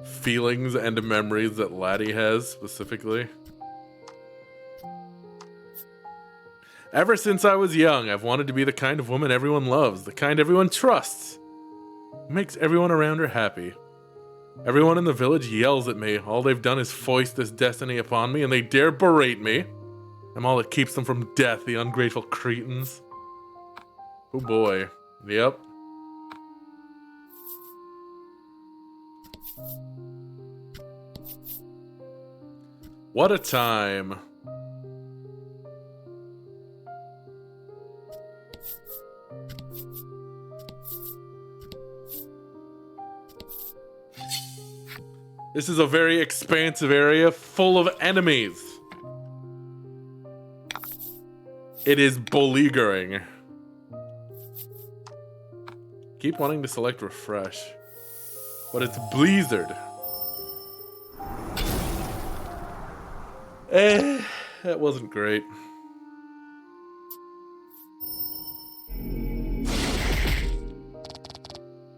feelings and memories that Laddie has, specifically? Ever since I was young, I've wanted to be the kind of woman everyone loves, the kind everyone trusts. Makes everyone around her happy. Everyone in the village yells at me. All they've done is foist this destiny upon me, and they dare berate me. I'm all that keeps them from death, the ungrateful cretins. Oh boy. Yep. What a time. This is a very expansive area full of enemies. It is beleaguering. Keep wanting to select refresh, but it's Blizzard. That wasn't great.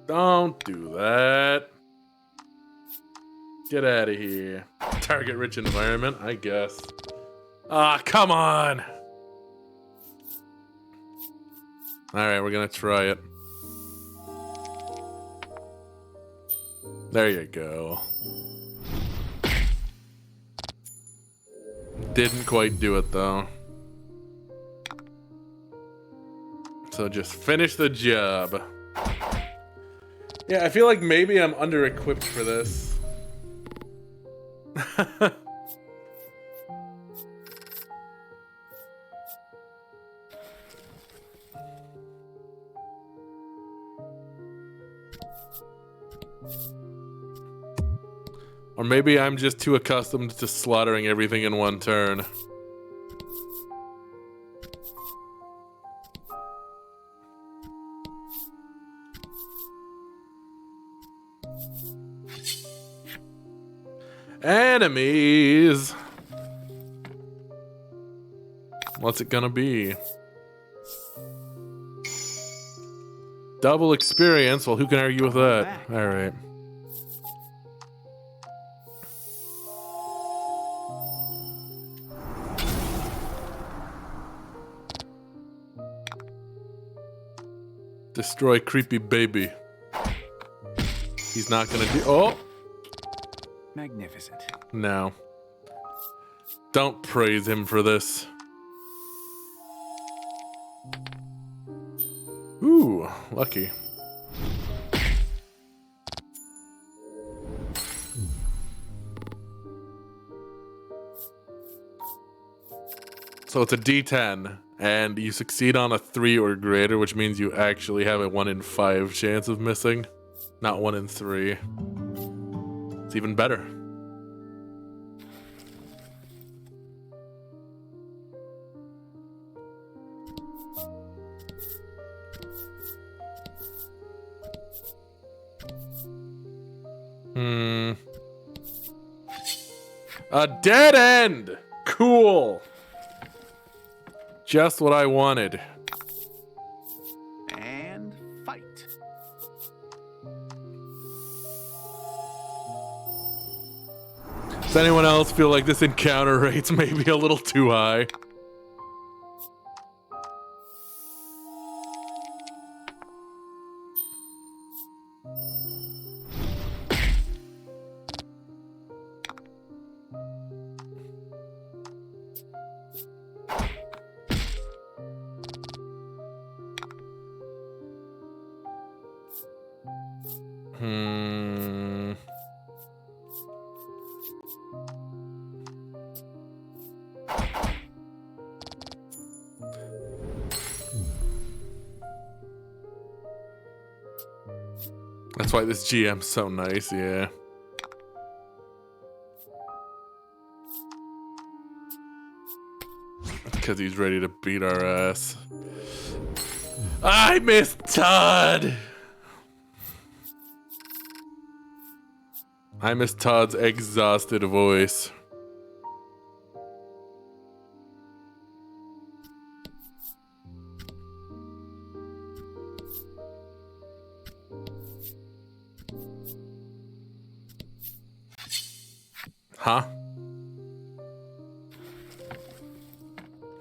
Don't do that. Get out of here. Target rich environment, I guess. Ah, come on. Alright, we're gonna try it. There you go. Didn't quite do it though. So just finish the job. Yeah, I feel like maybe I'm under-equipped for this. Or maybe I'm just too accustomed to slaughtering everything in one turn. Enemies! What's it gonna be? Double experience? Well, who can argue with that? Alright. Destroy creepy baby. He's not gonna do— oh! Magnificent. No. Don't praise him for this. Ooh, lucky. So it's a D10, and you succeed on a 3 or greater, which means you actually have a 1 in 5 chance of missing, not 1 in 3. It's even better. A dead end! Cool! Just what I wanted. And fight. Does anyone else feel like this encounter rate's maybe a little too high? That's why this GM's so nice, yeah. Because he's ready to beat our ass. I miss Todd! I miss Todd's exhausted voice. Huh?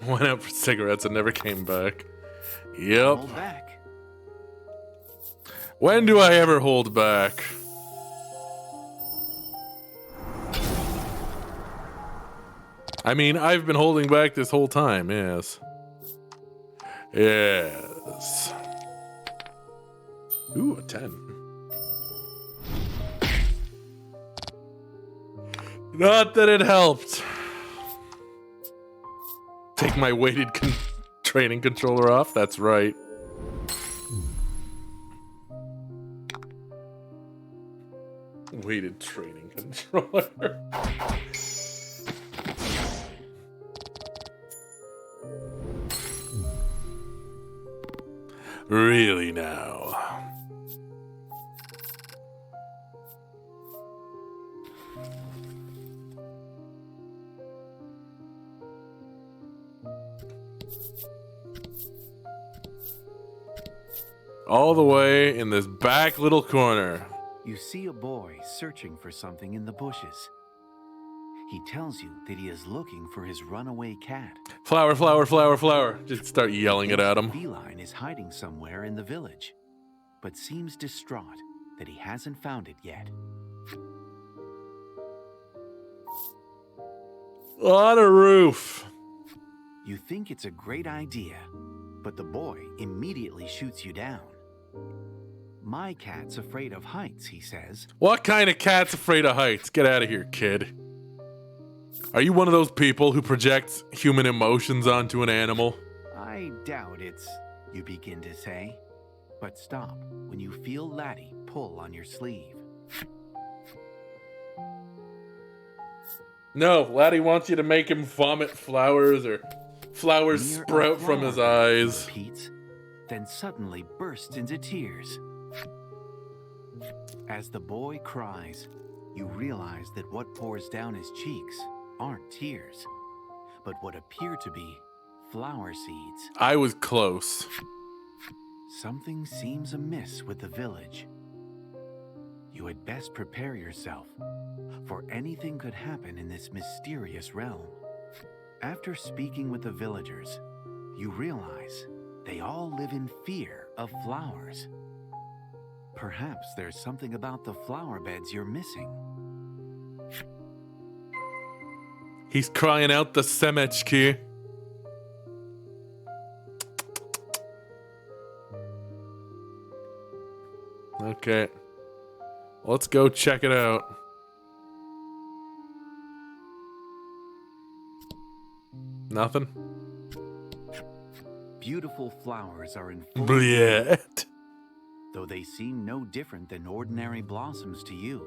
Went out for cigarettes and never came back. Yep. Hold back. When do I ever hold back? I mean, I've been holding back this whole time, yes. Yes. Ooh, a 10. Not that it helped. Take my weighted training controller off? That's right. Weighted training controller. Really now. All the way in this back little corner. You see a boy searching for something in the bushes. He tells you that he is looking for his runaway cat. Flower, flower, flower, flower. Just start yelling it at him. The feline is hiding somewhere in the village, but seems distraught that he hasn't found it yet. On a roof. You think it's a great idea, but the boy immediately shoots you down. My cat's afraid of heights, he says. What kind of cat's afraid of heights? Get out of here, kid. Are you one of those people who projects human emotions onto an animal? I doubt it's, you begin to say. But stop when you feel Laddie pull on your sleeve. No, Laddie wants you to make him vomit flowers or flowers Near sprout a from his flower, he eyes. repeats, then suddenly bursts into tears. As the boy cries, you realize that what pours down his cheeks aren't tears, but what appear to be flower seeds. I was close. Something seems amiss with the village. You had best prepare yourself, for anything could happen in this mysterious realm. After speaking with the villagers, you realize they all live in fear of flowers. Perhaps there's something about the flower beds you're missing. He's crying out the Semechki. Okay. Let's go check it out. Nothing? Beautiful flowers are in full Blech. though they seem no different than ordinary blossoms to you.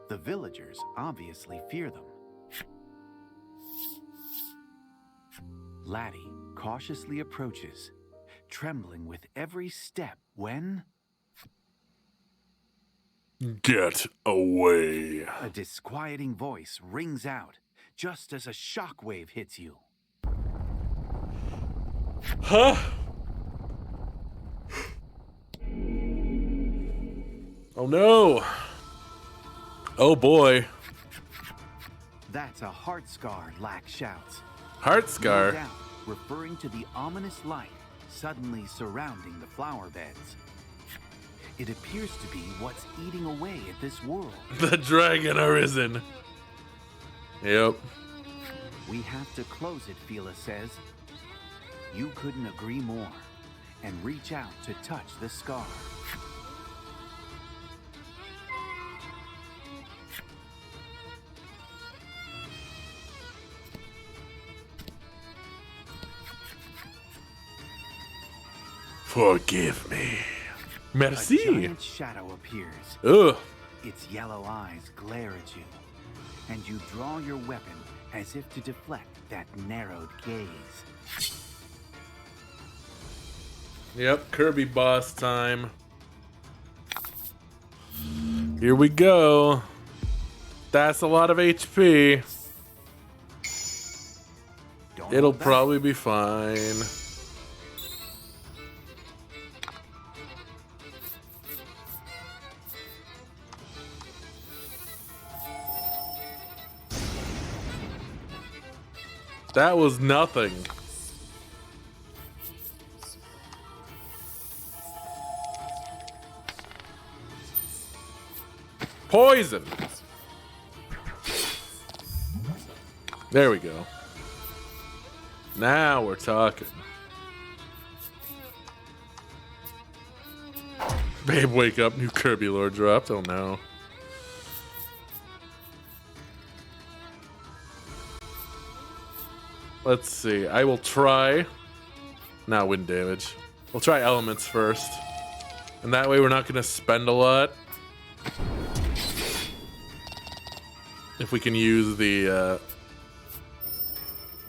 The villagers obviously fear them. Laddie cautiously approaches, trembling with every step when Get away. a disquieting voice rings out just as a shockwave hits you. Huh? Oh no. Oh boy. That's a heart scar, Lack shouts. Heart No scar. doubt, referring to the ominous light suddenly surrounding the flower beds. It appears to be what's eating away at this world. The dragon arisen. Yep. We have to close it, Fila says. You couldn't agree more, and reach out to touch the scar. Forgive me. A Merci. giant shadow appears. Ugh. Its yellow eyes glare at you, and you draw your weapon as if to deflect that narrowed gaze. Yep, Kirby boss time. Here we go. That's a lot of HP. Don't It'll hold back. probably be fine. That was nothing. Poison. There we go. Now we're talking. Babe, wake up. New Kirby lore dropped. Oh no. Let's see. I will try. Now wind damage. We'll try elements first. And that way we're not going to spend a lot. If we can use the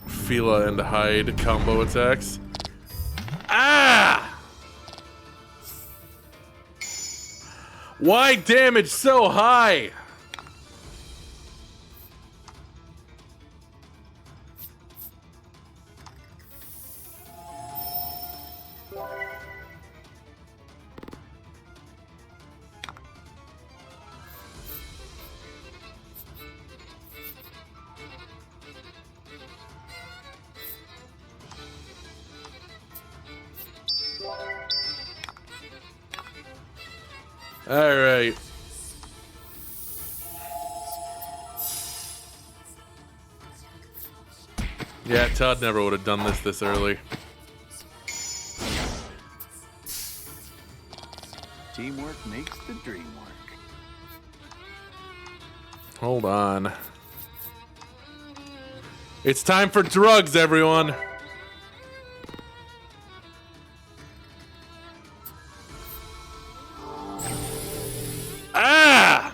Fila and hide combo attacks. Ah! Why damage so high? All right. Yeah, Todd never would have done this early. Teamwork makes the dream work. Hold on. It's time for drugs, everyone. Ah!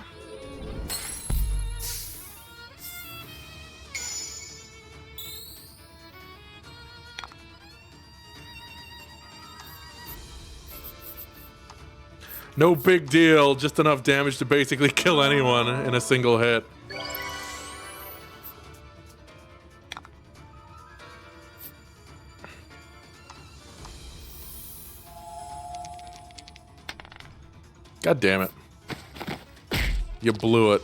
No big deal, just enough damage to basically kill anyone in a single hit. God damn it. You blew it.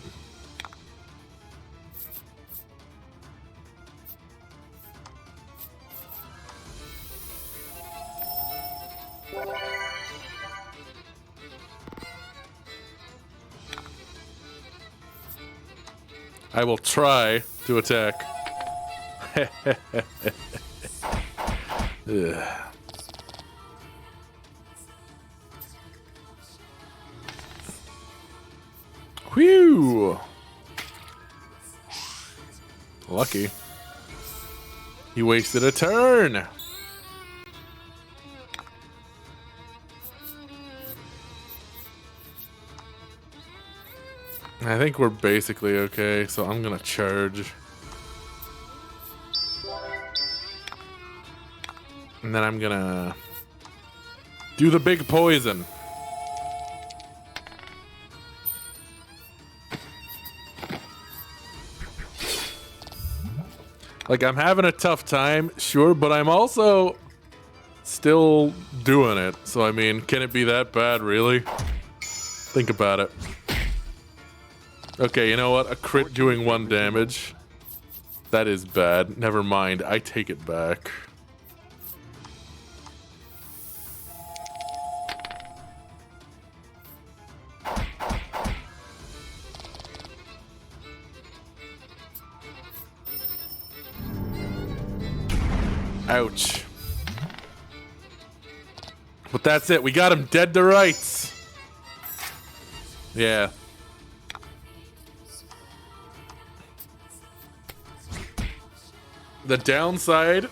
I will try to attack. Ugh. Whew. Lucky. He wasted a turn. I think we're basically okay, so I'm gonna charge. And then I'm gonna do the big poison. Like, I'm having a tough time, sure, but I'm also still doing it. So, I mean, can it be that bad, really? Think about it. Okay, you know what? A crit doing 1 damage. That is bad. Never mind. I take it back. Ouch. But that's it. We got him dead to rights. Yeah. The downside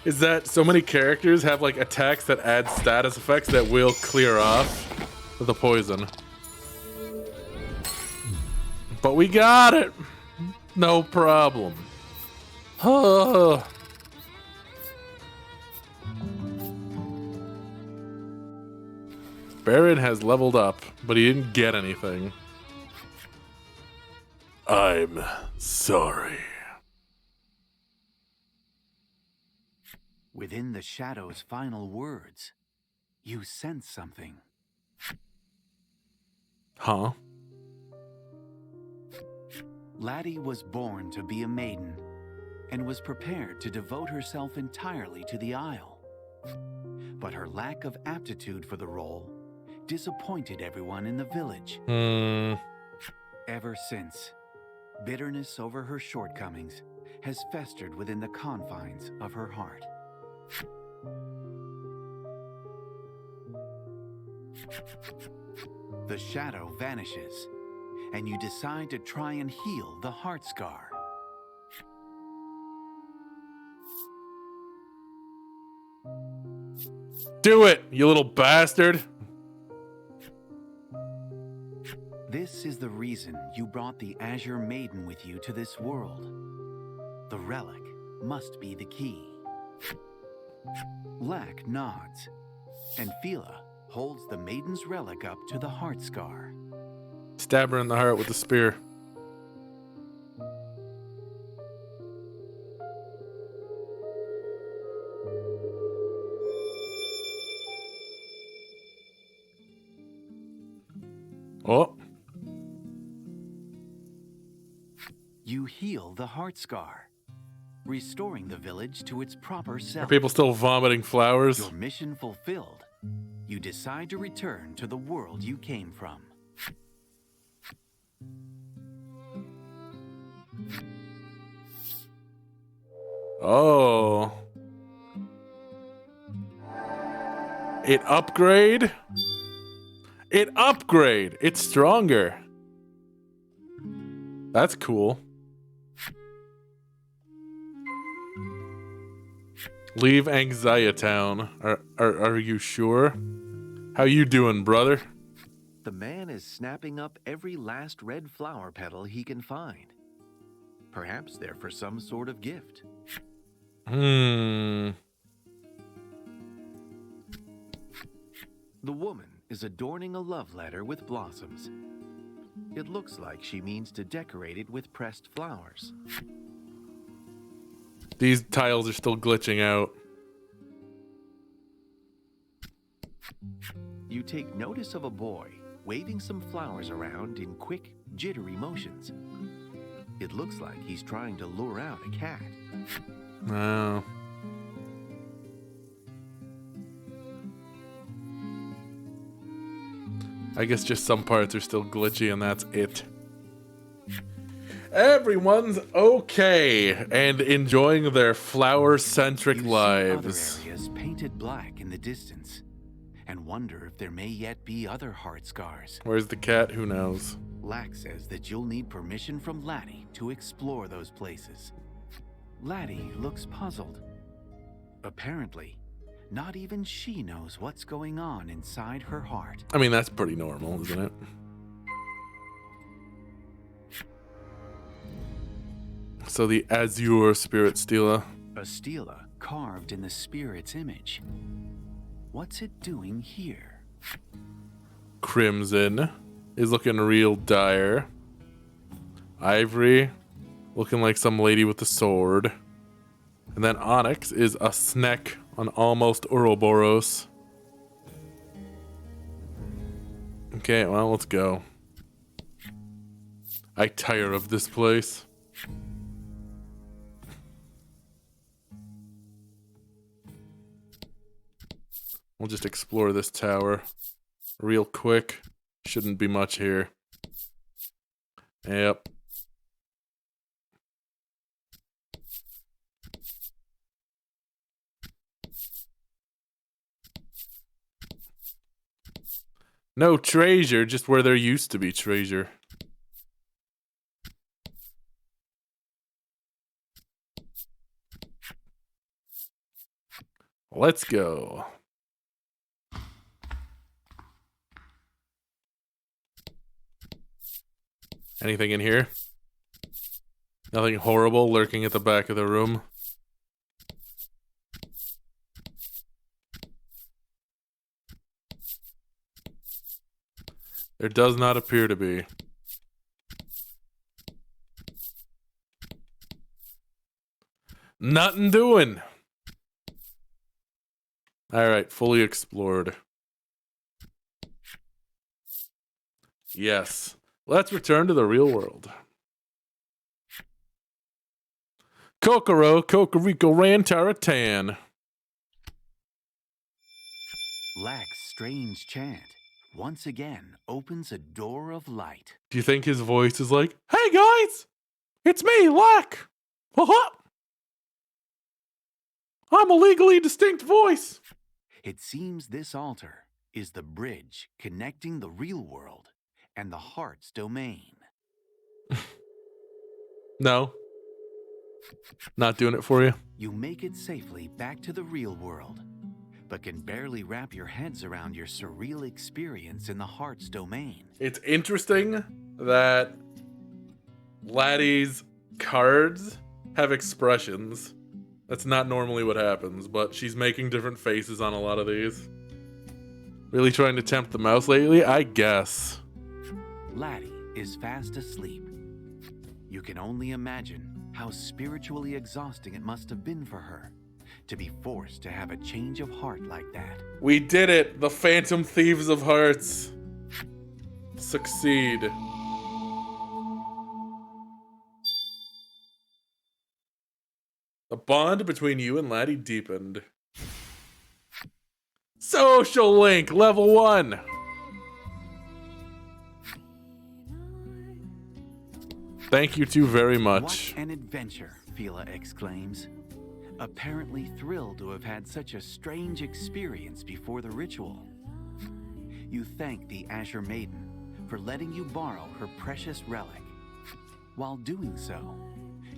is that so many characters have like attacks that add status effects that will clear off the poison. But we got it. No problem. Oh. Baron has leveled up, but he didn't get anything. I'm sorry. Within the shadow's final words, you sense something. Huh? Laddie was born to be a maiden and was prepared to devote herself entirely to the Isle. But her lack of aptitude for the role disappointed everyone in the village. Ever since, bitterness over her shortcomings has festered within the confines of her heart. The shadow vanishes, and you decide to try and heal the heart scar. Do it, you little bastard. This is the reason you brought the Azure Maiden with you to this world. The relic must be the key. Lack nods, and Fila holds the Maiden's relic up to the heart scar. Stab her in the heart with the spear. Oh. You heal the heart scar, restoring the village to its proper Are self. people still vomiting flowers? Your mission fulfilled, you decide to return to the world you came from. Oh. It upgrade? It upgrade. It's stronger. That's cool. Leave Anxiety Town. Are you sure? How you doing, brother? The man is snapping up every last red flower petal he can find. Perhaps they're for some sort of gift. Hmm. The woman is adorning a love letter with blossoms. It looks like she means to decorate it with pressed flowers. These tiles are still glitching out. You take notice of a boy waving some flowers around in quick, jittery motions. It looks like he's trying to lure out a cat. Oh. I guess just some parts are still glitchy and that's it. Everyone's okay and enjoying their flower-centric You see lives. other areas painted black in the distance, and wonder if there may yet be other heart scars. Where's the cat? Who knows? Lack says that you'll need permission from Laddie to explore those places. Laddie looks puzzled. Apparently, not even she knows what's going on inside her heart. I mean, that's pretty normal, isn't it? So the Azure Spirit Stela. A stela carved in the spirit's image. What's it doing here? Crimson is looking real dire. Ivory looking like some lady with a sword. And then Onyx is a snack on almost Ouroboros. Okay, well, let's go. I tire of this place. We'll just explore this tower real quick. Shouldn't be much here. Yep. No treasure, just where there used to be treasure. Let's go. Anything in here? Nothing horrible lurking at the back of the room. There does not appear to be. Nothing doing. Alright, fully explored. Yes. Let's return to the real world. Kokoro, Kokoriko, Rantaratan. Lack's strange chant once again opens a door of light. Do you think his voice is like, "Hey guys, it's me, Lack. Ha-ha. I'm a legally distinct voice." It seems this altar is the bridge connecting the real world and the heart's domain. No. Not doing it for you. You make it safely back to the real world, but can barely wrap your heads around your surreal experience in the heart's domain. It's interesting that Laddie's cards have expressions. That's not normally what happens, but she's making different faces on a lot of these. Really trying to tempt the mouse lately, I guess. Laddie is fast asleep. You can only imagine how spiritually exhausting it must have been for her to be forced to have a change of heart like that. We did it! The Phantom Thieves of Hearts succeed. The bond between you and Laddie deepened. Social link, level 1. Thank you two very much. What an adventure, Fila exclaims. Apparently thrilled to have had such a strange experience before the ritual. You thank the Azure Maiden for letting you borrow her precious relic. While doing so,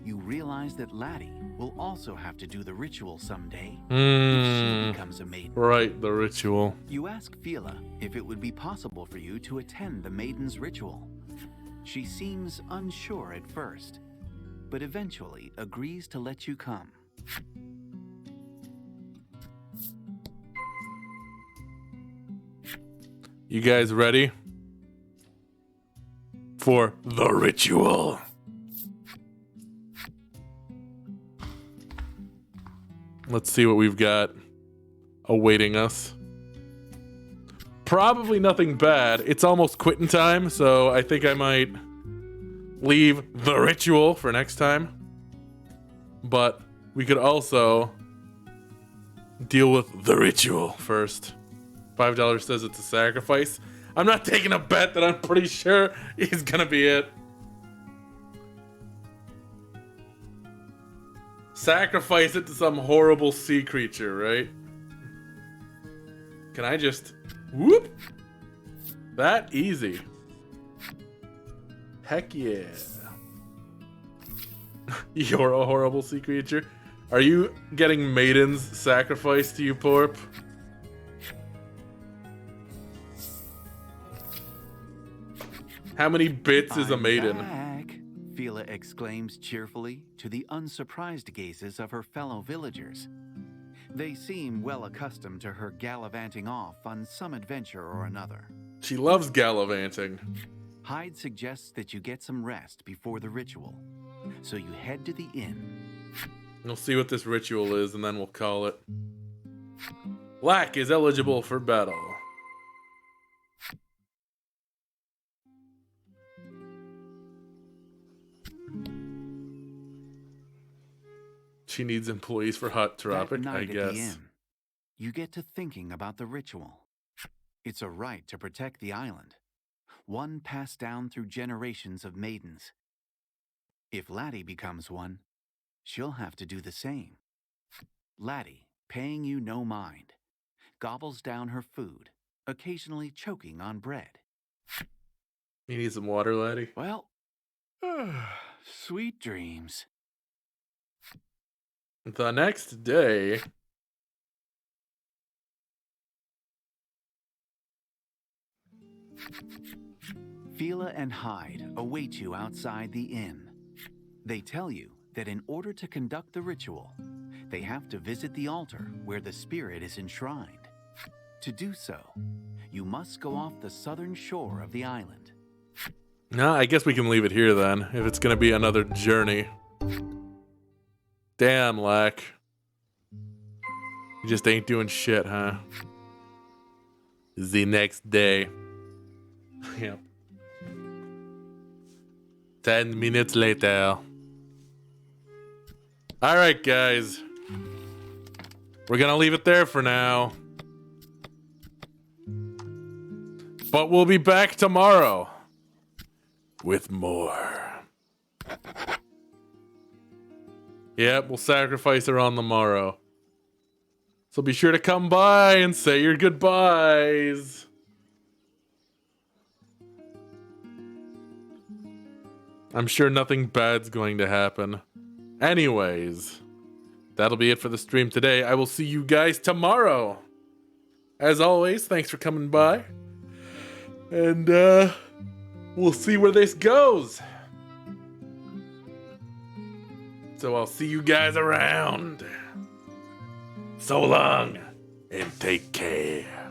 you realize that Laddie will also have to do the ritual someday if she becomes a maiden. Right, the ritual. You ask Fila if it would be possible for you to attend the maiden's ritual. She seems unsure at first, but eventually agrees to let you come. You guys ready for the ritual? Let's see what we've got awaiting us. Probably nothing bad. It's almost quitting time, so I think I might leave the ritual for next time. But we could also deal with the ritual first. $5 says it's a sacrifice. I'm not taking a bet that I'm pretty sure is gonna be it. Sacrifice it to some horrible sea creature, right? Can I just... whoop! That easy. Heck yeah. You're a horrible sea creature. Are you getting Maiden's sacrifice to you, Porp? How many bits is a Maiden? Back. Fila exclaims cheerfully to the unsurprised gazes of her fellow villagers. They seem well accustomed to her gallivanting off on some adventure or another. She loves gallivanting. Hyde suggests that you get some rest before the ritual, so you head to the inn. We'll see what this ritual is, and then we'll call it. Lack is eligible for battle. She needs employees for Hot Tropic, That night I at the guess. inn, you get to thinking about the ritual. It's a right to protect the island, one passed down through generations of maidens. If Laddie becomes one, she'll have to do the same. Laddie, paying you no mind, gobbles down her food, occasionally choking on bread. You need some water, laddie? Well, sweet dreams. The next day... Fila and Hyde await you outside the inn. They tell you that in order to conduct the ritual, they have to visit the altar where the spirit is enshrined. To do so, you must go off the southern shore of the island. No, I guess we can leave it here then, if it's gonna be another journey. Damn, Lack. You just ain't doing shit, huh? The next day. Yep. 10 minutes later. Alright, guys. We're gonna leave it there for now. But we'll be back tomorrow with more. Yep, we'll sacrifice her on the morrow. So be sure to come by and say your goodbyes. I'm sure nothing bad's going to happen. Anyways, that'll be it for the stream today. I will see you guys tomorrow. As always, thanks for coming by. And we'll see where this goes. So I'll see you guys around. So long and take care.